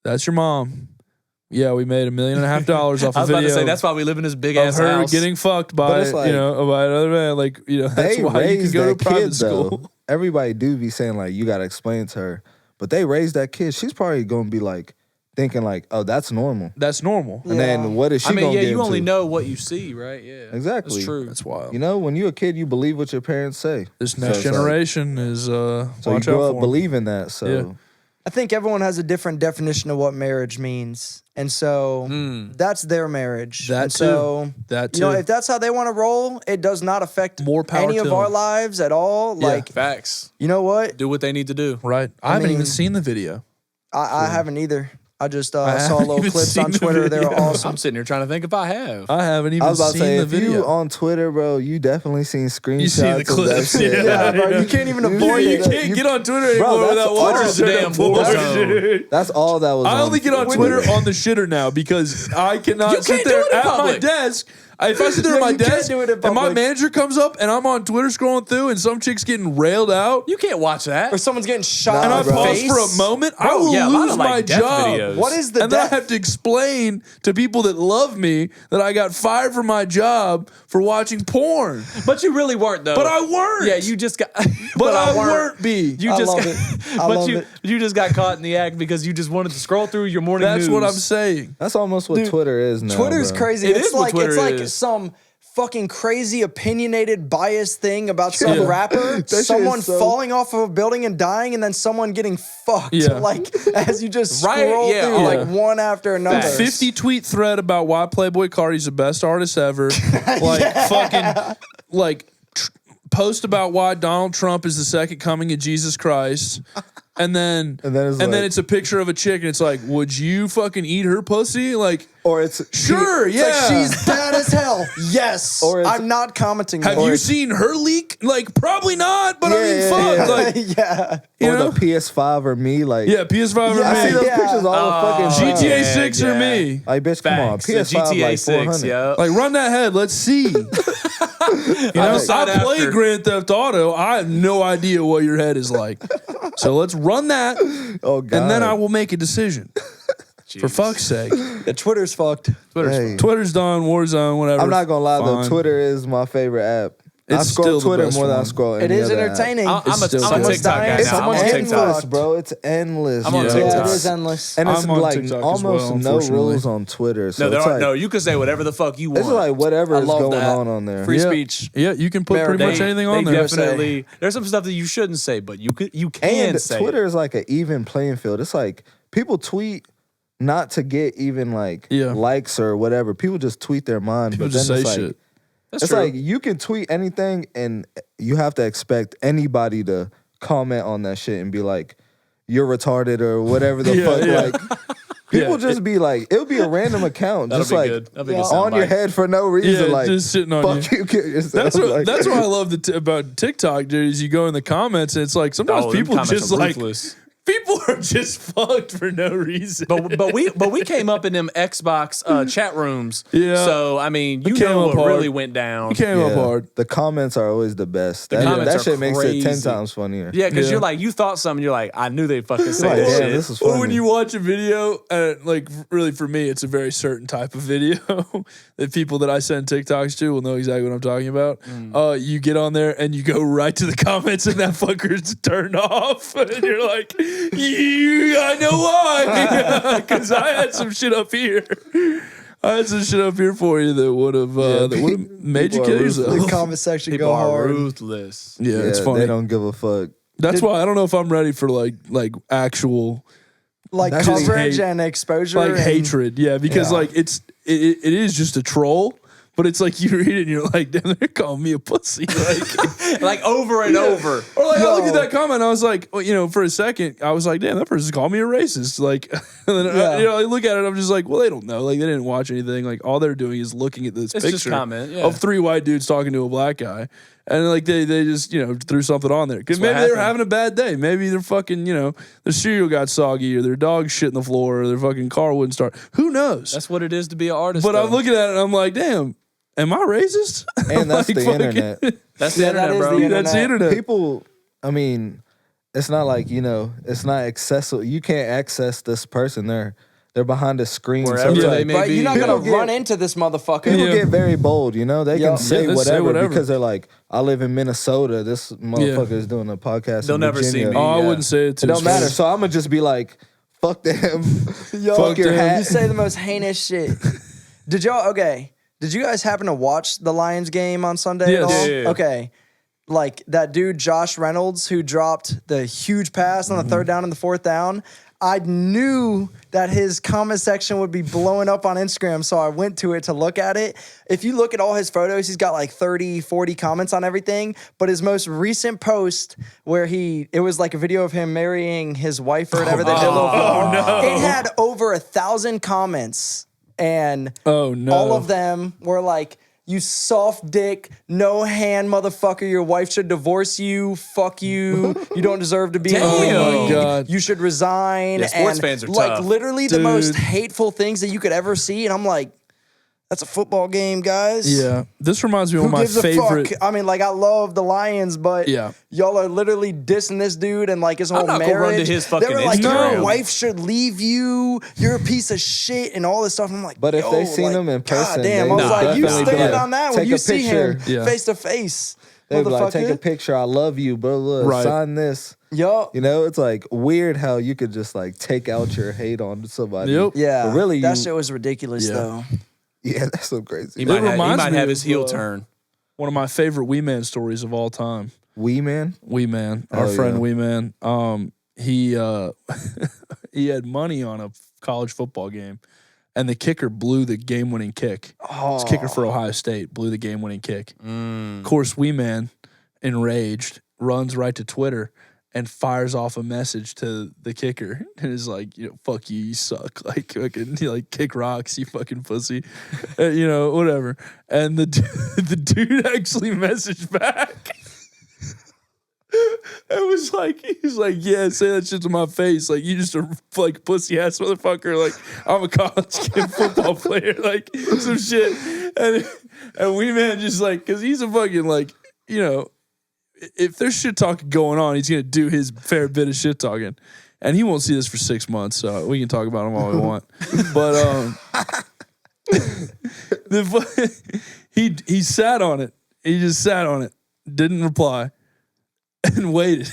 that's your mom, Yeah, we made $1.5 million off a I was video. about to say that's why we live in this big of ass her house. getting fucked by, it's like- by another man. Like, that's They why you can raised go to that private kid, school. though. Everybody do be saying, like, you got to explain to her. But they raised that kid. She's probably going to be, like, thinking, like, oh, that's normal. That's normal. And then what is she going to get you only into? know what you see, right? Yeah. Exactly. That's true. That's wild. You know, when you're a kid, you believe what your parents say. This next it's like- generation is So you watch grow out up for 'em. believing that. So Yeah. I think everyone has a different definition of what marriage means. And so that's their marriage. That and too. So, That you know, too. if that's how they want to roll, it does not affect More power any to of our them. lives at all. Yeah. Like, Facts. you know what? Do what they need to do. Right. I haven't even mean- seen the video. I haven't either. I just saw haven't little even clips seen on the Twitter. They were video. awesome. I'm sitting here trying to think if I have. I haven't even I was about to seen say, the if video. you on Twitter, bro, you definitely seen screenshots You see the of that clips, shit. yeah. bro, you can't even You avoid see it. that- can't get on Twitter anymore Bro, without that's watching all- the damn war zone. That's all that was I on only get on Twitter on the shitter now because I cannot You sit can't do there it in at my public. desk. If I sit there at my you can't desk do it in and my public. manager comes up and I'm on Twitter scrolling through and some chick's getting railed out You can't watch that. Or someone's getting shot and in I the bro. pause face. for a moment, I Bro, will yeah, a lot lose of, like, my death job. videos. What is the And then I death? have to explain to people that love me that I got fired from my job for watching porn. But you really weren't though. But I weren't. Yeah, you just got. But I weren't be. You I just. love it. I but love you it. you just got caught in the act because you just wanted to scroll through your morning That's news. what I'm saying. That's almost what Twitter is now. Twitter's bro. crazy. It it's is what like Twitter it's like is. some fucking crazy opinionated biased thing about some Yeah. rapper, shit is someone so- falling off of a building and dying, and then someone getting fucked. Yeah. Like as you just Right, scroll yeah, through oh. like one after another. Facts. 50 tweet thread about why Playboy Cardi's the best artist ever. Like fucking like post about why Donald Trump is the second coming of Jesus Christ. And then it's a picture of a chick and it's like, would you fucking eat her pussy? Like, Or it's sure, It's yeah. like she's bad as hell. Yes. Or it's- I'm not commenting. Have though. you seen her leak? Like, probably not, but I mean, Yeah, fuck. yeah. Like, yeah. you or know? the PS5 or me, like Yeah, PS5 or Yeah, I see me. those Yeah. pictures all the fucking time. GTA 6 or yeah. me. Like, bitch, come on, Facts. The PS5 GTA like 400. 6, yeah. Like, run that head. Let's see. You know, decide I played after. Grand Theft Auto. I have no idea what your head is like. So let's run that, Oh god, and then I will make a decision. For fuck's sake. The Twitter's fucked. Hey, Twitter's done, Warzone, whatever. I'm not gonna lie Fine. though, Twitter is my favorite app. I It's scroll still the Twitter best more than I one. scroll. It any is other app. entertaining. I'm a Someone's TikTok guy dying. now. It's I'm on getting TikTok. fucked. bro. It's endless. I'm on bro. TikTok. Yeah, it is endless. And it's I'm on like TikTok as almost well, no unfortunately. rules on Twitter. So No, there it's are like, no. You can say whatever the fuck you want. It's like whatever I is love going that. on there. Free Yeah. speech. Yeah, you can put pretty They- much anything on They there. definitely. There's some stuff that you shouldn't say, but you can And say. Twitter it. is like an even playing field. It's like people tweet not to get even like Yeah. likes or whatever. People just tweet their mind. People but just then say it's like, shit. That's it's true. like you can tweet anything and you have to expect anybody to comment on that shit and be like, you're retarded or whatever the Yeah, fuck. yeah. Like people Yeah. just be like, it'll be a random account, That'll just be like good. That'll be a good on your soundbite. head for no reason. Yeah, like just sitting on fuck you, kill yourself. That's what, Like- that's what I love about TikTok, dude. Is you go in the comments and it's like sometimes Oh, them people comments just are like ruthless. people are just fucked for no reason. But we came up in them Xbox chat rooms. Yeah. So I mean, you came know up what hard. really went down. It came up Yeah. hard. The comments are always the best. The That, comments that are shit makes it 10 crazy. times funnier. Yeah, because Yeah. you're like, you thought something. You're like, I knew they'd fucking say Like, that damn, shit. this is funny. Or when you watch a video, like really for me, it's a very certain type of video that people that I send TikToks to will know exactly what I'm talking about. You get on there and you go right to the comments and that fucker's turned off. And you're like, I know why. Because I had some shit up here. I had some shit up here for you that would have made you people kill are yourself. The comment section People go are hard. ruthless. Yeah, it's funny. They don't give a fuck. That's why I don't know if I'm ready for like actual Like That's just coverage hate. and exposure. like and- hatred. Yeah, because Yeah. like it is just a troll, but it's like you read it and you're like, damn, they're calling me a pussy. Like, Like over and over. or like I look at Yo. that comment, and I was like, well, for a second, I was like, damn, that person's calling me a racist. Like, and then Yeah. I look at it, I'm just like, well, they don't know. Like, they didn't watch anything. Like, all they're doing is looking at this It's picture just comment, yeah. of three white dudes talking to a black guy. And like they just threw something on there because That's what maybe they were happened. having a bad day. Maybe their fucking their cereal got soggy or their dog shit in the floor or their fucking car wouldn't start. Who knows? That's what it is to be an artist. But I'm though. looking at it and I'm like, damn, am I racist? And that's Like, the fucking- internet. That's the Yeah, that internet, is bro. the That's the internet. People, I mean, it's not like, it's not accessible. You can't access this person. They're They're behind a screen. Wherever So it's they like, may Right, be. you're not People gonna get- run into this motherfucker. People get very bold, you know. They can say, they say whatever, whatever. because they're like, I live in Minnesota. This motherfucker is doing a podcast. They'll in never see Virginia. me. Oh, I Yeah. wouldn't say it to It don't his matter. face. So I'm gonna just be like, fuck them. Yo, Fuck your them. hat. You say the most heinous shit. Did you guys happen to watch the Lions game on Sunday Yes. at all? Yeah. Okay. Like that dude Josh Reynolds who dropped the huge pass on the third down and the fourth down. I knew that his comment section would be blowing up on Instagram, so I went to it to look at it. If you look at all his photos, he's got like 30, 40 comments on everything. But his most recent post where it was like a video of him marrying his wife or whatever. They did a little vlog. It had over 1,000 comments, and Oh no. all of them were like, "You soft dick, no hand motherfucker. Your wife should divorce you. Fuck you. You don't deserve to be in the Damn. league. Oh my God. You should resign." Yeah, sports and fans are like tough. literally the Dude. most hateful things that you could ever see. And I'm like, that's a football game, guys. Yeah. This reminds me of Who one of gives my favorite. a fuck? I mean, like, I love the Lions, but Yeah. y'all are literally dissing this dude and like his whole not marriage. gonna run to his they fucking were like, Instagram. your wife should leave you. You're a piece of shit and all this stuff. I'm like, But if yo, they seen like, him in person, God damn, they I was would like, you definitely be stand like, on that when take you a see him picture. Yeah. face to face. They'd be like, take a Motherfucker. picture. I love you, blah, blah, Right. sign this. Yup. You know, it's like weird how you could just like take out your hate on somebody. Yep. Yeah. But really, that you, shit was ridiculous, Yeah. though. yeah, that's so crazy. He might, he reminds might me have his of, heel turn. One of my favorite Wee Man stories of all time. Wee Man? Wee Man, our Oh, friend yeah. Wee Man. He he had money on a college football game, and the kicker blew the game-winning kick. His kicker for Ohio State blew the game-winning kick. Of course, Wee Man, enraged, runs right to Twitter and fires off a message to the kicker and is like, you know, fuck you, you suck. Like, fucking, you like, kick rocks, you fucking pussy. You know, whatever. And the dude actually messaged back. It was like, he's like, yeah, say that shit to my face. Like, you just a like pussy ass motherfucker. Like, I'm a college kid football player. Like, some shit. And Wee Man just like, cause he's a fucking like, you know, if there's shit talking going on, he's gonna do his fair bit of shit talking, and he won't see this for 6 months, so we can talk about him all we want. But he sat on it. He just sat on it, didn't reply, and waited.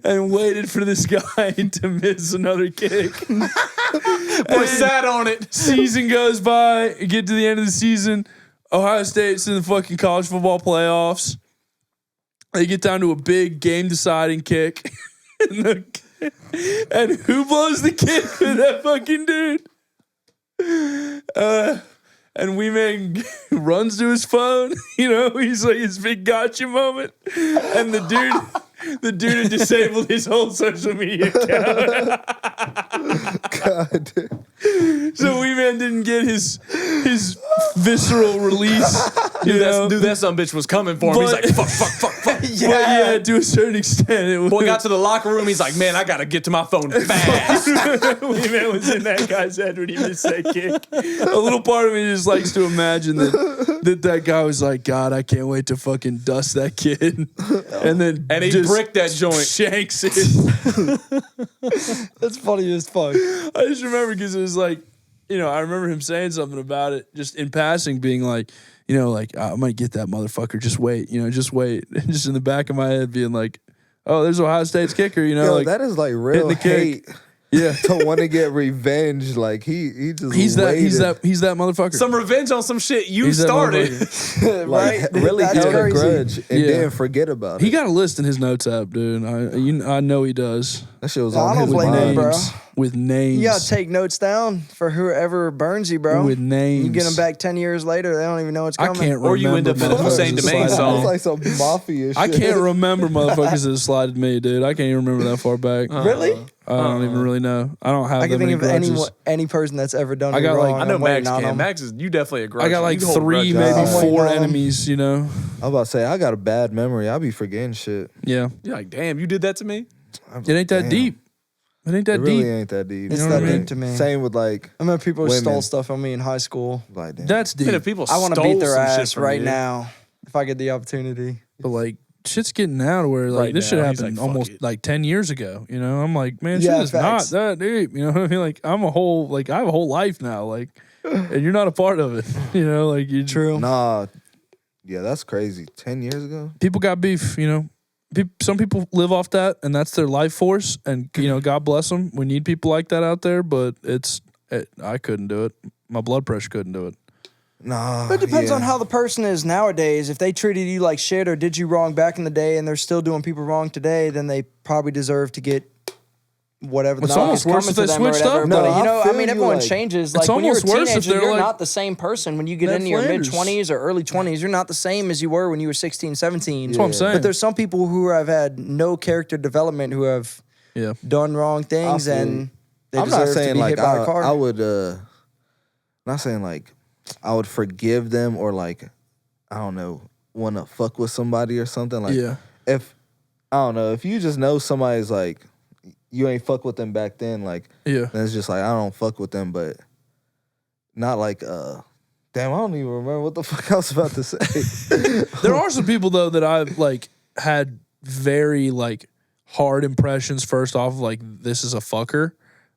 And waited for this guy to miss another kick. Boy sat on it. Season goes by, get to the end of the season. Ohio State's in the fucking college football playoffs. They get down to a big game-deciding kick. And who blows the kick for that fucking dude? And Wee Man runs to his phone. You know, he's like his big gotcha moment. And the dude had disabled his whole social media account. God damn. So Wee Man didn't get his visceral release. You know? Dude, that son bitch was coming for him. He's But- like, fuck. But yeah, to a certain extent, it was. Boy got to the locker room. He's like, man, I got to get to my phone fast. Wee Man was in that guy's head when he missed that kick. A little part of me just likes to imagine that guy was like, God, I can't wait to fucking dust that kid. And He just bricked that joint. shanks it. That's funny as fuck. I just remember because it was like, you know, I remember him saying something about it just in passing, being like, you know, like, I might get that motherfucker. Just wait, you know, just wait. And just in the back of my head being like, oh, there's Ohio State's kicker, you know, Yo, like that is like real the kick. hate yeah. to want to get revenge. Like he just He's that motherfucker. Some revenge on some shit you He's that started. motherfucker. like Right? really That's held a crazy. grudge and Yeah. didn't forget about it. He got a list in his notes app, dude. I know he does. That shit was No, I on don't his blame mind. him, bro. With names. You gotta take notes down for whoever burns you, bro. With names. You get them back 10 years later, they don't even know what's I coming. can't remember. Or you end up in a motherfuckers Hussain Da that Main slided song. me. It's like some mafia shit. I can't remember motherfuckers that slided me, dude. I can't even remember that far back. Really? I don't even really know. I don't have I can that many think of grudges. any person that's ever done I me got, wrong. like- I know I'm waiting Max on can. them. Max is you definitely a grudge. I got like You hold 3, grudges. maybe I'm waiting 4 on 'em. enemies, you know? I was about to say I got a bad memory. I be forgetting shit. Yeah. You're like, damn, you did that to me? It ain't that Damn. deep. It ain't that It really deep. ain't that deep. It's know that what I mean? deep to me. Same with like I remember people who women. stole stuff from me in high school. damn. That's deep. Man, if people I want to stole beat their some shit ass from right you, now if I get the opportunity. But like shit's getting out where like Right this shit now, he's happened like, fuck almost it. like 10 years ago. You know, I'm like, man, Yeah, shit is facts. not that deep. You know what I mean? Like I have a whole life now. Like, and you're not a part of it. You know, like you True. Nah, yeah, that's crazy. 10 years ago? people got beef. You know, some people live off that, and that's their life force. And you know, God bless them. We need people like that out there. But I couldn't do it. My blood pressure couldn't do it. Nah. It depends yeah. on how the person is nowadays. If they treated you like shit or did you wrong back in the day and they're still doing people wrong today, then they probably deserve to get whatever the It's knock almost is worse coming if to they them or switched whatever. up, But though. you know, I I feel mean, you, everyone like- changes. It's Like when you're a almost worse if teenager, they're you're like not the same person. When you get Ned into your mid Flanders. 20s or early 20s, you're not the same as you were when you were 16, 17. That's what I'm saying. But there's some people who have had no character development who have Yeah. done wrong things feel you. and they I'm not deserve to saying be like hit by a car. I would not saying like I would forgive them or like I don't know, want to fuck with somebody or something like Yeah. if I don't know, if you just know somebody's like you ain't fuck with them back then like Yeah. then it's just like I don't fuck with them but not like damn, I don't even remember what the fuck I was about to say. There are some people though that I've like had very like hard impressions first off of like this is a fucker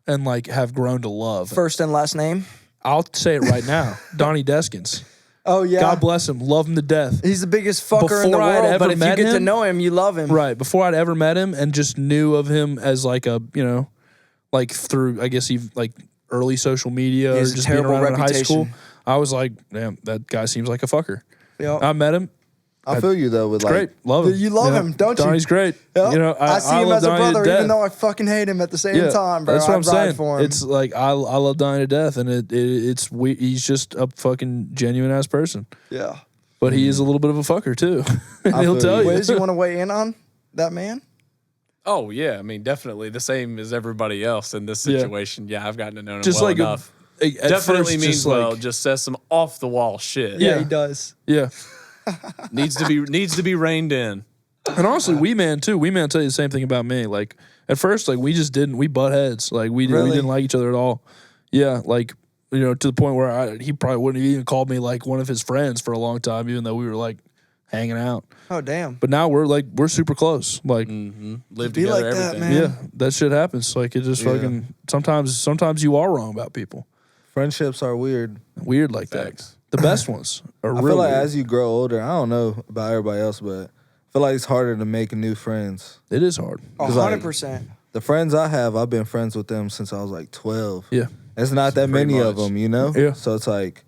and like have grown to love. First and last name. I'll say it right now. Donnie Deskins. Oh, yeah. God bless him. Love him to death. He's the biggest fucker in the Before I'd world, ever but if you met get to him- know him, you love him. Right. Before I'd ever met him and just knew of him as like a, you know, like through, I guess, even like early social media He or has a just being terrible around in high school. reputation. I was like, damn, that guy seems like a fucker. Yep. I met him. I feel you though with like Great. Love him. You love him, don't you? Donnie's great. Yep. You know, I see him love as a Donnie to brother, even death. though I fucking hate him at the same time, bro. That's what I'm I'd ride saying. for him. It's like I love Donnie to death, and he's just a fucking genuine ass person. yeah. But he is a little bit of a fucker too. And I he'll feel tell you. you. Wiz, you want to weigh in on that man? Oh yeah, I mean definitely the same as everybody else in this Yeah. situation. Yeah, I've gotten to know him Just well like enough. at Definitely first, means just well. like- Just says some off the wall shit. Yeah. he does. Yeah. needs to be reined in. And honestly, Wee Man too. Wee Man tell you the same thing about me. Like at first, like we butt heads. Like we Really? didn't like each other at all. Yeah, like you know, to the point where he probably wouldn't have even called me like one of his friends for a long time, even though we were like hanging out. Oh, damn. But now we're super close. Like Live Be together, like that, everything. man. yeah, that shit happens. Like it just fucking sometimes you are wrong about people. friendships are weird. Weird like Facts. that. The best ones are I real feel like weird. as you grow older, I don't know about everybody else, but I feel like it's harder to make new friends. It is hard. 100%. The friends I have, I've been friends with them since I was like 12. Yeah. It's not that Pretty many of much. them, you know? Yeah. So it's like,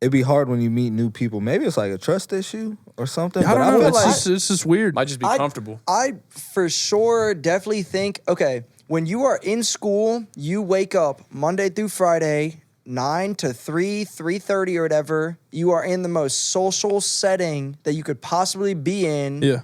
it'd be hard when you meet new people. Maybe it's like a trust issue or something. I but don't know. feel It's just weird. Might just be comfortable. I for sure definitely think, okay, when you are in school, you wake up Monday through Friday, 9 to 3, 3:30 or whatever. You are in the most social setting that you could possibly be in. Yeah.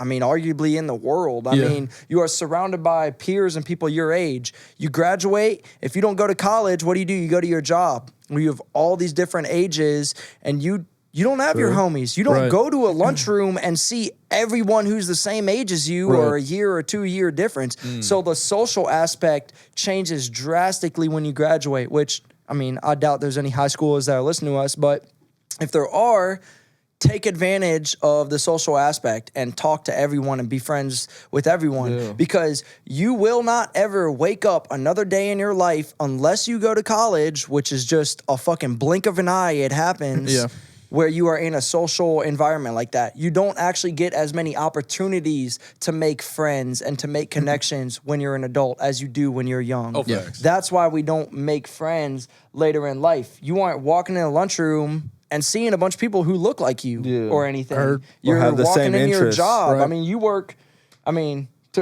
I mean, arguably in the world. I Yeah. mean, you are surrounded by peers and people your age. You graduate. If you don't go to college, what do? You go to your job where you have all these different ages and you don't have your homies. You don't Right. go to a lunchroom and see everyone who's the same age as you or Right. a year or 2 year difference. So the social aspect changes drastically when you graduate, which, I mean, I doubt there's any high schoolers that are listening to us, but if there are, take advantage of the social aspect and talk to everyone and be friends with everyone because you will not ever wake up another day in your life unless you go to college, which is just a fucking blink of an eye. It happens. Yeah. Where you are in a social environment like that. You don't actually get as many opportunities to make friends and to make connections when you're an adult as you do when you're young. Oh, facts. That's why we don't make friends later in life. You aren't walking in a lunchroom and seeing a bunch of people who look like you Yeah. or anything. Or You're have the walking same in your interests. job. Right. I mean, you work,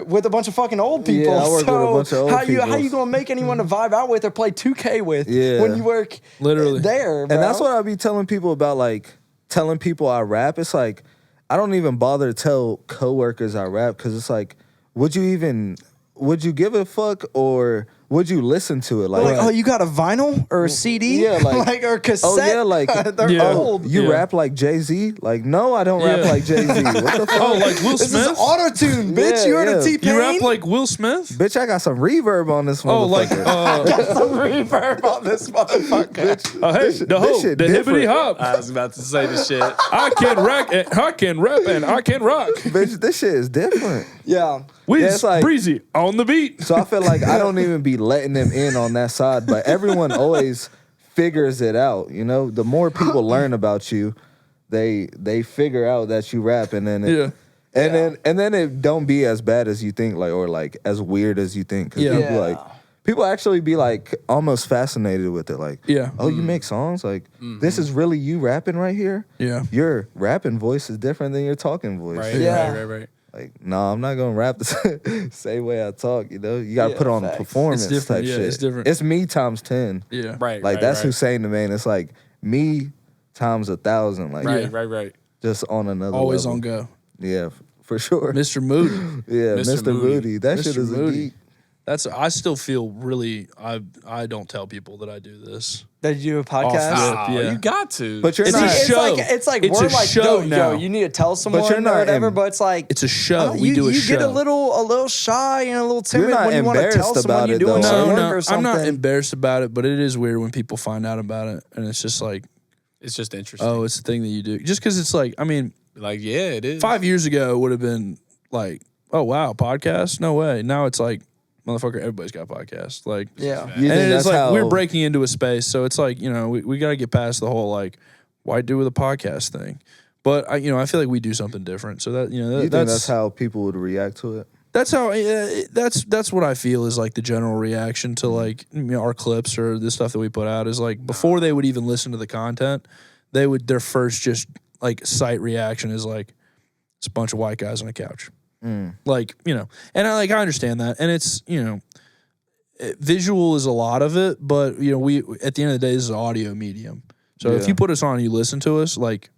with a bunch of fucking old people. I work with a So bunch of old how you people. gonna make anyone to vibe out with or play 2K with Yeah. when you work Literally. there, bro? And that's what I be telling people about, like, telling people I rap. It's like, I don't even bother to tell coworkers I rap because it's like, would you give a fuck or would you listen to it? Like, oh, you got a vinyl or a CD? Yeah, like or cassette? Oh yeah, like they're old. You rap like Jay-Z? Like, no, I don't rap like Jay-Z. What the fuck? Oh, like Will This Smith? is auto-tune, bitch. You heard of T-Pain? You rap like Will Smith? Bitch, I got some reverb on this Oh, like motherfucker. some reverb on this motherfucker. Bitch, hey, shit the different. hippity hop. I was about to say the shit. I can rap and I can rock. Bitch, this shit is different. Yeah. It's like- breezy on the beat. So I feel like I don't even be letting them in on that side, but everyone always figures it out. You know, the more people learn about you, they figure out that you rap, and then and then it don't be as bad as you think, like, or like as weird as you think. 'Cause people actually be like almost fascinated with it, like, oh, you make songs, like this is really you rapping right here. Yeah, your rapping voice is different than your talking voice. Right. Like, no, I'm not gonna rap the same way I talk. You know, you gotta put on a performance It's different. type Yeah, shit. it's different. It's me times 10. Yeah, Right. Like that's Hussain Da Main. It's like me times 1,000. Like Right. just on another. Always level. on go. Yeah, for sure. Mr. Moody. Yeah, Mr. Moody. That Mr. shit is Moody. a geek. I still feel really. I don't tell people that I do this. Did you do a podcast? Off rip, You got to. But you're It's not. a show. It's like It's we're a like, show yo, now. you need to tell someone you're not or whatever. in- But it's like It's a show. We you, do a you show. get a little shy and a little timid not when you want to tell embarrassed someone about you're it, doing though, some are you? work No, or I'm something. not embarrassed about it, but it is weird when people find out about it, and it's just like, it's just interesting. oh, it's the thing that you do. Just because it's like, I mean, Like, yeah, it is. 5 years ago it would have been like, oh wow, podcast? No way. Now it's like, motherfucker, everybody's got podcasts. Like, Yeah. You think and it's that's like how we're breaking into a space, so it's like, you know, we got to get past the whole like, why do with a podcast thing? But I feel like we do something different. So that You think that's how people would react to it? that's how that's what I feel is like the general reaction to like our clips or the stuff that we put out is like before they would even listen to the content, their first just like sight reaction is like it's a bunch of white guys on a couch. Like, and I understand that, and it's, visual is a lot of it, but we at the end of the day this is an audio medium. So if you put us on and you listen to us, like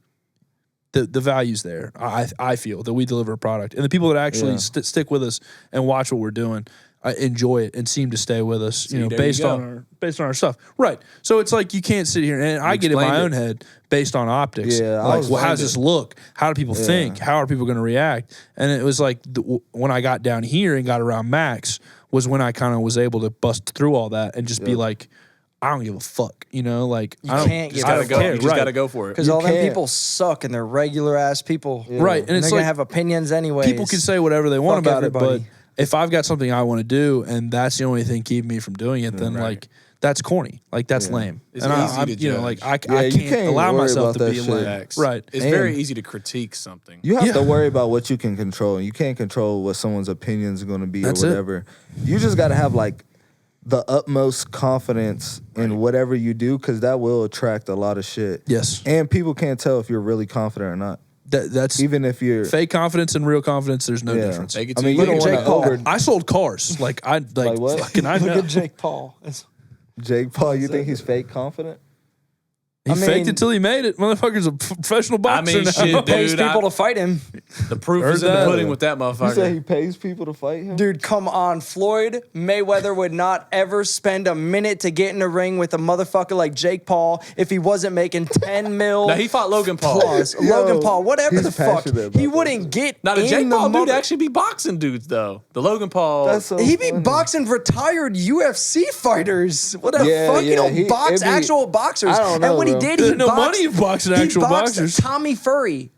the value's there. I feel that we deliver a product, and the people that actually stick with us and watch what we're doing enjoy it and seem to stay with us, based on our stuff. Right. So it's like you can't sit here and I get in my own head based on optics. Yeah, like, well, how does this look? How do people think? How are people going to react? And it was like when I got down here and got around Max was when I kind of was able to bust through all that and just be like, I don't give a fuck, like You I don't, can't give You a gotta go. fuck. You just gotta go for it. Because all them people suck and they're regular ass people. right. And And it's they're like gonna have opinions anyway. people can say whatever they want Fuck about it, everybody. but if I've got something I want to do and that's the only thing keeping me from doing it, then like that's corny. Like that's lame. It's and easy I'm, to you know, judge. like I you can't can't allow worry myself about to that be shit. lame. Facts. Right. It's And- very easy to critique something. You have to worry about what you can control. And you can't control what someone's opinions are going to be That's or it. whatever. You just got to have like the utmost confidence in whatever you do, because that will attract a lot of shit. Yes. And people can't tell if you're really confident or not. That's Even if you're fake confidence and real confidence. There's no difference. Take it I to mean, you. you don't Look at want Jake to Paul. over I sold cars. Like I Like what? fucking I know. Look at Jake Paul. Jake Paul. You think he's fake confident? He I faked mean- it till he made it. Motherfucker's a professional boxer now. shit, Pays dude. people to fight him. The proof Heard is in the that. pudding with that You said motherfucker. he pays people to fight him? Dude, come on. Floyd Mayweather would not ever spend a minute to get in a ring with a motherfucker like Jake Paul if he wasn't making 10 mil. Now he fought Logan Paul. Plus. Yo, Logan Paul, whatever he's the fuck. passionate about He that wouldn't get Now the in Jake the Paul dude mother- actually be boxing dudes though. The Logan Paul. That's so He be funny. boxing retired UFC fighters. What the Yeah, fuck? You yeah, don't box it'd be- actual boxers. I don't know, and when bro. he did, There's he no boxed, money in boxing he actual boxed boxers. Tommy Fury.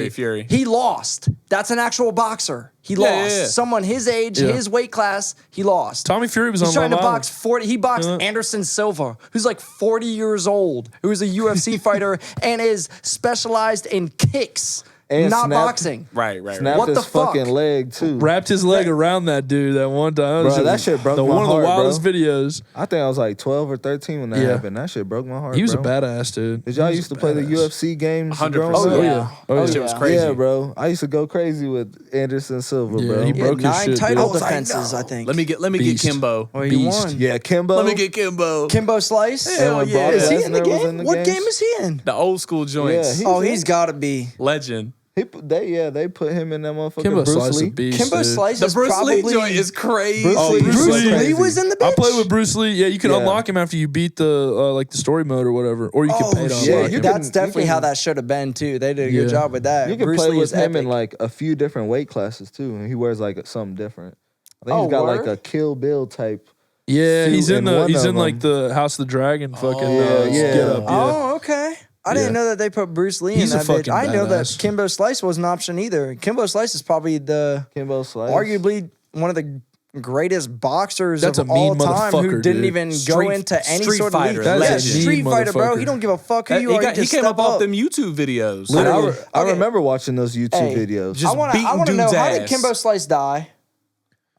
Fury. He lost. That's an actual boxer. He Yeah, lost. yeah. Someone his age, Yeah. his weight class, he lost. Tommy Fury was He's on trying to Love box Island. 40. He boxed Yeah. Anderson Silva, who's like 40 years old, who is a UFC fighter and is specialized in kicks, And not snapped- boxing. Right. Snapped What his the fuck? fucking leg too. Wrapped his leg around that dude that one time. Bro, that shit broke my one of heart, the wildest bro. videos. I think I was like 12 or 13 when that Yeah. happened. That shit broke my heart. He was bro. a badass dude. Did y'all He was used to a play the badass. UFC games? 100%. growing Oh, up? yeah. Oh, yeah. That shit was crazy. Yeah, bro. I used to go crazy with Anderson Silva, Yeah, bro. he He broke had his 9 shit, title dude. defenses, I think. Let me get Beast. Kimbo. Oh, he Beast. won. Yeah, Kimbo. Let me get Kimbo. Kimbo Slice? Hell yeah. Is he in the Lesnar was game? in the What games? game is he in? The old school joints. Yeah, Oh, he's got to be. Legend. They put him in that motherfucker. Kimbo Bruce Slice Lee. a beast. Kimbo dude. Slice The is Bruce probably Lee joint is crazy. Bruce crazy. Lee was in the bitch. I played with Bruce Lee. Yeah, you can Yeah. unlock him after you beat the like the story mode or whatever, or you can pay to shit. unlock You him. can- That's definitely how that should have been too. They did a good Yeah. job with that. You can Bruce play Lee with is him epic. in like a few different weight classes too, and he wears like something different. I think Oh, he's got word? like a Kill Bill type. Yeah, suit he's in in one he's of in like them. the House of the Dragon fucking yeah. get up. Yeah. Oh, okay. I didn't know that they put Bruce Lee He's in a that bitch. fucking I know that badass. Kimbo Slice was an option either. Kimbo Slice is probably Kimbo Slice. arguably one of the greatest boxers That's of a mean all time who motherfucker, didn't dude. even go Street- into any Street sort fighter, of league. legend. Yeah, Street Mean fighter, bro. motherfucker. He don't give a fuck who you are. He just came step up off them YouTube videos. Literally. I Okay. remember watching those YouTube Hey, videos. Just I want to beating know, dude's how did ass. Kimbo Slice die?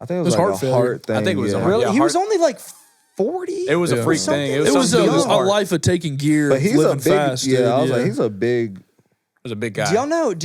I think it was was like heart a failure. heart thing. I think it was a yeah. heart- Really? yeah, He was hard- only like 40? It was a Yeah. freak Something. thing. It was something a young. life of taking gear, But he's living a big. fast. Yeah, dude. I was like, he's a big. It was a big guy. Do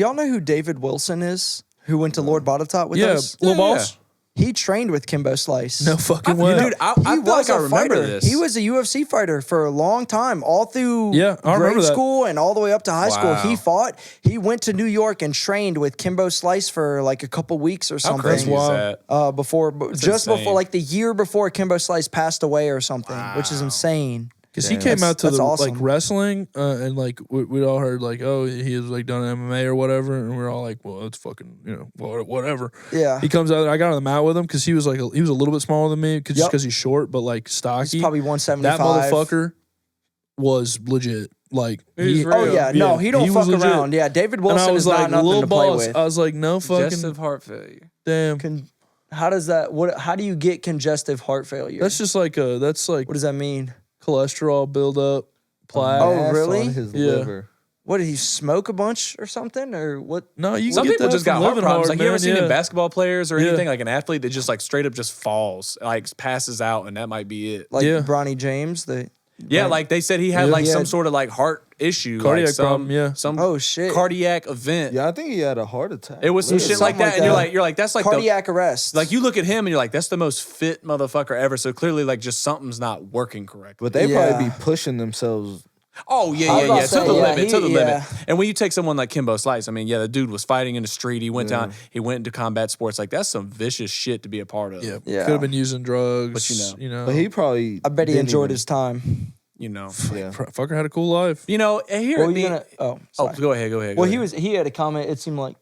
y'all know who David Wilson is? Who went to Lord Botetourt with yeah, us? little Yeah, balls. He trained with Kimbo Slice. No fucking way. Dude, I He feel like was I a remember fighter. this. He was a UFC fighter for a long time, all through Yeah, I remember grade that. school and all the way up to high school. Wow. He fought. He went to New York and trained with Kimbo Slice for like a couple weeks or How something. crazy is wild. that? Before, just insane. before, like the year before Kimbo Slice passed away or something, which is insane. Because he came out to That's the awesome. like wrestling, and like we'd all heard like, oh, he has like done MMA or whatever, and we're all like, well, it's fucking whatever. Yeah. He comes out there. I got on the mat with him because he was like he was a little bit smaller than me, just Yep. because he's short, but like stocky. He's probably That 175. motherfucker was legit. Like He's real. Oh yeah, no, he don't was fuck legit. around. Yeah, David And I Wilson was is like, not nothing little to play boss. with. I was like, no fucking Congestive heart failure. damn. How does that? How do you get congestive heart failure? That's just like that's like What does that mean? cholesterol buildup, plaque. Oh, mass really? On his Yeah. liver. What did he smoke a bunch or something or what? No, you Some can get people that just from got heart living problems. hard, Like you ever man. seen Yeah. in basketball players or Yeah. anything, like an athlete that just like straight up just falls, like passes out, and that might be it. Like Yeah. Bronny James? Yeah, like they said he had Yeah. like He some had- sort of like heart issue, Cardiac like some, problem, yeah. some Oh, shit. cardiac event. Yeah, I think he had a heart attack. It was some Literally. shit like Something that, like and that. you're like that's like Cardiac arrest. like you look at him and you're like that's the most fit motherfucker ever. So clearly like just something's not working correctly. But they Yeah. probably be pushing themselves. Oh I was yeah, about yeah, to yeah. To say, the yeah, limit, to the limit. yeah. And when you take someone like Kimbo Slice, I mean, yeah, the dude was fighting in the street. He went down. He went into combat sports. Like that's some vicious shit to be a part of. Yeah, Yeah. could have been using drugs, But you know. But he probably. I bet he didn't enjoyed even- his time. You know. Yeah. Fucker had a cool life. You know. And here Well, at the, you're gonna, oh, oh, sorry. go ahead. Go ahead. Well, go ahead. he had a comment. It seemed like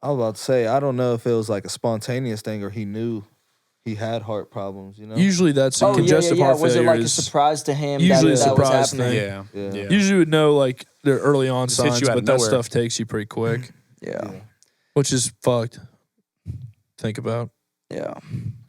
I was about to say, I don't know if it was like a spontaneous thing or he knew he had heart problems. You know. Usually that's oh congestive heart Was it failure like a is surprise to him usually that a that was surprise happening? thing. Yeah. Yeah. Yeah. usually would know like the early on Just hits signs, you out but of that nowhere. stuff takes you pretty quick, Yeah, which is fucked. Think about. yeah.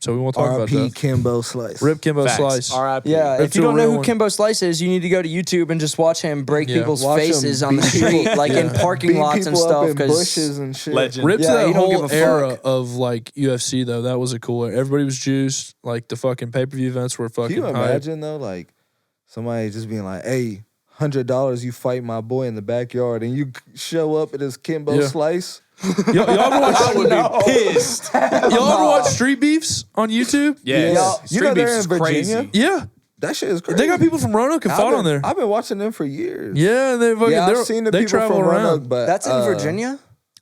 So we won't talk about R.I.P. that. Kimbo Slice. Rip Kimbo Facts. Slice. R.I.P. Yeah, That's if you a don't know real who one. Kimbo Slice is, you need to go to YouTube and just watch him break Yeah. people's Watch him faces on the beat street, like in Yeah. parking Beat lots and people up stuff. in Because bushes and shit. Legend. Rip to Yeah, that he don't give whole a fuck. era of like UFC though. That was a cool era. Everybody was juiced. Like the fucking pay-per-view events were Can fucking you hype. imagine though, like somebody just being like, "Hey, $100, you fight my boy in the backyard," and you show up at his Kimbo Yeah. Slice. Y'all ever watch Pissed. Y'all ever watch Street Beefs on YouTube? Yes. Yeah. Street You know they're beefs in is Virginia? crazy. Yeah. That shit is crazy. They got people from Roanoke and fought on there. I've been watching them for years. Yeah, they fucking Yeah, they're- I've seen the they people travel from around. Roanoke, but that's in Virginia.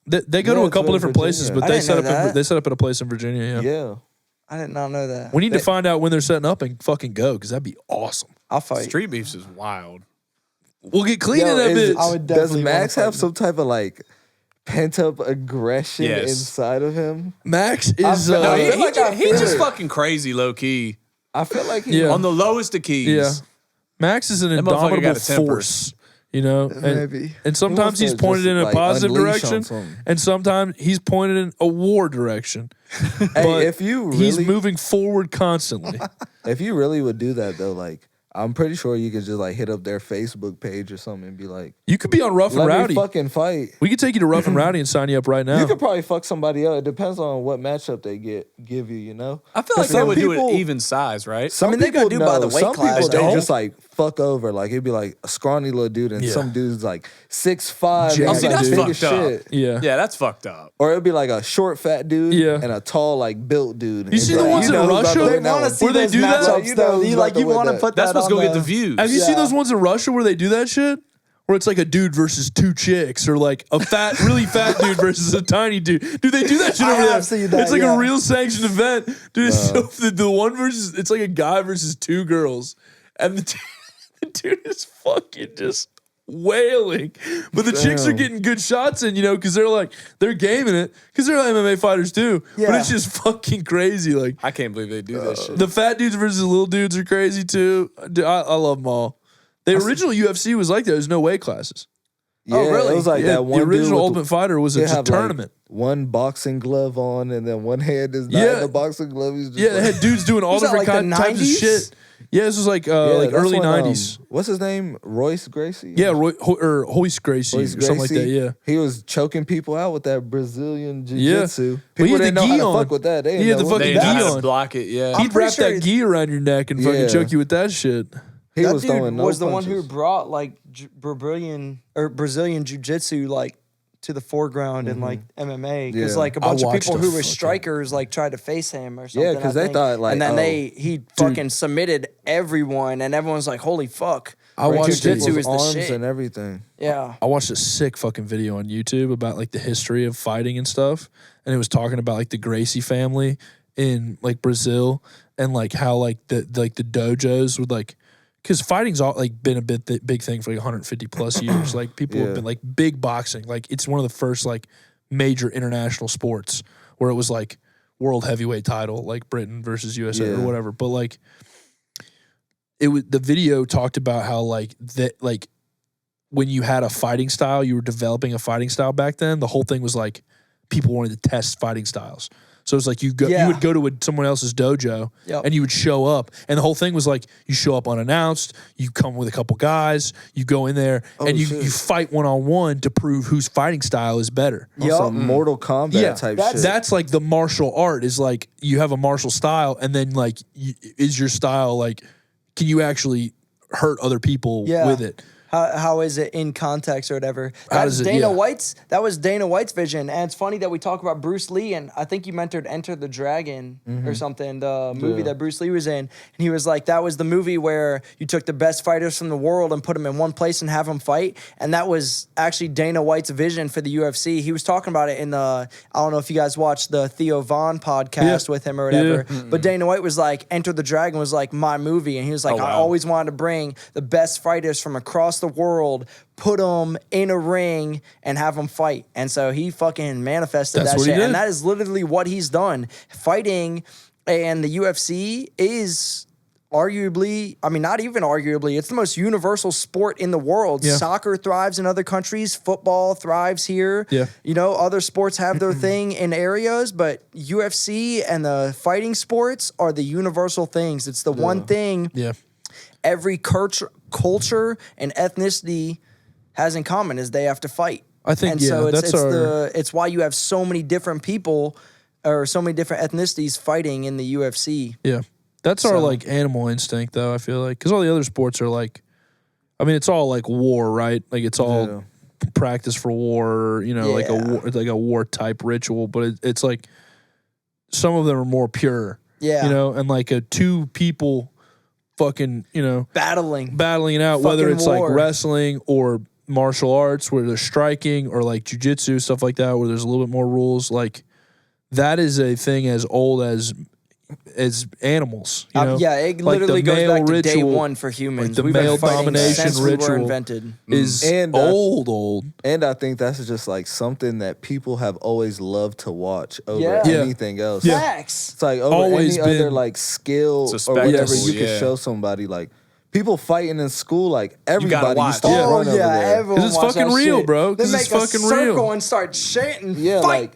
They go Yeah, to a it's couple in different places, Virginia. but I they didn't set know up that. they set up at a place in Virginia. Yeah. Yeah. I did not know that. We need to find out when they're setting up and fucking go because that'd be awesome. I'll fight. Street beefs is wild. We'll get clean Yo, in that is- bitch. I would Does definitely Max wanna have fight some type of like pent up aggression Yes. inside of him? Max is feel No, I he, feel like I he feel just it. fucking crazy low key I feel like he Yeah. on the lowest of keys. yeah. Max is an That motherfucker indomitable got a temper. force. You know, and, Maybe. and sometimes wants he's to pointed just, in a like, positive unleash on direction, something. and sometimes he's pointed in a war direction. Hey, But if you he's really moving forward constantly. if you really would do that though, like I'm pretty sure you could just like hit up their Facebook page or something and be like, You could be on Rough and "Let Rowdy. me fucking fight." We could take you to Rough and Rowdy and sign you up right now. You could probably fuck somebody else. It depends on what matchup they give you. You know. I feel like they Some would do people- it even size, right? Some mean, they people gotta do by the know. weight Some class, people they don't. just like fuck over. Like it'd be like a scrawny little dude, and Yeah. some dude's like 6'5". Oh, and see, he's, that's like, big fucked as up. shit. yeah. Yeah, that's fucked up. Or it'd be like a short fat dude Yeah. and a tall like built dude. You see the ones in Russia? They wanna see Where they those do that? matchups, You know though. who's You about to win want to that. put That's that what's on gonna get the the views. Have you seen Yeah. those ones in Russia where they do that shit? where it's like a dude versus two chicks, or like a really fat dude versus a tiny dude. Dude, they do that shit over there. have seen that, It's like yeah. a real sanctioned event. Dude, it's so, the one versus, it's like a guy versus two girls. And the dude is fucking just wailing. But the chicks are getting good shots in, because they're gaming it, because they're MMA fighters too. But Yeah. it's just fucking crazy. Like, I can't believe they do that shit. the fat dudes versus the little dudes are crazy too. Dude, I love them all. The original UFC was like that. There's no weight classes. Yeah, Oh, really? It was like Yeah, that one the original dude with Ultimate Fighter was they just a have, like, tournament. one boxing glove on, and then one hand is not in the boxing glove. He's just Yeah, they like, had dudes doing all Was that different like the types of 90s? shit. Yeah, this was like that's early when, 90s. What's his name? Royce Gracie? Yeah, or Hoist Gracie Royce or something like that. Gracie. Yeah. He was choking people out with that Brazilian Yeah. jiu-jitsu. Well, People he had didn't the know how gi to on. fuck with that. They He had didn't the know what They fucking didn't know gi how on. to block it. Yeah. I'm He'd pretty wrap sure that gi around your neck and fucking Yeah. choke you with that shit. he That was dude throwing no was the one who punches. brought like Brazilian jiu-jitsu like to the foreground in like MMA, because Yeah. like a I bunch of watched people a who were fucking- strikers like tried to face him or something. Yeah, 'cause I they think. thought, like, and then oh. he fucking submitted everyone, and everyone's like, holy fuck. I watched jiu-jitsu it. is the arms shit. and everything. Yeah. I watched a sick fucking video on YouTube about like the history of fighting and stuff, and it was talking about like the Gracie family in like Brazil, and like how like the dojos would like, because fighting's all like been a big thing for like 150 plus years. Like people have been like big boxing, like it's one of the first like major international sports where it was like world heavyweight title, like Britain versus USA or whatever. But like the video talked about how like that, like when you had a fighting style, you were developing a fighting style back then. The whole thing was like people wanted to test fighting styles. So it's like you would go to someone else's dojo and you would show up, and the whole thing was like you show up unannounced, you come with a couple guys, you go in there and you fight one-on-one to prove whose fighting style is better. Some Mortal Kombat type shit. That's like the martial art, is like you have a martial style, and then like is your style like, can you actually hurt other people with it? How is it in context or whatever? How does it- That was Dana White's vision. And it's funny that we talk about Bruce Lee, and I think you mentored Enter the Dragon or something, the movie that Bruce Lee was in. And he was like, that was the movie where you took the best fighters from the world and put them in one place and have them fight. And that was actually Dana White's vision for the UFC. He was talking about it in I don't know if you guys watched the Theo Von podcast with him or whatever, but Dana White was like, Enter the Dragon was like my movie. And he was like, I always wanted to bring the best fighters from across the world, put them in a ring and have them fight. And so he fucking manifested That's that what he shit. did. And that is literally what he's done. Fighting and the UFC is arguably, I mean, not even arguably, it's the most universal sport in the world. Yeah. Soccer thrives in other countries. Football thrives here. Yeah. You know, other sports have their thing in areas, but UFC and the fighting sports are the universal things. It's the one thing every culture and ethnicity has in common, is they have to fight. I think, and so that's it's why you have so many different people or so many different ethnicities fighting in the UFC. Yeah. That's our like animal instinct, though, I feel like. Because all the other sports are like, I mean, it's all like war, right? Like it's all practice for war, like a war type ritual. But it's like some of them are more pure, and like two people fucking, battling it out, whether Fucking it's war. like wrestling or martial arts where there's striking, or like jujitsu, stuff like that, where there's a little bit more rules. Like that is a thing as old as animals. it Like literally the goes back male to day ritual, one for humans. like the We've been male fighting domination since we were ritual invented. is And, old. And I think that's just like something that people have always loved to watch over Yeah. anything else. Facts. It's like over Always any other been- like skill It's a or whatever spectacle, you can show somebody. Like people fighting in school, like everybody watch. used to Yeah. run over there. Everyone 'Cause it's watch fucking that real, shit. bro. They 'Cause make it's a fucking circle real. and start chanting. Yeah, fight, like-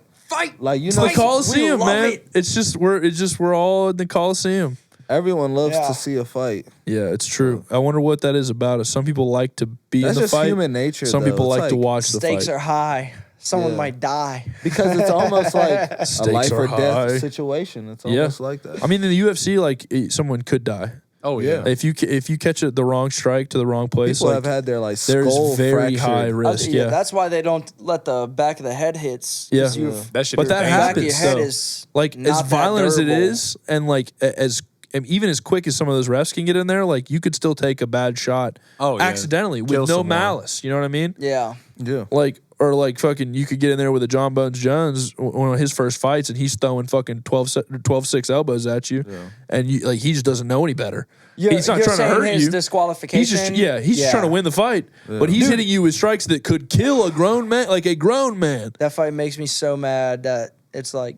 fight. It's the Coliseum, we love man. it. It's just we're all in the Coliseum. Everyone loves Yeah. to see a fight. Yeah, it's true. I wonder what that is about. Us. Some people like to be That's in the just fight. human nature. Some though. people It's like to watch the Stakes fight. are high. Someone Yeah. might die. because it's almost like a Stakes life are or death high. situation. It's almost like that. I mean, in the UFC, like someone could die Oh yeah. if you catch the wrong strike to the wrong place. People like, have had their like there's skull very fractured. high risk. Yeah, That's why they don't let the back of the head hits. 'Cause Yeah. you've- That shit But is that the dangerous. back of your happens, head though. is like not as that violent as it durable. is, and like as even as quick as some of those refs can get in there, like you could still take a bad shot accidentally with no malice. You know what I mean? Yeah. Yeah. Like, or like fucking, you could get in there with a John Bones Jones, one of his first fights, and he's throwing fucking 12-6 elbows at you, and you like he just doesn't know any better. He's not trying to hurt his you. Disqualification. He's just trying to win the fight, but he's hitting you with strikes that could kill a grown man, like a grown man. That fight makes me so mad that it's like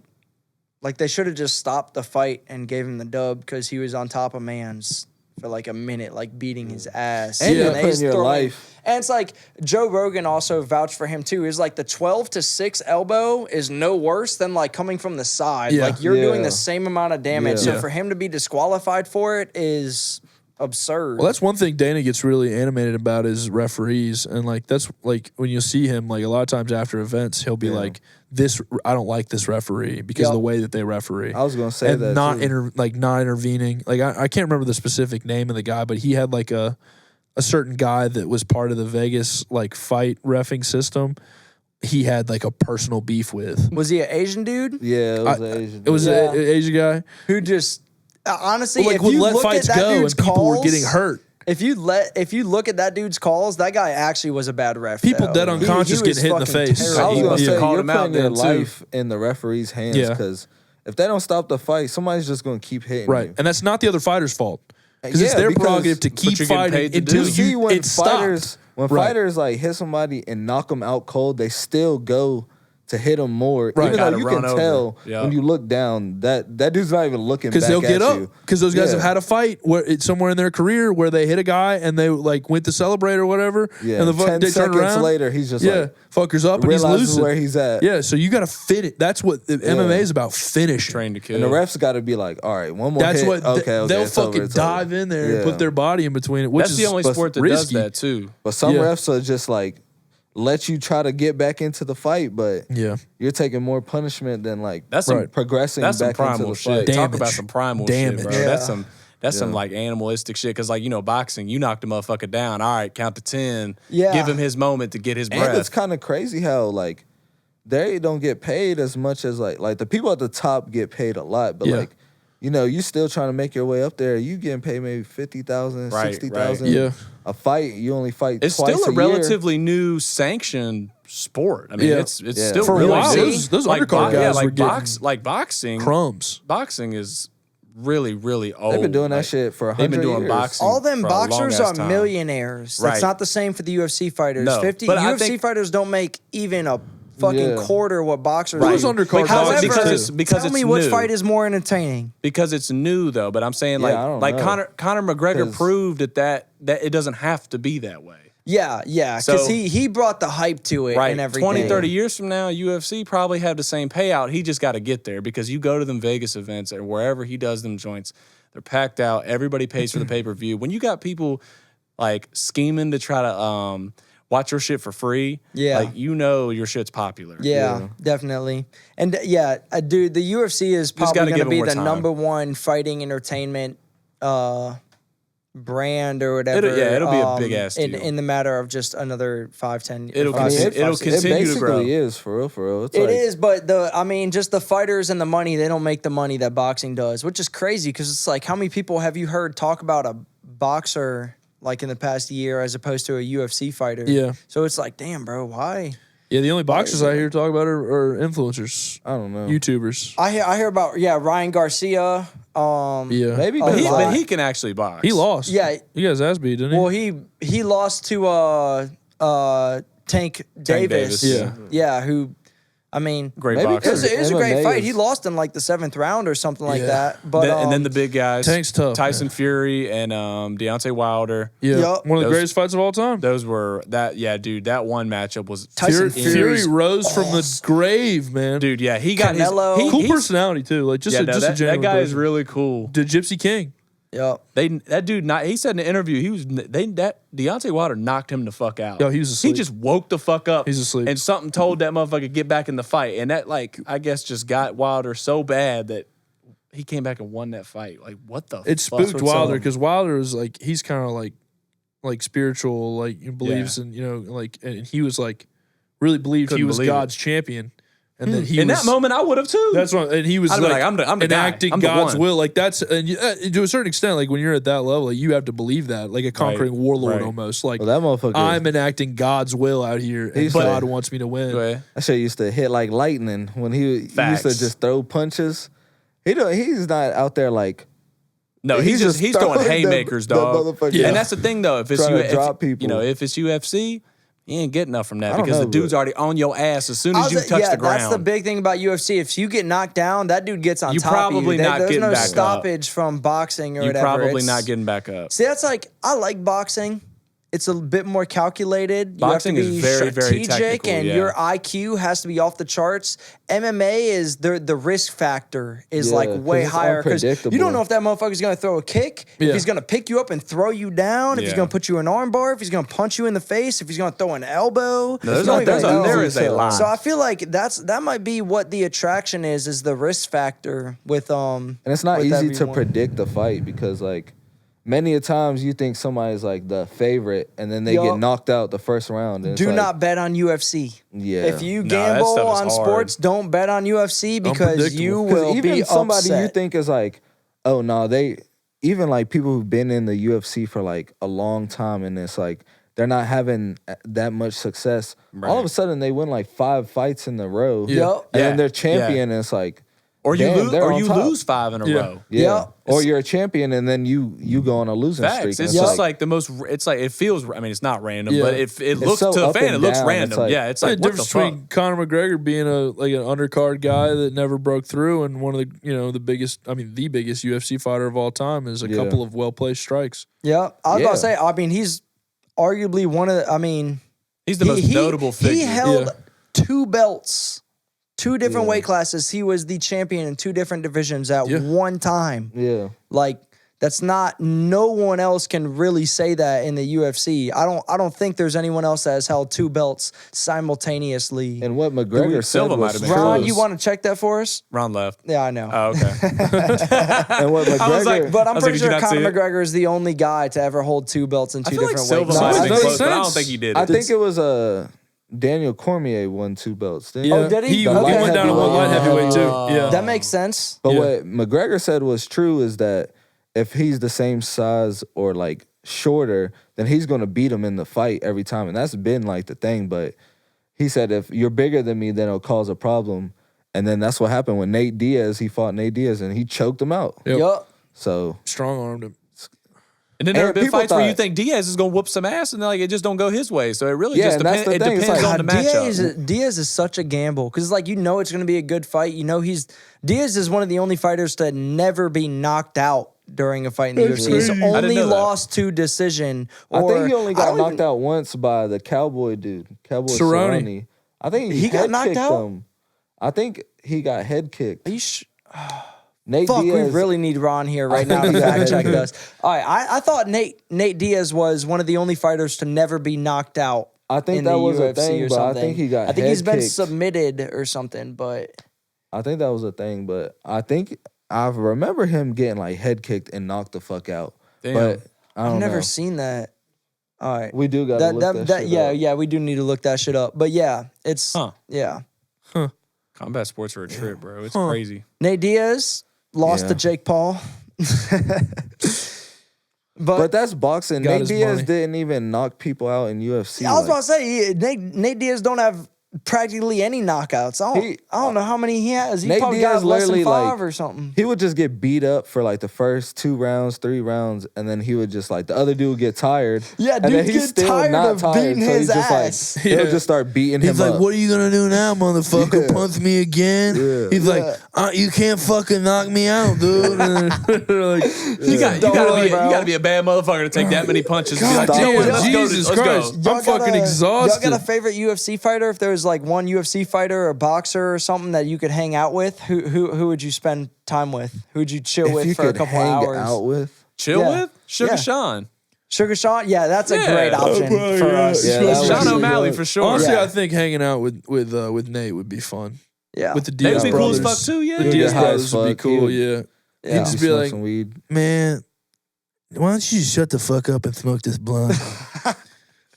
they should have just stopped the fight and gave him the dub because he was on top of Mans for like a minute, like beating his ass. And you're putting your life. And it's like Joe Rogan also vouched for him too. Is like the 12-6 elbow is no worse than like coming from the side. Yeah. Like you're doing the same amount of damage. Yeah. So for him to be disqualified for it is absurd. Well, that's one thing Dana gets really animated about is referees, and like that's like when you see him, like a lot of times after events, he'll be like, "This I don't like this referee because of the way that they referee." I was gonna say and that not too. not intervening. Like I can't remember the specific name of the guy, but he had like a certain guy that was part of the Vegas like fight reffing system. He had like a personal beef with. Was he an Asian dude? Yeah, it was an Asian. It was an Asian guy Who just honestly, like if would you let look fights at that go dude's and people were getting calls- hurt. If you look at that dude's calls, that guy actually was a bad ref. People though. dead unconscious He was getting hit in the fucking face. I was terrible. gonna say called you're him out putting your then, too. life in the referee's hands Yeah. because if they don't stop the fight, somebody's just gonna keep hitting Right, you. and that's not the other fighter's fault because it's Yeah, their because- prerogative to keep you're getting fighting paid to until do You see when it stopped. fighters like hit somebody and knock them out cold, they still go to hit them more, Right. even Gotta though you run can over. tell Yeah. when you look down that dude's not even looking back Because they'll get at up. you. Because those guys Yeah. have had a fight where it's somewhere in their career where they hit a guy and they like went to celebrate or whatever. Yeah, and 10 they turn seconds around. later, he's just fucker's up and he's realizes losing. where he's at. Yeah, so you got to fit it. That's what the MMA is about. Finish. Train to kill. And the refs got to be like, all right, one more That's hit. what Okay, they'll it's over, fucking it's dive over. in there and Yeah. put their body in between it. Which That's is the only sport that risky. does that too. But some Yeah. refs are just like, let you try to get back into the fight, but Yeah. you're taking more punishment than like That's some, progressing that's some back into primal the shit. fight. Damage. Talk about some primal Damage. shit, bro. Yeah. That's some like animalistic shit. Because like boxing, you knocked a motherfucker down. All right, count to 10. Yeah. Give him his moment to get his And breath. it's kind of crazy how like they don't get paid as much as like the people at the top get paid a lot, but Yeah. like you still trying to make your way up there. You getting paid maybe 50,000, Right, 60,000. right. Yeah. A fight, you only fight It's twice still a year. relatively new sanctioned sport. I mean, Yeah. it's Yeah. still For a really while, new. those undercard yeah, guys were getting boxing. Crumbs. Boxing is really, really old. They've been doing that Like, shit for 100 They've been doing years. boxing. All them for a boxers long-ass are time. millionaires. Right. That's not the same for the UFC fighters. No, 50 but I UFC think- fighters don't make even a fucking Yeah. quarter what boxers Those do. undercard However, boxers because too. because tell it's me which new. fight is more entertaining. Because it's new though, but I'm saying Yeah, I don't like know. Conor McGregor 'Cause- proved that it doesn't have to be that way. Yeah, because So- he brought the hype to it Right. and everything. 20, 30 years from now, UFC probably have the same payout. He just got to get there because you go to them Vegas events or wherever he does them joints, they're packed out. Everybody pays for the pay-per-view. When you got people like scheming to try to watch your shit for free, Yeah. like your shit's popular. Yeah, definitely. And dude, the UFC is gotta probably going to give 'em be more the time. number one fighting entertainment brand or whatever. It'll be a big-ass in, deal. in the matter of just another 5-10 It'll five, continue- six- it'll five, six- continue It to basically grow. is for real, for real. It's It like, is, but just the fighters and the money, they don't make the money that boxing does, which is crazy because it's like, how many people have you heard talk about a boxer like in the past year as opposed to a UFC fighter? Yeah. So it's like, damn, bro, why? Yeah, the only boxers I hear talk about are influencers, I don't know. YouTubers. I hear about Ryan Garcia. Yeah. Maybe Oh, because But he can actually box. He lost. Yeah. He got his ass beat, didn't he? Well, he lost to Tank Davis. Davis, Yeah, who, I mean, Great Maybe boxer. it was a great MMA fight. is- He lost in like the 7th round or something like Yeah. that. But and then the big guys, Tank's tough, Tyson man. Fury and Deontay Wilder. Yeah. Yup. One of the Those- greatest fights of all time. Those were dude. That one matchup was Tyson Fury rose from the grave, man. dude. Yeah, he got Canelo. his Cool he's- personality too. Like just a that genuine guy is person. really cool. The Gypsy King. Yep. That dude, he said in an interview, Deontay Wilder knocked him the fuck out. Yo, he was asleep. He just woke the fuck up. He's asleep. And something told that motherfucker get back in the fight, and that I guess just got Wilder so bad that he came back and won that fight. Like what the? It fuck? spooked Wilder because Wilder is like he's kind of like spiritual, like believes in like, and he was like really believed he Couldn't was believe it. God's champion. and that he In was, that moment, I would have too. That's what, and he was I'd be like, like, I'm the guy. enacting I'm the God's one. will. Like that's, and to a certain extent, like when you're at that level, like, you have to believe that, like a conquering warlord almost. Like that motherfucker. I'm enacting God's will out here, and God wants me to win. That shit used to hit like lightning when he used to just throw punches. He's not out there like. No, he's throwing haymakers, dog. Yeah. And that's the thing, though. If it's if it's UFC, you ain't getting enough from that because the dude's already on your ass as soon as you touch the ground. That's the big thing about UFC. If you get knocked down, that dude gets on top of you. Probably not There's getting no back up. stoppage from boxing or You're whatever. probably not getting back up. See, that's like, I like boxing. It's a bit more calculated. Boxing you have to be is very, very strategic, technical, and your IQ has to be off the charts. MMA is the risk factor is like way higher because you don't know if that motherfucker's gonna throw a kick, if he's gonna pick you up and throw you down, if he's gonna put you in an arm bar, if he's gonna punch you in the face, if he's gonna throw an elbow. There is a lot. So I feel like that might be what the attraction is the risk factor with And it's not easy to predict the fight because like. Many a times you think somebody's like the favorite and then they get knocked out the first round. And do not bet on UFC. Yeah. If you gamble on sports, don't bet on UFC because you will be somebody upset. you think is like, oh no, even like people who've been in the UFC for like a long time and it's like they're not having that much success. Right. All of a sudden they win like 5 fights in a row. Yeah. And then they're champion and it's like, or you lose 5 in a row. Yeah. Or you're a champion and then you go on a losing streak. It's just like the most. It's like it feels. I mean, it's not random, but it looks to the fan. It looks random. It's like the difference between Conor McGregor being an undercard guy that never broke through and one of the the biggest. I mean, the biggest UFC fighter of all time is a couple of well placed strikes. Yeah, I was about to say. I mean, he's arguably one of. He's the most notable figure. He held 2 belts. 2 different weight classes. He was the champion in 2 different divisions at one time. Yeah. Like that's not no one else can really say that in the UFC. I don't think there's anyone else that has held 2 belts simultaneously. And what McGregor said was Ron, you want to check that for us? Ron left. Yeah, I know. Oh, okay. And what McGregor but I'm pretty sure Conor McGregor is the only guy to ever hold 2 belts in 2 different weight classes. classes. But I don't think he did. I think it was Daniel Cormier won 2 belts. Oh, did he? He went down to one light heavyweight too. Yeah, that makes sense. But what McGregor said was true is that if he's the same size or like shorter, then he's going to beat him in the fight every time, and that's been like the thing. But he said if you're bigger than me, then it'll cause a problem, and then that's what happened when Nate Diaz. He fought Nate Diaz and he choked him out. Yep. So strong armed him. And then there have been fights where you think Diaz is going to whoop some ass, and then like it just don't go his way. So it really just depends. It depends on the matchup. Diaz is such a gamble because like it's going to be a good fight. Diaz is one of the only fighters to never be knocked out during a fight in the UFC. He's only lost to decision. I think he only got knocked out once by the Cowboy dude, Cowboy Cerrone. I think he got knocked out. I think he got head kicked. Are you Nate Diaz. We really need Ron here right now to fact check us. All right, I thought Nate Diaz was one of the only fighters to never be knocked out. I think that was a thing, but I think he got. I think he's been submitted or something, but I think that was a thing. But I think I remember him getting like head kicked and knocked the fuck out. Damn. But I've never seen that. All right, we do got to look that shit up. Yeah, we do need to look that shit up. But yeah, it's Combat sports are a trip, bro. It's crazy. Nate Diaz. Lost to Jake Paul. but that's boxing. Nate Diaz didn't even knock people out in UFC. I was about to say, Nate Diaz don't have practically any knockouts. I don't know how many he has. He probably got less than 5 or something. He would just get beat up for like the first 2 rounds, 3 rounds, and then he would just like the other dude would get tired. Yeah, dude, and he's still tired not of tired, beating so his he's just ass. Like, he'll just start beating him up. He's like, "What are you gonna do now, motherfucker? Punch me again?" Yeah. He's like, "You can't fucking knock me out, dude." You gotta be a bad motherfucker to take that many punches. God, and be like, Jesus Christ, I'm fucking exhausted. Y'all got a favorite UFC fighter? If there was like one UFC fighter or boxer or something that you could hang out with, who would you spend time with? Who would you chill with for a couple hours? Out with? Chill with? Sugar Sean. Sugar Sean? Yeah, that's a great option for us. Sean O'Malley for sure. Honestly, I think hanging out with Nate would be fun. Yeah. With the Diaz Nate would be brothers. cool as fuck too, yeah. The Diaz brothers would be cool, yeah. He'd just be like, "Man, why don't you shut the fuck up and smoke this blunt?"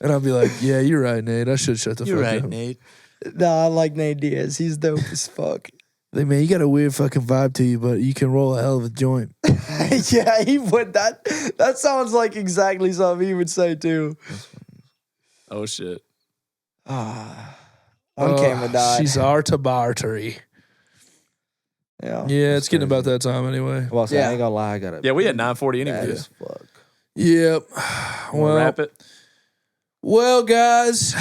And I'll be like, "Yeah, you're right, Nate. I should shut the fuck up." You're right, Nate. Nah, I like Nate Diaz. He's dope as fuck. Like, man, you got a weird fucking vibe to you, but you can roll a hell of a joint. Yeah, he would. That sounds like exactly something he would say too. Oh shit. One camera died. She's our tabartary. Yeah. Yeah, it's getting about that time anyway. Well, I ain't gonna lie, I got it. Yeah, we had 9:40 anyway. Bad as fuck. Yep. Well, wrap it. Well, guys,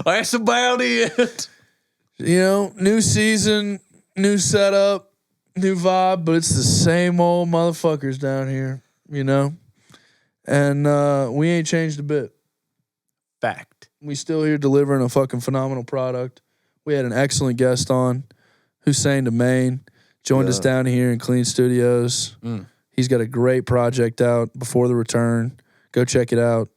That's about it. you know, new season, new setup, new vibe, but it's the same old motherfuckers down here, you know? And we ain't changed a bit. Fact. We still here delivering a fucking phenomenal product. We had an excellent guest on, Hussain Da Main, joined us down here in Clean Studios. He's got a great project out, Before the Return. Go check it out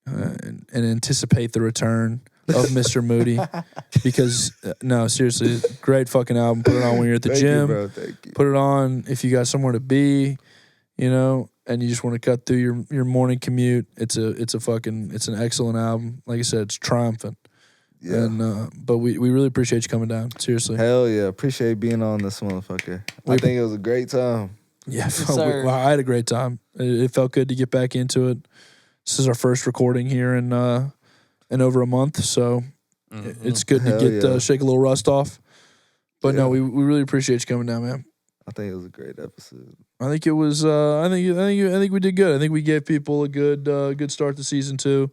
and anticipate the return of Mr. Moody. Because, no, seriously, great fucking album. Put it on when you're at the gym. Bro. Thank you. Put it on if you got somewhere to be, you know, and you just want to cut through your morning commute. It's an excellent album. Like I said, it's triumphant. Yeah. And but we really appreciate you coming down. Seriously. Hell yeah. Appreciate being on this motherfucker. I think it was a great time. Yeah, sir. I had a great time. It felt good to get back into it. This is our first recording here in over a month, so it's good to get shake a little rust off. But no, we really appreciate you coming down, man. I think it was a great episode. I think it was. I think we did good. I think we gave people a good start to season 2.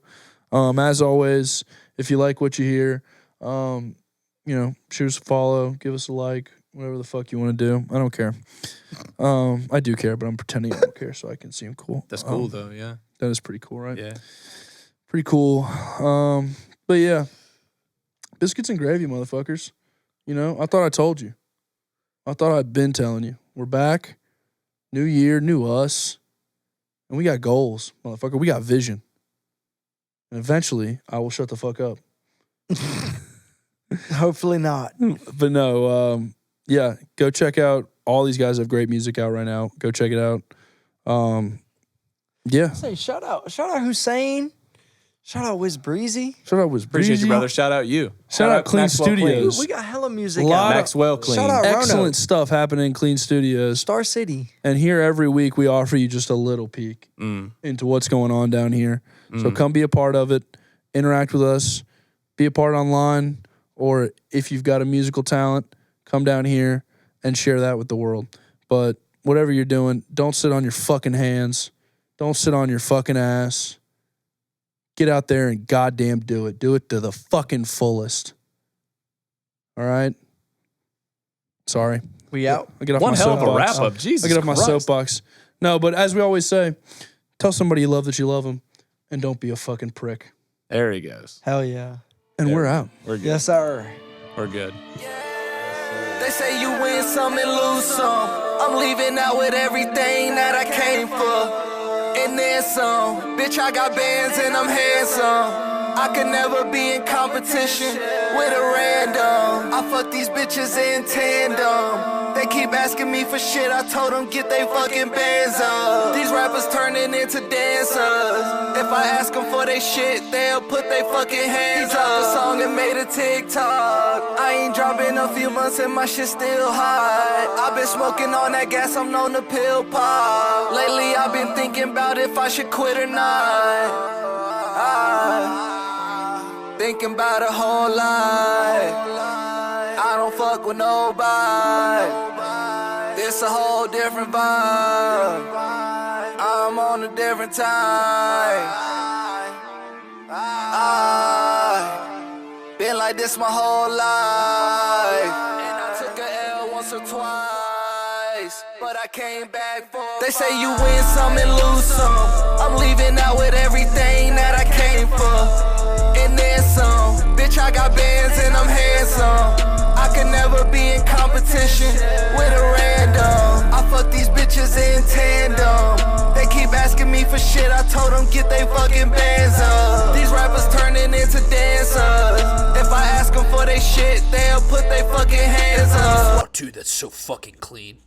As always, if you like what you hear, you know, shoot us a follow, give us a like, whatever the fuck you want to do. I don't care. I do care, but I'm pretending I don't care so I can seem cool. That's cool though, yeah. That is pretty cool, right? Yeah. Pretty cool. But yeah, biscuits and gravy, motherfuckers. You know, I thought I told you. I thought I'd been telling you. We're back. New year, new us. And we got goals, motherfucker. We got vision. And eventually, I will shut the fuck up. Hopefully not. But no, yeah, go check out. All these guys have great music out right now. Go check it out. Yeah. Say shout out Hussain. Shout out Wiz Breezy. Shout out was Appreciate Breezy. you, brother. Shout out you. Shout out Clean Maxwell Studios. We got hella music Lot out. Maxwell Clean. Shout out Excellent Roanoke. stuff happening in Clean Studios. Star City. And here every week we offer you just a little peek into what's going on down here. So come be a part of it. Interact with us. Be a part online. Or if you've got a musical talent, come down here and share that with the world. But whatever you're doing, don't sit on your fucking hands. Don't sit on your fucking ass. Get out there and goddamn do it. Do it to the fucking fullest. All right? Sorry. We out. I get off One my hell of a soapbox. wrap up. Jesus I get off my Christ. soapbox. No, but as we always say, tell somebody you love that you love them, and don't be a fucking prick. There he goes. Hell yeah. And we're out. We're good. Yes, sir. We're good. They say you win some and lose some. I'm leaving out with everything that I came for. And then some. Bitch, I got bands and I'm handsome. I could never be in competition with a random. I fuck these bitches in tandem. They keep asking me for shit, I told them get they fucking bands up. These rappers turning into dancers. If I ask them for they shit, they'll put they fucking hands up. He dropped a song and made a TikTok. I ain't dropping a few months and my shit still hot. I've been smoking on that gas, I'm known to pill pop. Lately I've been thinking about if I should quit or not. Thinking about a whole lot. I don't fuck with nobody. This a whole different vibe. I'm on a different time. Been like this my whole life. And I took a L once or twice, but I came back for. They say you win some and lose some. I'm leaving out with everything that I came for. And then some. Bitch, I got bands and I'm handsome. I could never be in competition with a random. I fuck these bitches in tandem. They keep asking me for shit, I told them get they fucking bands up. These rappers turning into dancers. If I ask them for they shit, they'll put they fucking hands up. Dude, that's so fucking clean.